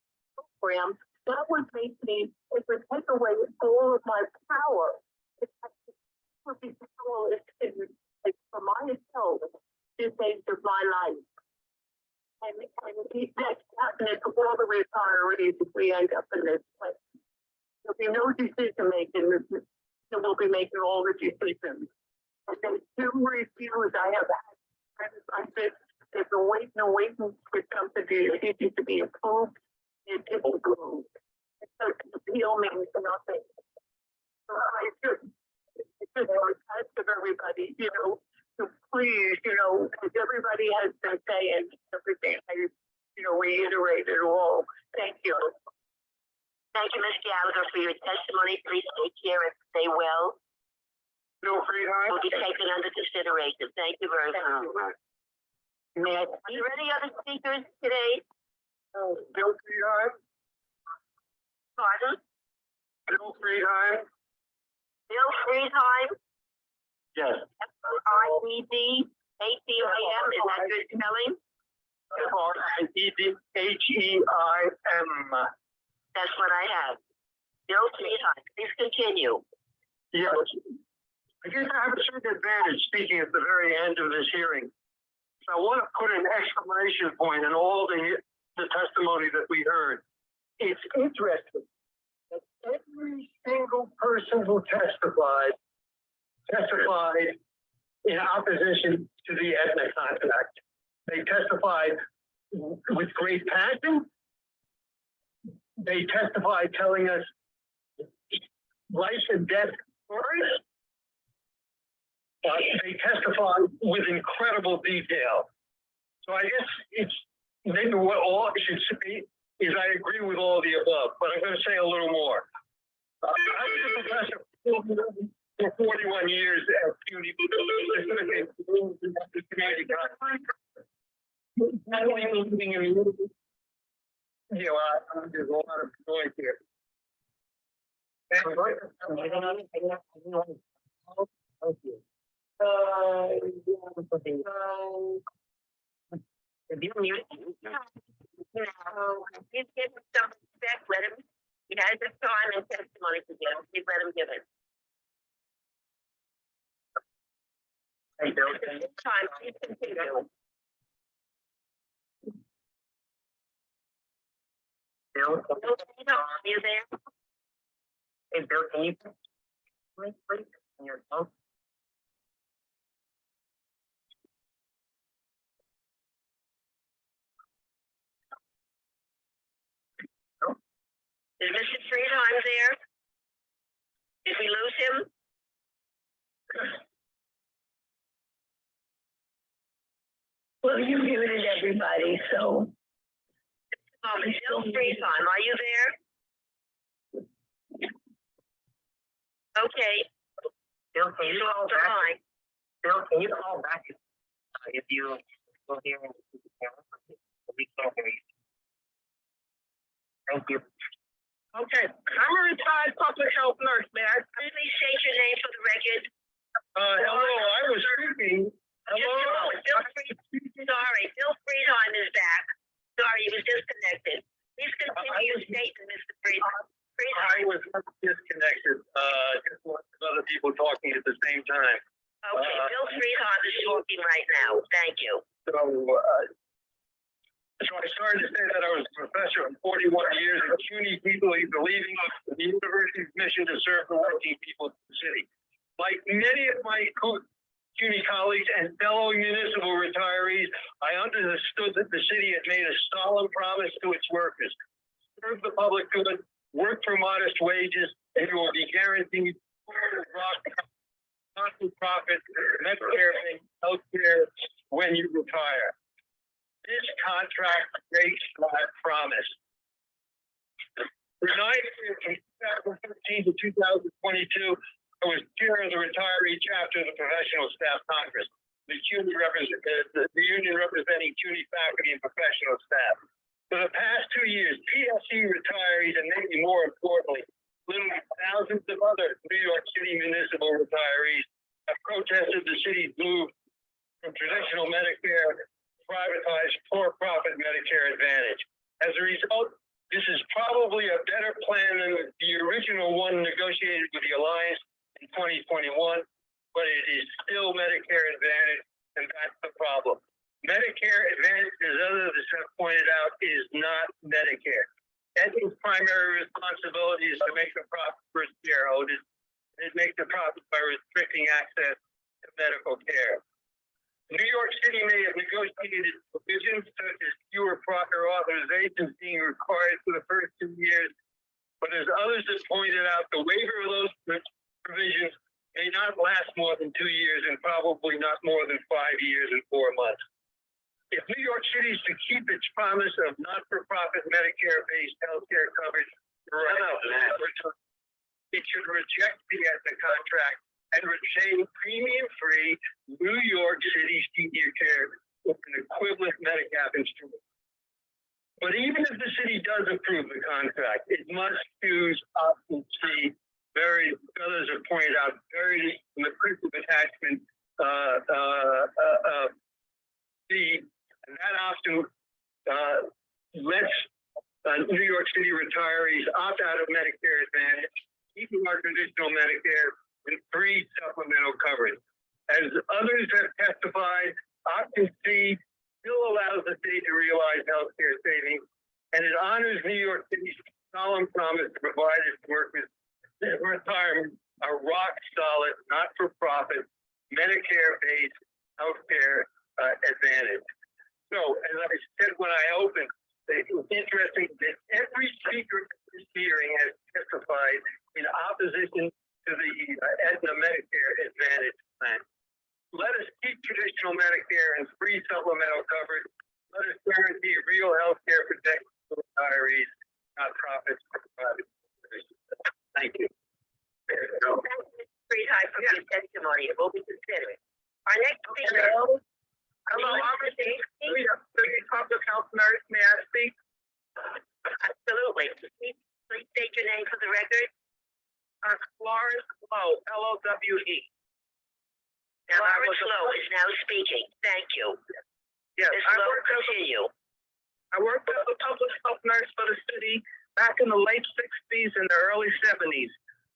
program, that would make me, it would take away all of my power. It would be powerless for myself to save my life. And that's happening to all the retirees if we end up in this place. There'll be no decision making. We'll be making all the decisions. And they do refuse. I have had, I said, there's a waiting for somebody to be approved. It is approved. So appeal means nothing. So I just ask of everybody, to please, as everybody has been saying, everything, I, reiterate it all. Thank you. Thank you, Ms. Gallagher, for your testimony. Please take care and stay well. Bill Friedheim? Will be taken under consideration. Thank you very much. Are there any other speakers today? Bill Friedheim? Pardon? Bill Friedheim? Bill Friedheim? Yes. F-R-E-D-H-E-I-M, is that your spelling? Friedheim. That's what I have. Bill Friedheim, please continue. Yes. I guess I have a certain advantage speaking at the very end of this hearing. So I want to put an exclamation point in all the testimony that we heard. It's interesting that every single person who testified in opposition to the AETNA contract. They testified with great passion. They testified telling us life and death stories. They testified with incredible detail. So I guess it's maybe what all it should be is I agree with all the above, but I'm going to say a little more. I was a professor for 41 years at CUNY. Not only living in there's a lot of noise here. Thank you. If you mute, please give him some respect. Let him. He has his time and testimony to give. Please let him give it. Hey, Bill. Time. Please continue. Bill, Are you there? hey, Bill, can you please, in your phone? Is Mr. Friedheim there? Did we lose him? Well, you muted everybody, so. Bill Friedheim, are you there? Okay. Bill, can you call back? Bill, can you call back if you will hear me? We can't hear you. Thank you. Okay, I'm a retired public health nurse. May I Please state your name for the record. hello, I was speaking. Hello. Sorry, Bill Friedheim is back. Sorry, he was disconnected. Please continue your statement, Mr. Friedheim. I was disconnected, just with other people talking at the same time. Okay, Bill Friedheim is talking right now. Thank you. So I started to say that I was a professor for 41 years and CUNY deeply believing in the university's mission to serve the working people of the city. Like many of my CUNY colleagues and fellow municipal retirees, I understood that the city had made a solemn promise to its workers: serve the public good, work for modest wages, and you will be guaranteed not-for-profit Medicare and health care when you retire. This contract breaks that promise. For 9 years, from 2013 to 2022, I was chair of the retiree chapter of the Professional Staff Congress, the union representing CUNY faculty and professional staff. For the past 2 years, PSE retirees, and maybe more importantly, literally thousands of other New York City municipal retirees have protested the city's move from traditional Medicare privatized for-profit Medicare Advantage. As a result, this is probably a better plan than the original one negotiated with the Alliance in 2021, but it is still Medicare Advantage, and that's the problem. Medicare Advantage, as others have pointed out, is not Medicare. Aetna's primary responsibility is to make the profit for its shareholders, and it makes the profit by restricting access to medical care. New York City may have negotiated provisions such as fewer prior authorizations being required for the first 2 years, but as others have pointed out, the waiver of those provisions may not last more than 2 years and probably not more than 5 years and 4 months. If New York City is to keep its promise of not-for-profit Medicare-based healthcare coverage, it should reject the Aetna contract and retain premium-free New York City senior care with an equivalent Medigap instrument. But even if the city does approve the contract, it must choose option C. Others have pointed out, buried in the principal attachment C, and that option lets New York City retirees opt out of Medicare Advantage, keeping our traditional Medicare with free supplemental coverage. As others have testified, option C still allows the city to realize healthcare savings, and it honors New York City's solemn promise to provide its workers in retirement a rock-solid, not-for-profit, Medicare-based healthcare advantage. So, as I said when I opened, it was interesting that every speaker at this hearing has testified in opposition to the Aetna Medicare Advantage plan. Let us keep traditional Medicare and free supplemental coverage. Let us guarantee real health care protection for retirees, not profits for private corporations. Thank you. Friedheim for your testimony. It will be considered. Our next speaker. Hello, I'm a public health nurse. May I speak? Absolutely. Please state your name for the record. Florence Lowe, L-O-W-E. Now, Florence Lowe is now speaking. Thank you. Yes, Ms. Lowe, continue. I worked as a public health nurse for the city back in the late 60s and the early 70s.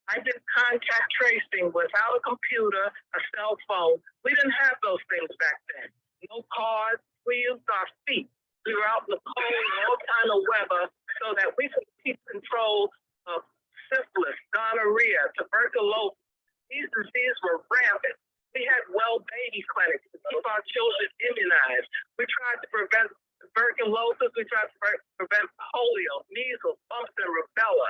I did contact tracing without a computer, a cell phone. We didn't have those things back then. No cards. We used our feet. We were out in the cold and all kind of weather so that we could keep control of syphilis, gonorrhea, tuberculosis. These diseases were rampant. We had well baby clinics to keep our children immunized. We tried to prevent tuberculosis. We tried to prevent polio, measles, mumps, and rubella.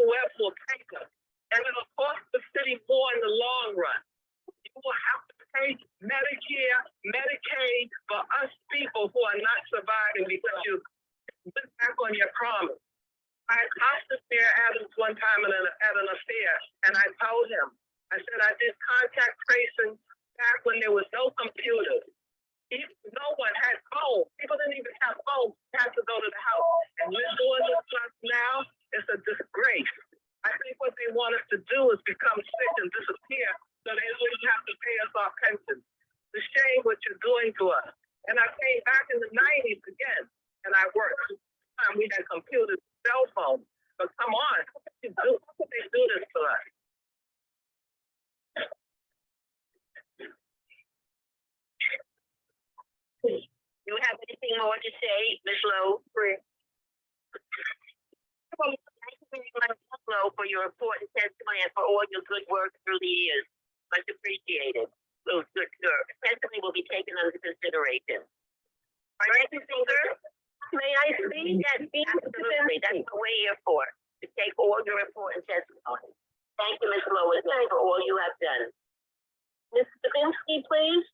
whoever will take them. And it'll cost the city more in the long run. You will have to pay Medicare, Medicaid for us people who are not surviving because you went back on your promise. I accosted Mayor Adams one time at an affair, and I told him, I said I did contact tracing back when there was no computers. No one had phones. People didn't even have phones. You had to go to the house. And we're doing this stuff now. It's a disgrace. I think what they want us to do is become sick and disappear so they wouldn't have to pay us our pensions. It's a shame what you're doing to us. And I came back in the 90s again, and I worked. We had computers, cell phones. But come on, how could they do this to us? Do you have anything more to say, Ms. Lowe? Thank you very much, Ms. Lowe, for your important testimony and for all your good work through the years. Much appreciated. Your testimony will be taken under consideration. Ranking Finger, may I speak? Yes, absolutely. That's what we're here for, to take all your important testimony. Thank you, Ms. Lowe, for all you have done. Ms. Stavinsky, please.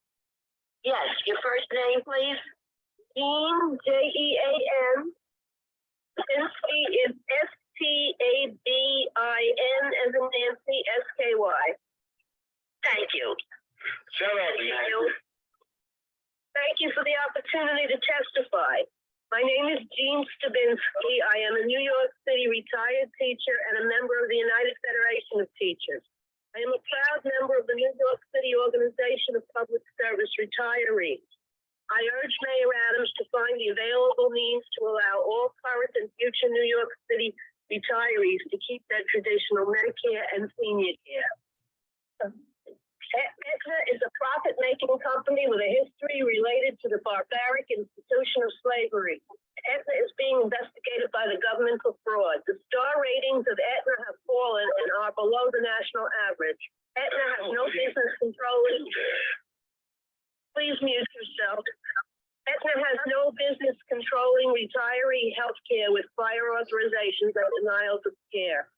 Yes, your first name, please. Jean, Jean. Stavinsky is Stabin, as in Nancy, Sky. Thank you. Shut up, Thank you. Thank you for the opportunity to testify. My name is Jean Stavinsky. I am a New York City retired teacher and a member of the United Federation of Teachers. I am a proud member of the New York City Organization of Public Service Retirees. I urge Mayor Adams to find the available means to allow all current and future New York City retirees to keep their traditional Medicare and senior care. AETNA is a profit-making company with a history related to the barbaric institution of slavery. AETNA is being investigated by the government for fraud. The star ratings of AETNA have fallen and are below the national average. AETNA has no business controlling. Please mute yourself. AETNA has no business controlling retiree health care with prior authorizations and denials of care.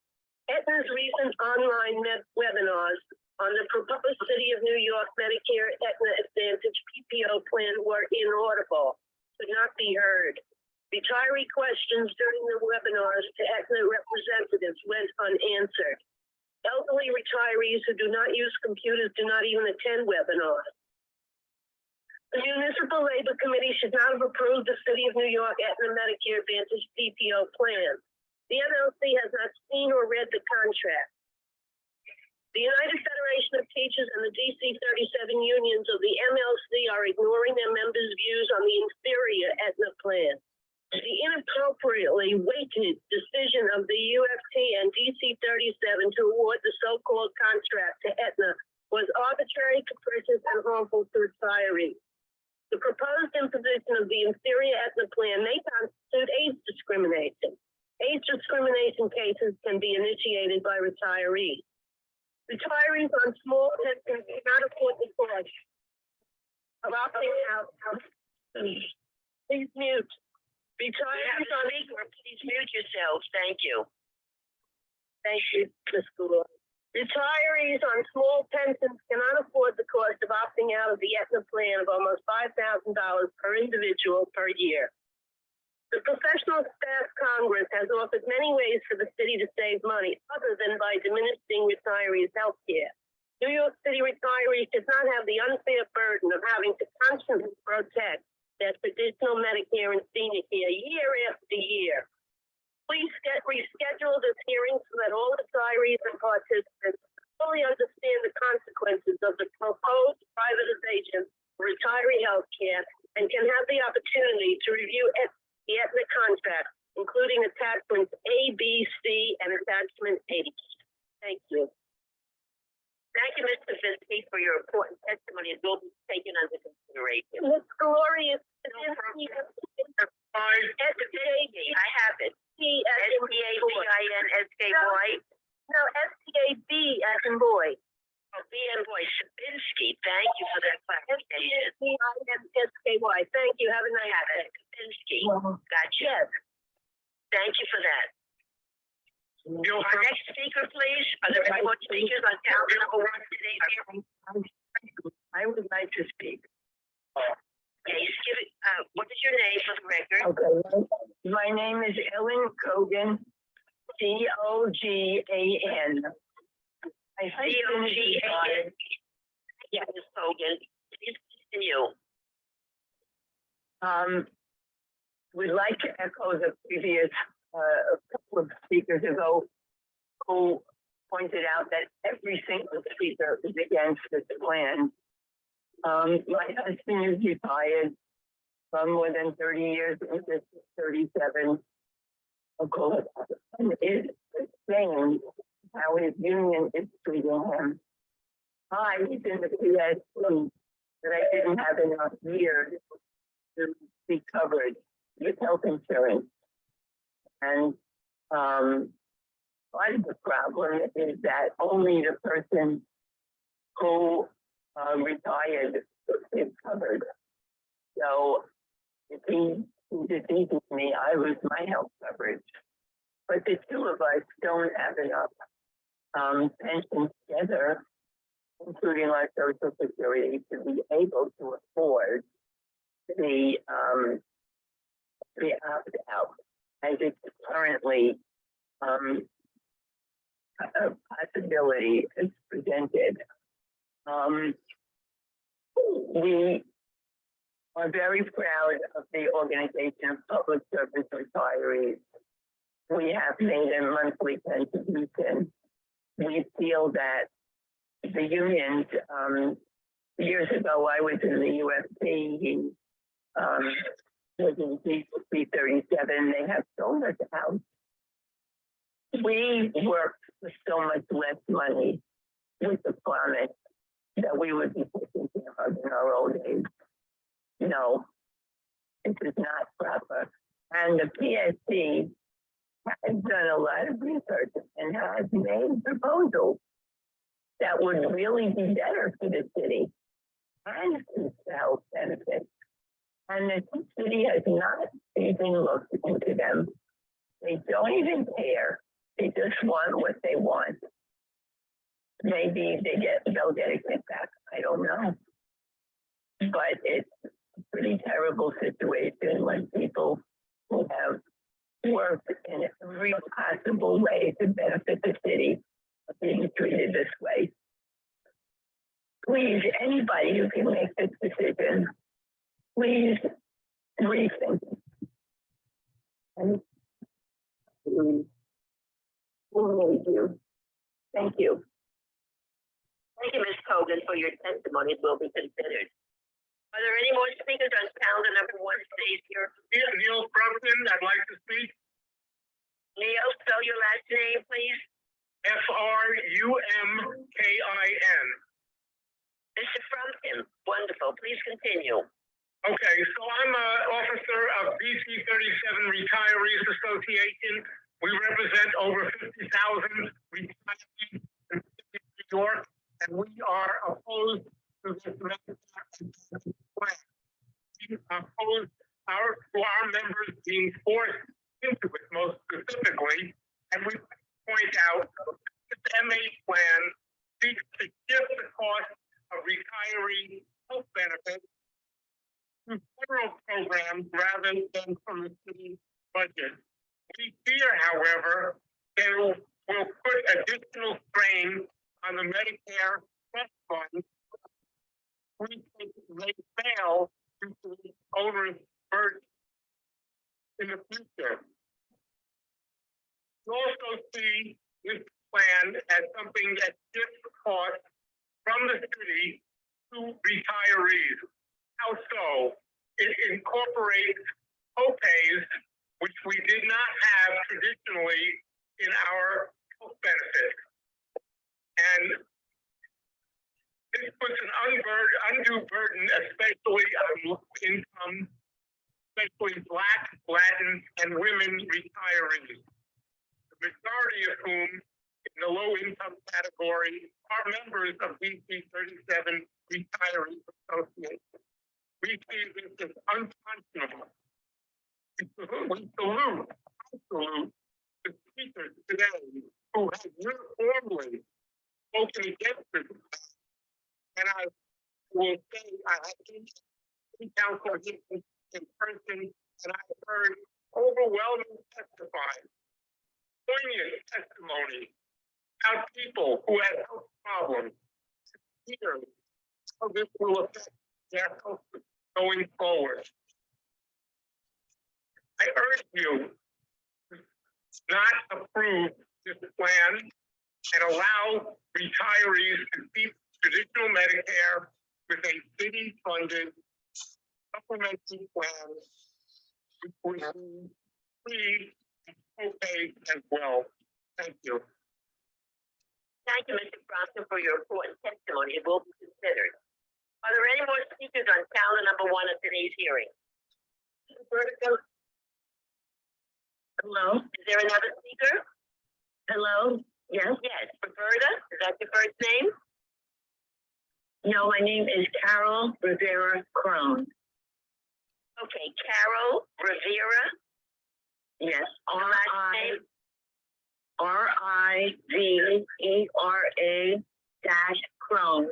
AETNA's recent online webinars on the proposed City of New York Medicare AETNA Advantage PPO plan were inaudible, could not be heard. Retiree questions during the webinars to AETNA representatives went unanswered. Elderly retirees who do not use computers do not even attend webinars. The Municipal Labor Committee should not have approved the City of New York AETNA Medicare Advantage PPO plan. The MLC has not seen or read the contract. The United Federation of Teachers and the DC 37 unions of the MLC are ignoring their members' views on the inferior AETNA plan. The inappropriately weighted decision of the UFT and DC 37 to award the so-called contract to AETNA was arbitrary, capricious, and harmful to retirees. The proposed imposition of the inferior AETNA plan may constitute age discrimination. Age discrimination cases can be initiated by retirees. Retirees on small pensions cannot afford the cost of opting out. Please mute. Retirees on please mute yourselves. Thank you. Thank you, Ms. Gould. Retirees on small pensions cannot afford the cost of opting out of the AETNA plan of almost $5,000 per individual per year. The Professional Staff Congress has offered many ways for the city to save money other than by diminishing retirees' health care. New York City retirees should not have the unfair burden of having to constantly protect their traditional Medicare and senior care year after year. Please reschedule this hearing so that all retirees and participants fully understand the consequences of the proposed privatization of retiree health care and can have the opportunity to review the AETNA contract, including attachments A, B, C, and attachment H. Thank you. Thank you, Mr. Stavinsky, for your important testimony. It will be taken under consideration. Ms. Gloria Stavinsky, I have it. S-T-A-V-I-N-S-K-Y. No, S-T-A-B as in boy. Oh, B and boy. Stavinsky, thank you for that clarification. S-T-I-N-S-K-Y. Thank you. Have a nice day. Stavinsky. Gotcha. Yes. Thank you for that. Our next speaker, please. Are there any more speakers on calendar number 1 today? I would like to speak. Okay, give it, what is your name for the record? Okay, my name is Ellen Cogan, Cogan. I C-O-G-A-N. Yeah, Ms. Hogan, please continue. We'd like to echo the previous, a couple of speakers ago who pointed out that every single speaker is against this plan. My husband is retired from more than 30 years, into 37. Of course, and is saying how his union is treating him. I was in the PSC that I didn't have enough years to be covered with health insurance. And part of the problem is that only the person who retired is covered. So if he defeated me, I lose my health coverage. But the two of us don't have enough pensions together, including our Social Security, to be able to afford the opt-out as it's currently a possibility is presented. We are very proud of the Organization of Public Service Retirees. We have made a monthly contribution. We feel that the unions, years ago, I was in the UFC, he was in P37, they have sold us out. We worked for so much less money with the promise that we would be taken care of in our old age. No, this is not proper. And the PSC has done a lot of research and has made proposals that would really be better for the city and its health benefits. And the city has not even looked into them. They don't even care. They just want what they want. Maybe they'll get a kickback. I don't know. But it's a pretty terrible situation when people who have worked in every possible way to benefit the city are being treated this way. Please, anybody who can make this decision, please rethink it. And we need you. Thank you. Thank you, Ms. Hogan, for your testimony. It will be considered. Are there any more speakers on calendar number 1 today here? Neil Frumkin, I'd like to speak. Leo, spell your last name, please. Frumkin. Mr. Frumpkin, wonderful. Please continue. Okay, so I'm an officer of DC 37 Retirees Association. We represent over 50,000 retirees in New York, and we are opposed to this plan. We oppose our members being forced into it, most specifically, and we point out that this MA plan seeks to shift the cost of retiree health benefits to federal programs rather than from the city budget. We fear, however, that it will put additional strain on the Medicare trust fund. We think they fail due to the onerous burden in the future. We also see this plan as something that shifts costs from the city to retirees. How so? It incorporates co-pays, which we did not have traditionally in our health benefits. And this puts an undue burden, especially on low income, especially Black, Latin, and women retirees, the majority of whom in the low income category are members of DC 37 Retirees Association. We see this as unconscionable. We salute the speakers today who have uniformly spoken against this. And I will say, I have seen council in person, and I have heard overwhelming testifying, poignant testimony about people who have health problems, here, how this will affect their health going forward. I urge you to not approve this plan and allow retirees to keep traditional Medicare with a city-funded supplementary plan, which would be free and co-paid as well. Thank you. Thank you, Mr. Crompton, for your important testimony. It will be considered. Are there any more speakers on calendar number 1 of today's hearing? Hello? Is there another speaker? Hello? Yes? Yes. Roberta, is that your first name? No, my name is Carol Rivera Crone. Okay, Carol Rivera? Yes. R-I-V-E-R-A -Crone,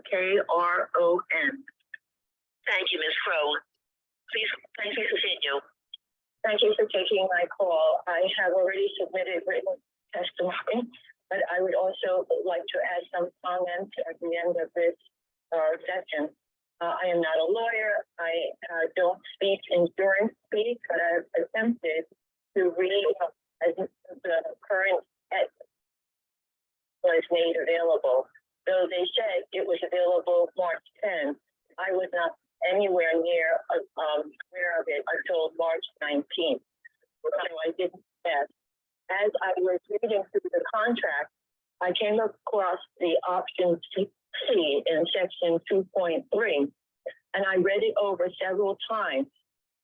Thank you, Ms. Crone. Please continue. Thank you for taking my call. I have already submitted written testimony, but I would also like to add some comments at the end of this session. I am not a lawyer. I don't speak insurance speak, but I've attempted to read as the current was made available. Though they said it was available March 10th, I was not anywhere near aware of it until March 19th. So I didn't guess. As I was reading through the contract, I came across the option C in section 2.3, and I read it over several times.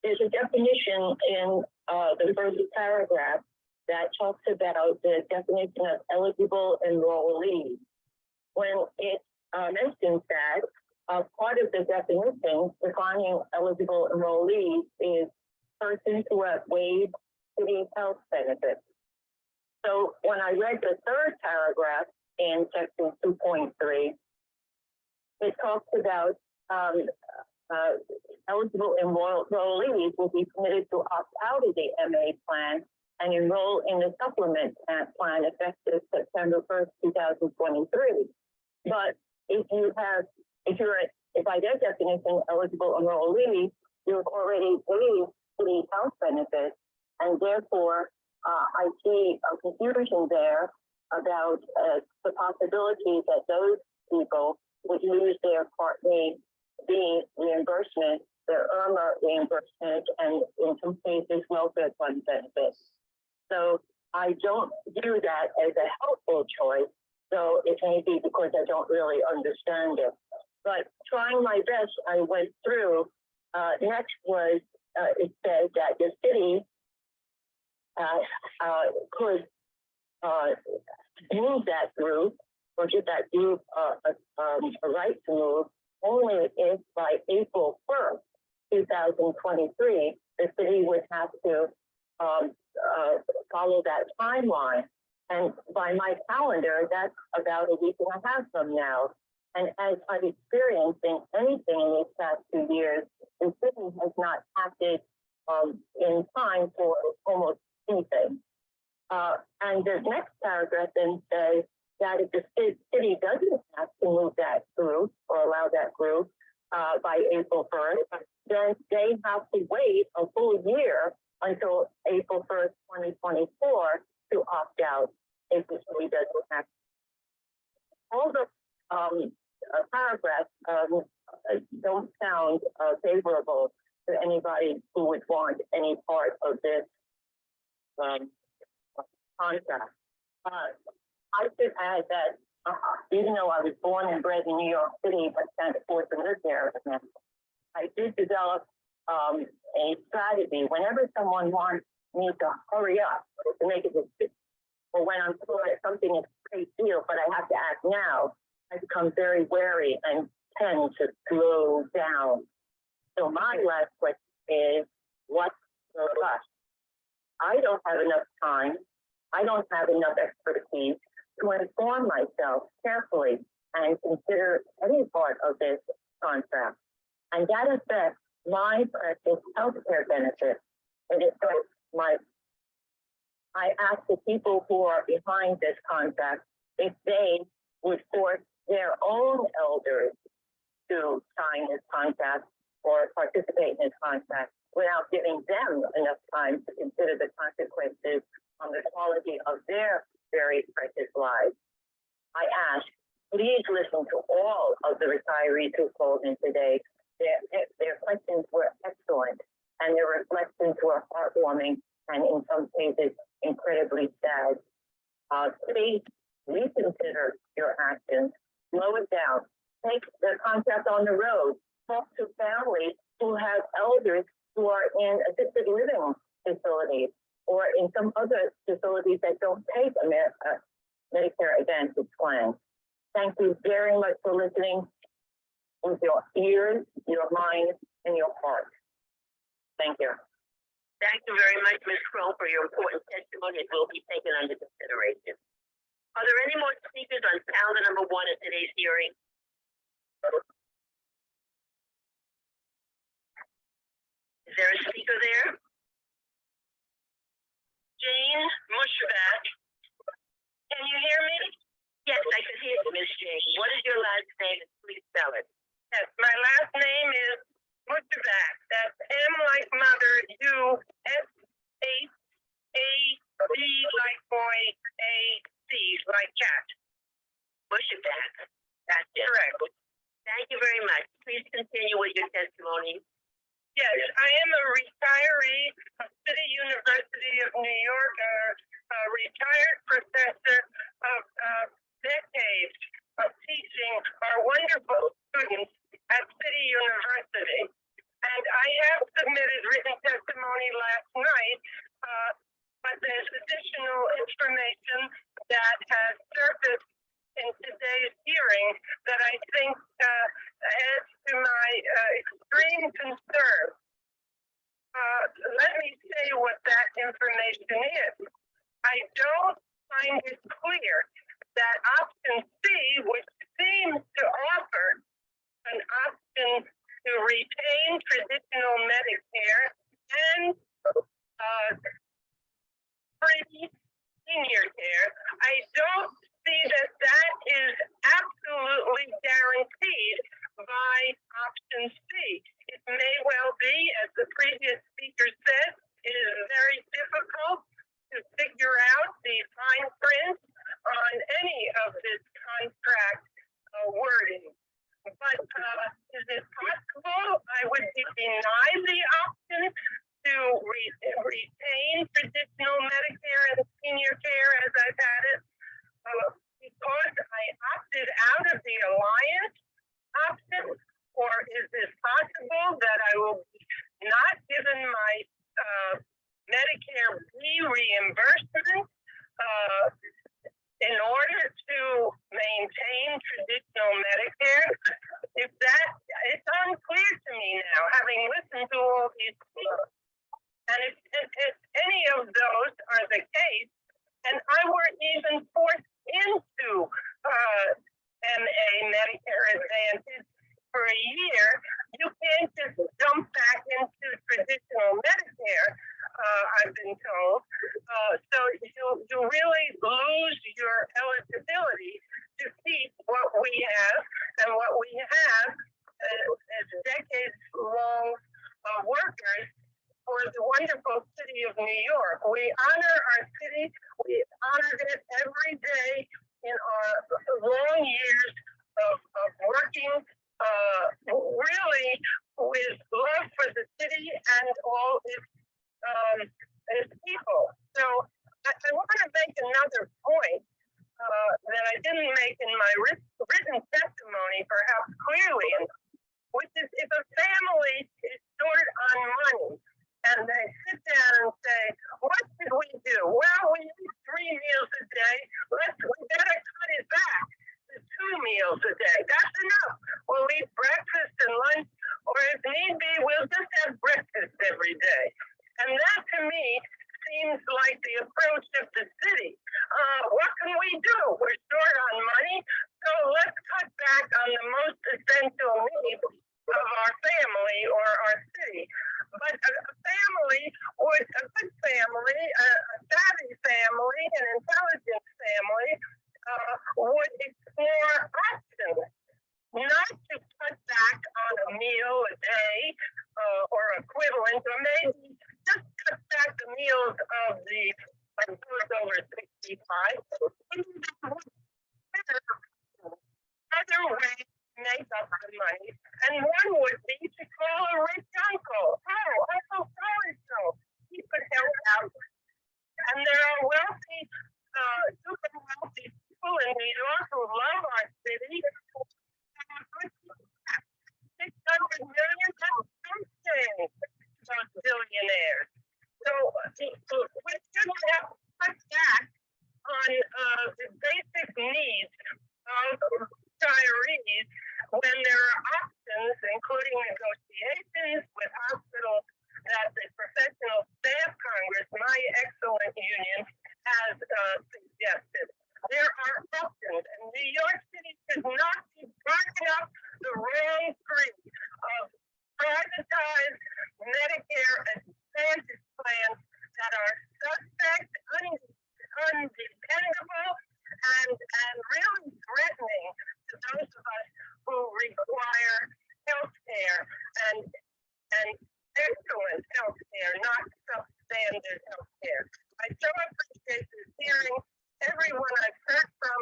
There's a definition in the first paragraph that talks about the definition of eligible enrollee. When it mentions that, part of the definition defining eligible enrollees is persons who have waived city health benefits. So when I read the third paragraph in section 2.3, it talks about eligible enrollees will be permitted to opt out of the MA plan and enroll in the supplement plan effective September 1st, 2023. But if by their definition eligible enrollee, you've already waived city health benefits, and therefore I see a confusion there about the possibility that those people would lose their Part B reimbursement, their IRMA reimbursement, and in some cases welfare fund benefits. So I don't view that as a helpful choice, though it may be because I don't really understand it. But trying my best, I went through. Next was, it says that the city could move that group or give that group a right to move only if by April 1st, 2023, the city would have to follow that timeline. And by my calendar, that's about a week and a half from now. And as I've experienced in anything in these past 2 years, the city has not acted in time for almost anything. And the next paragraph then says that if the city doesn't have to move that group or allow that group by April 1st, then they have to wait a full year until April 1st, 2024 to opt out if the city doesn't have to. All the paragraphs don't sound favorable to anybody who would want any part of this contract. I should add that even though I was born and bred in New York City but can't afford to live there, I did develop a strategy. Whenever someone wants me to hurry up to make a decision, or when I'm told that something is a great deal but I have to act now, I become very wary and tend to slow down. So my last question is, what's the rush? I don't have enough time I don't have enough expertise to inform myself carefully and consider any part of this contract. And that affects my precious healthcare benefits. It affects I ask the people who are behind this contract if they would force their own elders to sign this contract or participate in this contract without giving them enough time to consider the consequences on the quality of their very precious lives. I ask, please listen to all of the retirees who called in today. Their questions were excellent, and their reflections were heartwarming and in some cases incredibly sad. Please reconsider your actions, slow it down, take the contract on the road, talk to families who have elders who are in assisted living facilities or in some other facilities that don't take a Medicare Advantage plan. Thank you very much for listening with your ears, your mind, and your heart. Thank you. Thank you very much, Ms. Crow, for your important testimony. It will be taken under consideration. Are there any more speakers on calendar number 1 at today's hearing? Is there a speaker there? Jane Mushbat. Can you hear me? Yes, I can hear you, Ms. Jane. What is your last name? Please spell it. Yes, my last name is Mushbat. That's M like mother, U, S, H, A, B like boy, A, C like cat. Mushbat. That's it. Correct. Thank you very much. Please continue with your testimony. Yes, I am a retiree of City University of New York, a retired professor of decades of teaching our wonderful students at City University. And I have submitted written testimony last night, but there's additional information that has surfaced in today's hearing that I think adds to my extreme concern. Let me say what that information is. I don't find it clear that option C, which seems to offer an option to retain traditional Medicare and free senior care, I don't see that that is absolutely guaranteed by option C. It may well be, as the previous speaker said, it is very difficult to figure out the fine print on any of this contract wording. But is it possible I would be denied the option to retain traditional Medicare and senior care as I've had it because I opted out of the Alliance option? Or is it possible that I will be not given my Medicare B reimbursement in order to maintain traditional Medicare? If that, it's unclear to me now, having listened to all these people. And if any of those are the case, and I were even forced into MA Medicare Advantage for a year, you can't just jump back into traditional Medicare, I've been told. So you really lose your eligibility to keep what we have, and what we have as decades-long workers for the wonderful city of New York. We honor our city. We honored it every day in our long years of working really with love for the city and all its people. So I want to make another point that I didn't make in my written testimony perhaps clearly, which is if a family is short on money and they sit down and say, what should we do? Well, we eat 3 meals a day. We better cut it back to 2 meals a day. That's enough. We'll eat breakfast and lunch, or if need be, we'll just have breakfast every day. And that to me seems like the approach of the city 85. Other ways to make up the money, and one would be to call a rich uncle. Oh, Uncle so he could help out. And there are wealthy, super wealthy people in New York who love our city. 600 million, that's something. Those billionaires. So we shouldn't have to cut back on the basic needs of retirees when there are options, including negotiations with hospitals that the Professional Staff Congress, my excellent union, has suggested. There are options, and New York City should not be barking up the wrong tree of privatized Medicare Advantage plans that are suspect, undependable, and really threatening to those of us who require health care and excellent health care, not substandard health care. I so appreciate this hearing. Everyone I've heard from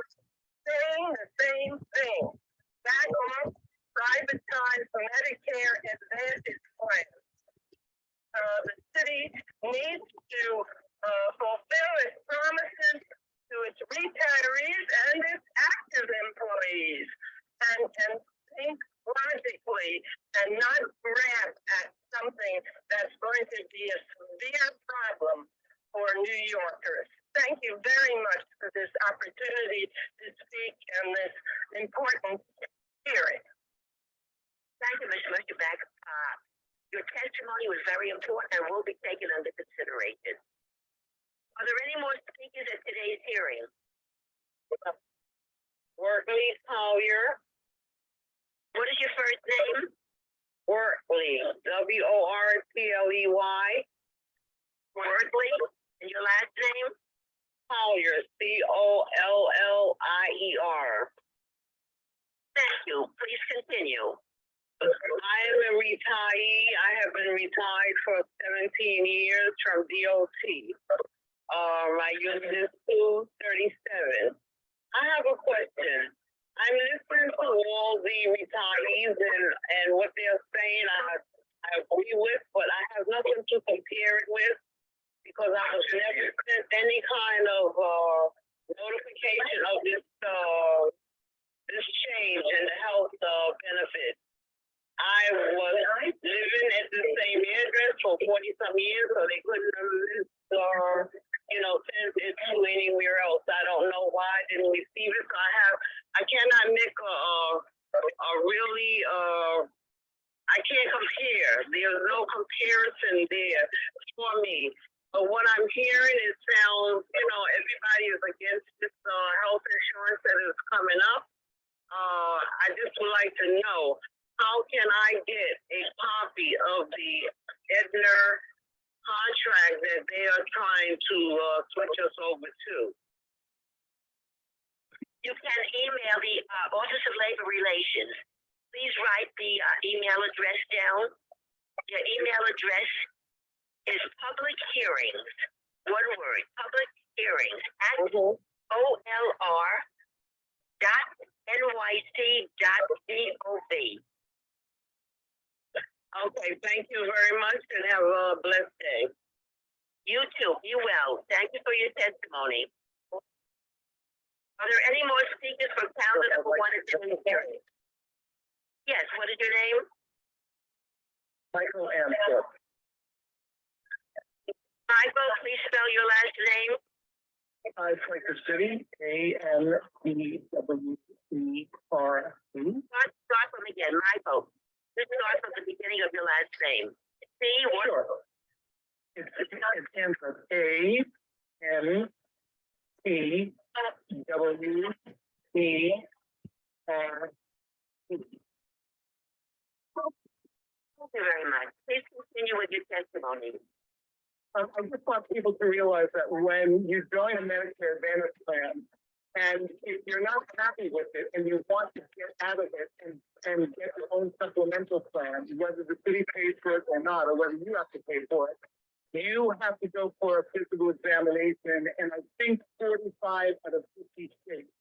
saying the same thing. Back off privatized Medicare Advantage plans. The city needs to fulfill its promises to its retirees and its active employees, and think logically and not grab at something that's going to be a severe problem for New Yorkers. Thank you very much for this opportunity to speak in this important hearing. Thank you, Ms. Mushback. Your testimony was very important and will be taken under consideration. Are there any more speakers at today's hearing? Wortley Collier. What is your first name? Wortley, W-O-R-T-L-E-Y. Wortley. And your last name? Collier, C-O-L-L-I-E-R. Thank you. Please continue. I am a retiree. I have been retired for 17 years from DOT. My unit is 237. I have a question. I'm listening to all the retirees and what they're saying. I agree with, but I have nothing to compare it with because I was never sent any kind of notification of this change in the health benefits. I was living at the same address for 40-some years, so they couldn't send it to anywhere else. I don't know why I didn't receive it. So I cannot make I can't compare. There's no comparison there for me. But what I'm hearing, it sounds, everybody is against this health insurance that is coming up. I just would like to know, how can I get a copy of the AETNA contract that they are trying to switch us over to? You can email the Office of Labor Relations. Please write the email address down. Your email address is public hearings, one word, public hearings at olr.nyc.gov. Okay, thank you very much and have a blessed day. You too, be well. Thank you for your testimony. Are there any more speakers from council who wanted to be hearing? Yes, what is your name? Michael Amsterdam. Michael, please spell your last name. Like the city, A-N-E-W-E-R-E. Start from again, Michael. Just start from the beginning of your last name. C, what? Sure. It stands for A-N-E-W-E-R-E. Thank you very much. Please continue with your testimony. I just want people to realize that when you join a Medicare Advantage plan, and if you're not happy with it and you want to get out of it and get your own supplemental plan, whether the city pays for it or not, or whether you have to pay for it, you have to go for a physical examination, and I think 45 out of 50 states.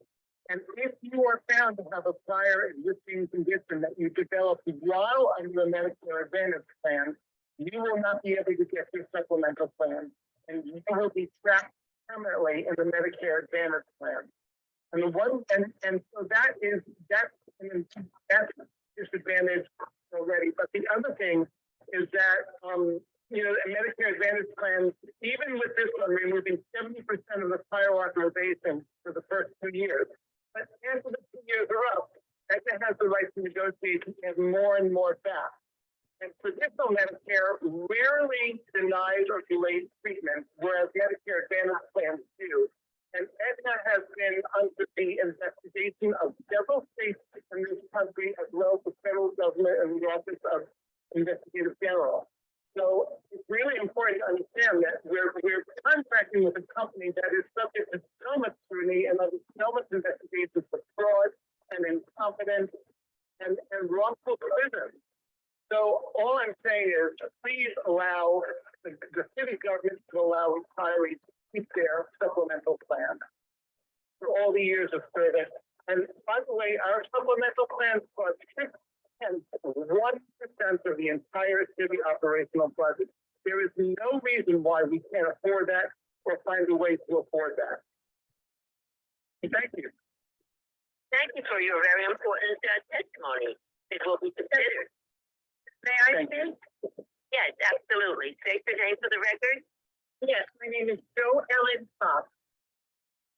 And if you are found to have a prior existing condition that you developed while under a Medicare Advantage plan, you will not be able to get your supplemental plan, and you will be trapped permanently in the Medicare Advantage plan. And the one, and so that's disadvantage already. But the other thing is that Medicare Advantage plans, even with this one, removing 70% of the prior authorization for the first 2 years. But after the 2 years are up, Aetna has the right to negotiate and more back. And traditional Medicare rarely denies or delays treatment, whereas Medicare Advantage plans do. And Aetna has been under the investigation of several states in this country, as well as the federal government and the Office of Investigative General. So it's really important to understand that we're contracting with a company that is subject to so much scrutiny and under so much investigation for fraud and incompetence and wrongful provisions. So all I'm saying is, please allow the city government to allow retirees to keep their supplemental plan for all the years of service. And by the way, our supplemental plans cost 1% of the entire city operational budget. There is no reason why we can't afford that or find a way to afford that. Thank you. Thank you for your very important testimony. It will be considered. May I speak? Yes, absolutely. State your name for the record. Yes, my name is Joe Ellen Fox.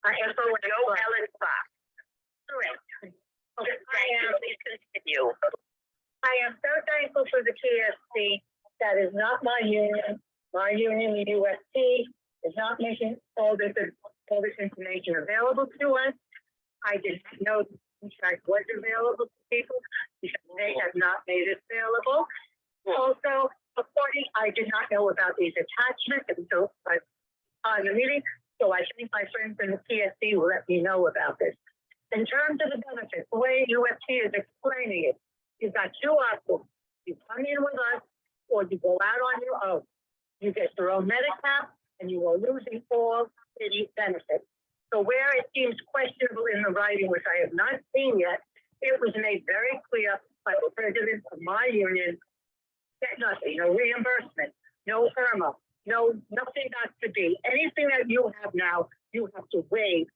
Joe Ellen Fox. Correct. Okay, thank you. Please continue. I am so thankful for the TSC. That is not my union. My union, the UST, is not making all this information available to us. I did not know the contract was available to people because they have not made it available. Also, I did not know about these attachments until on the meeting. So I think my friends in the TSC will let me know about this. In terms of the benefits, the way UST is explaining it, you've got two options. You come in with us or you go out on your own. You get your own Medicare and you are losing all city benefits. So where it seems questionable in the writing, which I have not seen yet, it was made very clear by the president of my union that nothing, no reimbursement, no IRMA, nothing got to be. Anything that you have now, you have to waive.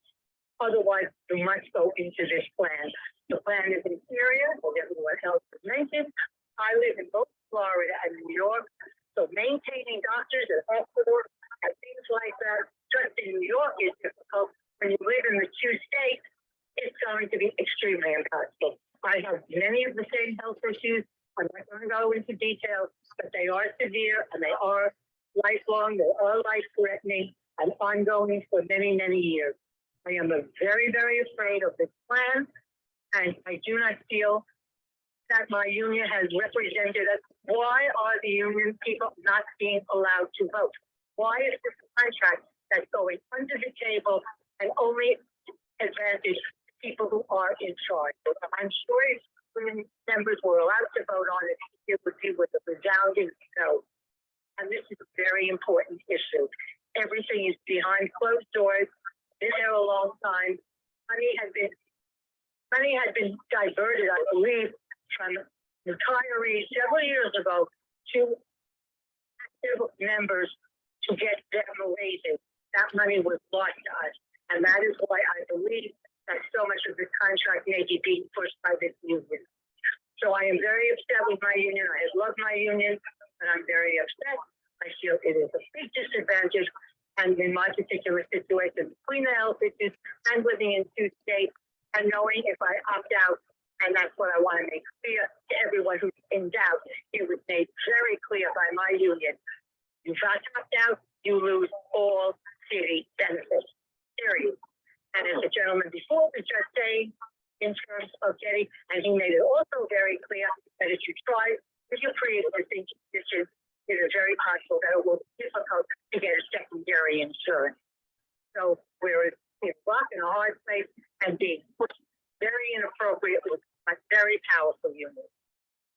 Otherwise, you must go into this plan. The plan is inferior, as everyone else has mentioned. I live in both Florida and New York, so maintaining doctors and hospitals and things like that, just in New York is difficult. When you live in the two states, it's going to be extremely impossible. I have many of the same health issues. I'm not going to go into details, but they are severe and they are lifelong, they are life-threatening and ongoing for many, many years. I am very, very afraid of this plan, and I do not feel that my union has represented us. Why are the union people not being allowed to vote? Why is this a contract that's going under the table and only advantage people who are in charge? I'm sure if women members were allowed to vote on it, it would be with a resounding no. And this is a very important issue. Everything is behind closed doors. Been there a long time. Money had been diverted, I believe, from retirees several years ago to active members to get them raises. That money was lost to us. And that is why I believe that so much of this contract may be being pushed by this union. So I am very upset with my union. I love my union, but I'm very upset. I feel it is a big disadvantage. And in my particular situation, between the health issues and living in two states and knowing if I opt out, and that's what I want to make clear to everyone who's in doubt, it was made very clear by my union. You got to opt out, you lose all city benefits, period. And as the gentleman before was just saying, in terms of getting, and he made it also very clear that if you try with your pre-existing condition, it is very possible that it will be difficult to get a secondary insurance. So we're in a rock and a hard place and being pushed very inappropriately by very powerful unions.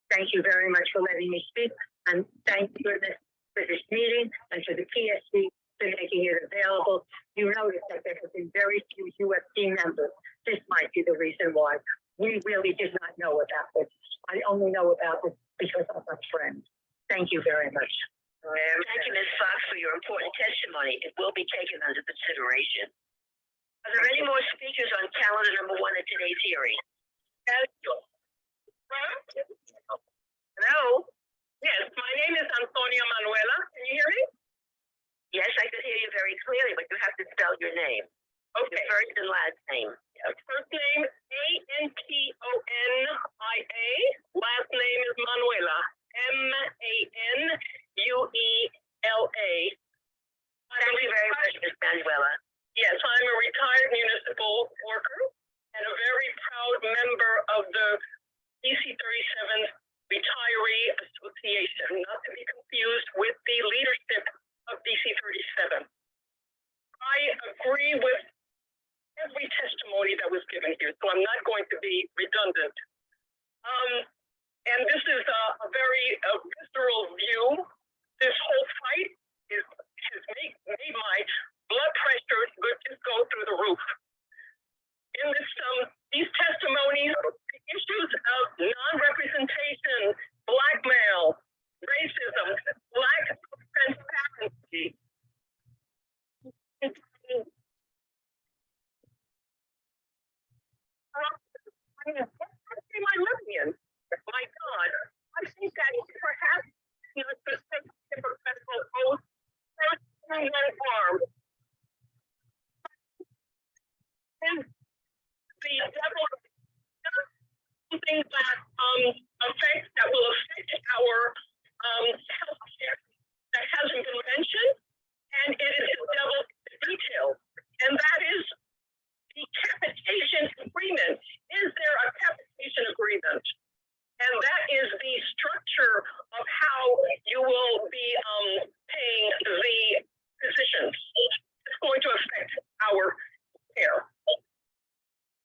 Thank you very much for letting me speak, and thank goodness for this meeting and for the PSC for making it available. You notice that there have been very few UFC members. This might be the reason why. We really did not know about this. I only know about this because of a friend. Thank you very much. Thank you, Ms. Fox, for your important testimony. It will be taken under consideration. Are there any more speakers on calendar number 1 at today's hearing? Hello? Yes, my name is Antonia Manuela. Can you hear me? Yes, I could hear you very clearly, but you have to spell your name. Okay. Your first and last name. First name Antonia. Last name is Manuela. Manuela. Thank you very much, Ms. Manuela. Yes, I'm a retired municipal worker and a very proud member of the DC 37 Retiree Association, not to be confused with the leadership of DC 37. I agree with every testimony that was given here, so I'm not going to be redundant. And this is a very visceral view. This whole fight has made my blood pressure just go through the roof. In this, these testimonies, the issues of non-representation, blackmail, racism, lack of transparency. Am I living in? My God, I think that perhaps the hypocritical oath and harm. And the devil, something that will affect our health care that hasn't been mentioned, and it is the devil's detail, and that is the capitation agreement. Is there a capitation agreement? And that is the structure of how you will be paying the physicians. It's going to affect our care.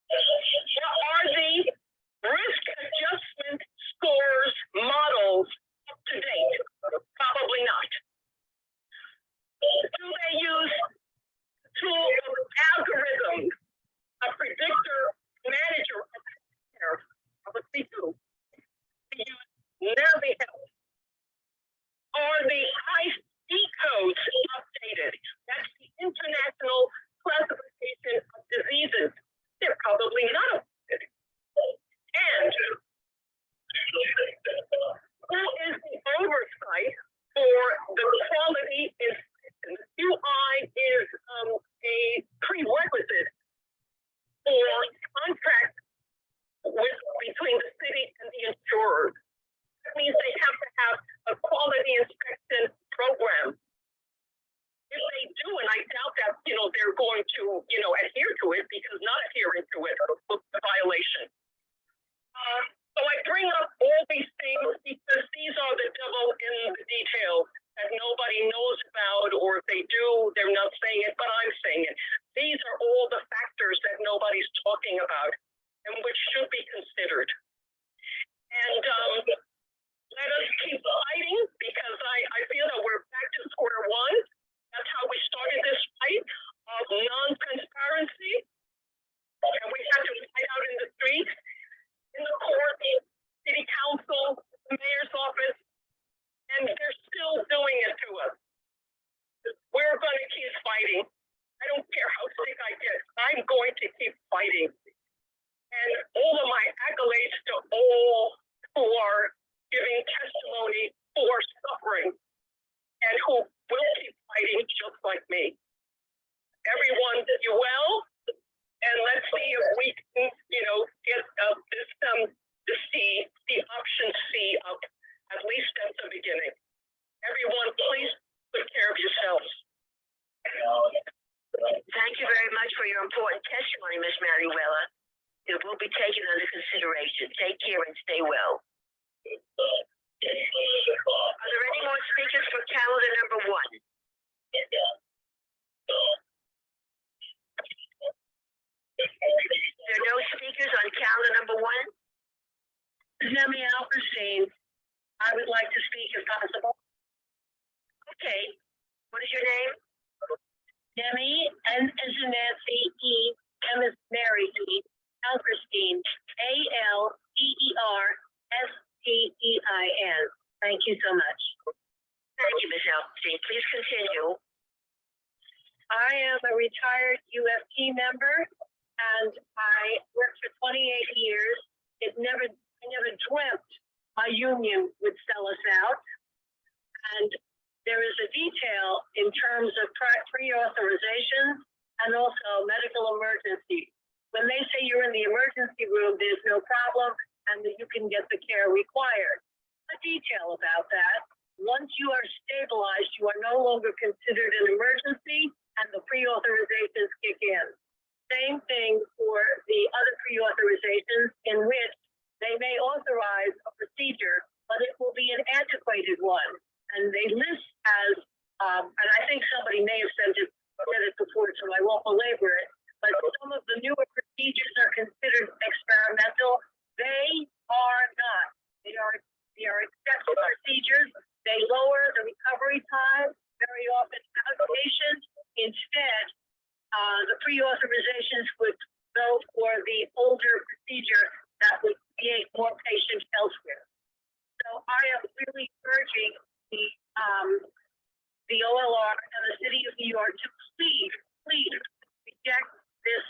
What are the risk adjustment scores models up to date? Probably not. Do they use tool algorithms, a predictor manager of care? Probably do. They use Nervy Health. Are the IC codes updated? That's the International Classification of Diseases. They're probably not updated. And who is the oversight for the quality inspection? The QI is a prerequisite for contract between the city and the insurers. That means they have to have a quality inspection program. If they do, and I doubt that, they're going to, adhere to it, because not adhering to it will be a violation. So I bring up all these things because these are the devil in the details that nobody knows about, or if they do, they're not saying it, but I'm saying it. These are all the factors that nobody's talking about and which should be considered. And let us keep fighting, because I feel that we're back to square one. That's how we started this fight of non-transparency. And we have to fight out in the streets, in the court, city council, the mayor's office, and they're still doing it to us. We're going to keep fighting. I don't care how sick I get. I'm going to keep fighting. And all of my accolades to all who are giving testimony, who are suffering, and who will keep fighting just like me. Everyone did you well, and let's see if we can, get the option C up. At least that's the beginning. Everyone, please take care of yourselves. Thank you very much for your important testimony, Ms. Manuela. It will be taken under consideration. Take care and stay well. Are there any more speakers for calendar number 1? There are no speakers on calendar number 1? Demi Alberstein, I would like to speak if possible. Okay, what is your name? Demi, N as in Nancy, E, M as Mary, E, Alberstein, Alberstein. Thank you so much. Thank you, Ms. Alberstein. Please continue. I am a retired UFT member, and I worked for 28 years. I never dreamt my union would sell us out. And there is a detail in terms of pre-authorization and also medical emergency. When they say you're in the emergency room, there's no problem and that you can get the care required. A detail about that, once you are stabilized, you are no longer considered an emergency and the pre-authorizations kick in. Same thing for the other pre-authorizations in which they may authorize a procedure, but it will be an antiquated one. And they list as, and I think somebody may have said it before, so I won't belabor it, but some of the newer procedures are considered experimental. They are not. They are accepted procedures. They lower the recovery time, very often outpatient. Instead, the pre-authorizations would go for the older procedure that would create more patients elsewhere. So I am really urging the OLR and the City of New York to please reject this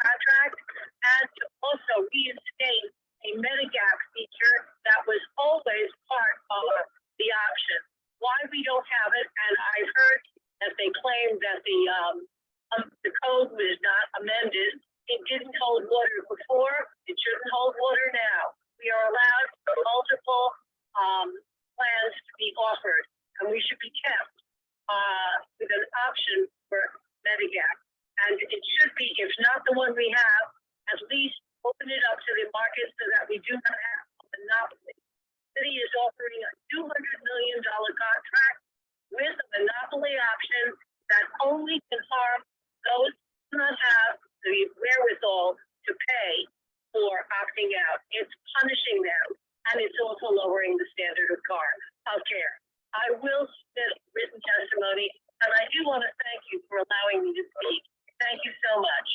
contract and to also reinstate a Medigap feature that was always part of the option. Why we don't have it, and I've heard that they claim that the code was not amended. It didn't hold water before. It shouldn't hold water now. We are allowed multiple plans to be offered, and we should be kept with an option for Medigap. And it should be, if not the one we have, at least open it up to the market so that we do not have a monopoly. The city is offering a $200 million contract with a monopoly option that only can harm those who do not have the wherewithal to pay for opting out. It's punishing them, and it's also lowering the standard of care. I will submit written testimony, and I do want to thank you for allowing me to speak. Thank you so much.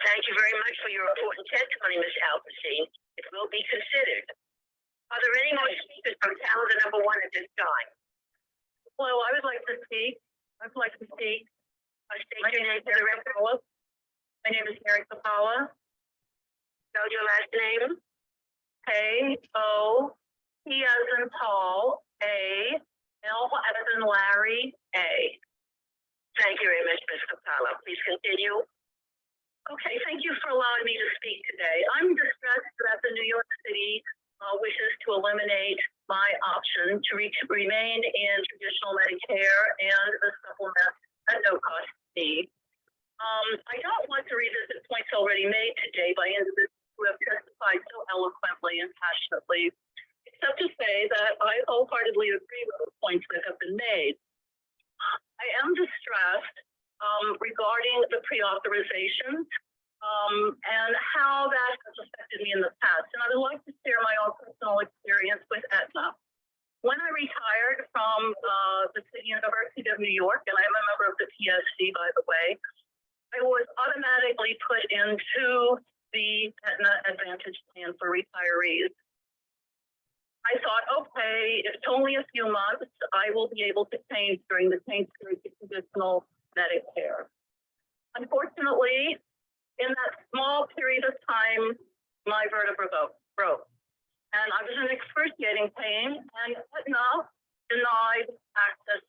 Thank you very much for your important testimony, Ms. Alberstein. It will be considered. Are there any more speakers from calendar number 1 at this time? Hello, I would like to speak. State your name for the record. My name is Mary Kapala. Spell your last name. K-O-P as in Paul, A, L as in Larry, A. Thank you very much, Ms. Kapala. Please continue. Okay, thank you for allowing me to speak today. I'm distressed that the New York City wishes to eliminate my option to remain in traditional Medicare and the supplement at no cost to me. I don't want to revisit points already made today by individuals who have testified so eloquently and passionately, except to say that I wholeheartedly agree with the points that have been made. I am distressed regarding the pre-authorizations and how that has affected me in the past. And I would like to share my own personal experience with Aetna. When I retired from the City University of New York, and I am a member of the PSC, by the way, I was automatically put into the Aetna Advantage Plan for retirees. I thought, okay, if it's only a few months, I will be able to change during the change period to traditional Medicare. Unfortunately, in that small period of time, my vertebra broke. And I was in excruciating pain, and Aetna denied access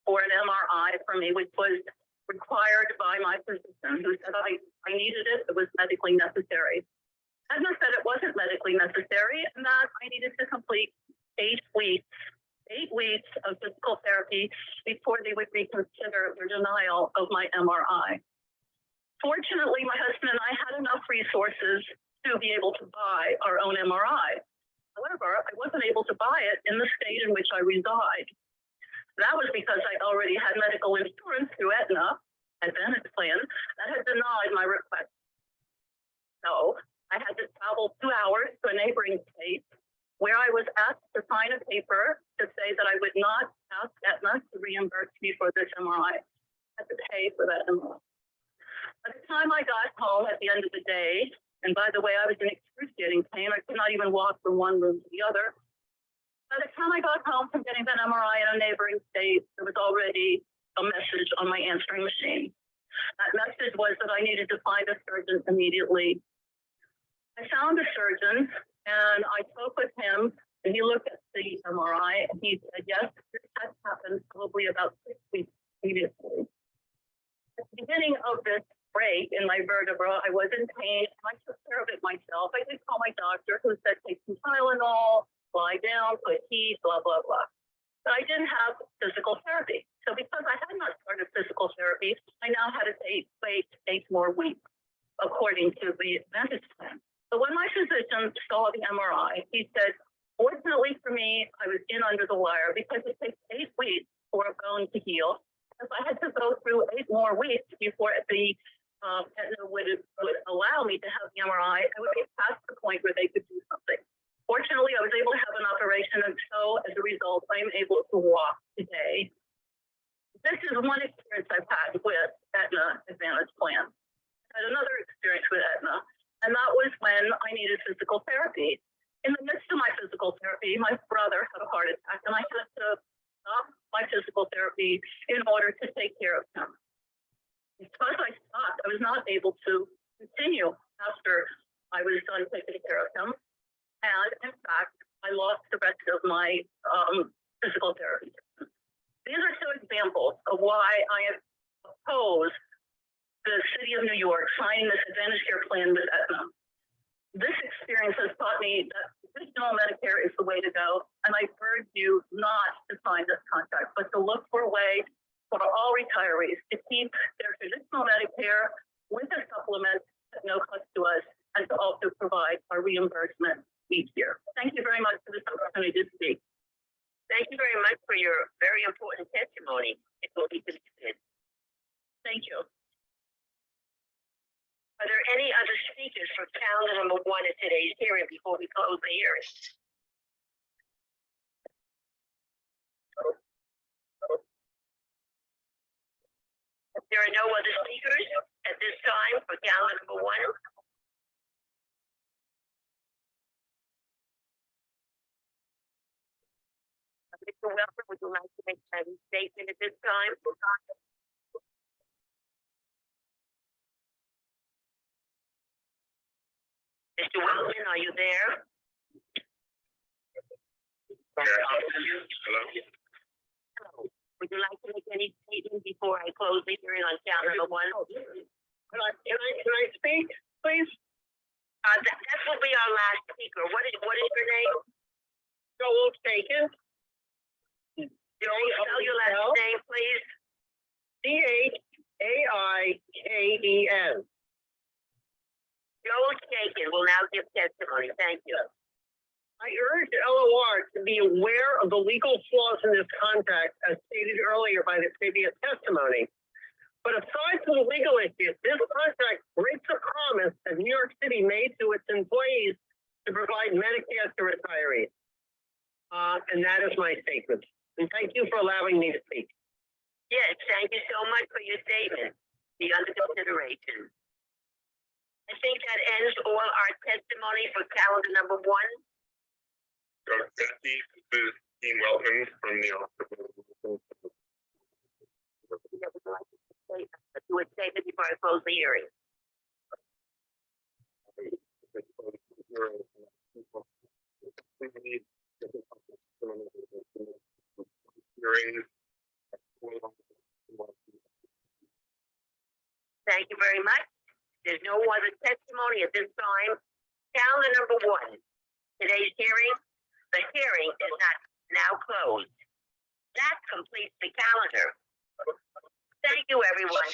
for an MRI for me, which was required by my physician, who said I needed it, it was medically necessary. Aetna said it wasn't medically necessary and that I needed to complete 8 weeks of physical therapy before they would reconsider their denial of my MRI. Fortunately, my husband and I had enough resources to be able to buy our own MRI. However, I wasn't able to buy it in the state in which I reside. That was because I already had medical insurance through Aetna, Advantage Plan, that had denied my request. So I had to travel 2 hours to a neighboring state where I was asked to sign a paper to say that I would not asked Aetna to reimburse me for this MRI. I had to pay for that MRI. By the time I got home at the end of the day, and by the way, I was in excruciating pain. I could not even walk from one room to the other. By the time I got home from getting that MRI in a neighboring state, there was already a message on my answering machine. That message was that I needed to find a surgeon immediately. I found a surgeon and I spoke with him, and he looked at the MRI and he said, yes, this has happened probably about 6 weeks previously. At the beginning of this break in my vertebra, I was in pain and I took care of it myself. I did call my doctor who said, take some Tylenol, lie down, put heat, blah, blah, blah. But I didn't have physical therapy. So because I had not started physical therapy, I now had to wait 8 more weeks, according to the Advantage plan. So when my physician saw the MRI, he said, fortunately for me, I was in under the wire because it takes 8 weeks for a bone to heal. If I had to go through 8 more weeks before the Aetna would allow me to have the MRI, I would get past the point where they could do something. Fortunately, I was able to have an operation, and so as a result, I am able to walk today. This is one experience I've had with Aetna Advantage Plan. I had another experience with Aetna, and that was when I needed physical therapy. In the midst of my physical therapy, my brother had a heart attack, and I had to stop my physical therapy in order to take care of him. Because I stopped, I was not able to continue after I was done taking care of him. And in fact, I lost the rest of my physical therapy. These are 2 examples of why I have opposed the city of New York signing this Advantage Care plan with Aetna. This experience has taught me that traditional Medicare is the way to go, and I urge you not to sign this contract, but to look for a way for all retirees to keep their traditional Medicare with a supplement at no cost to us, and to also provide a reimbursement each year. Thank you very much for this opportunity to speak. Thank you very much for your very important testimony. It will be considered. Thank you. Are there any other speakers for calendar number 1 at today's hearing before we close the hearing? If there are no other speakers at this time for calendar number 1. Mr. Welker, would you like to make a statement at this time? Mr. Wilson, are you there? Hello. Would you like to make any statement before I close the hearing on calendar number 1? Can I speak, please? That will be our last speaker. What is your name? Joel Taken. Joel, spell your last name, please. Chaikaken. Joel Shaken will now give testimony. Thank you. I urge LOR to be aware of the legal flaws in this contract, as stated earlier by the previous testimony. But aside from the legal issues, this contract breaks a promise that New York City made to its employees to provide Medicare to retirees. And that is my statement. And thank you for allowing me to speak. Yes, thank you so much for your statement. Be under consideration. I think that ends all our testimony for calendar number 1. Dr. Betsy, this is Dean Welton from the Office of Do a statement before I close the hearing. Thank you very much. There's no other testimony at this time. Calendar number 1. Today's hearing, the hearing is now closed. That completes the calendar. Thank you, everyone.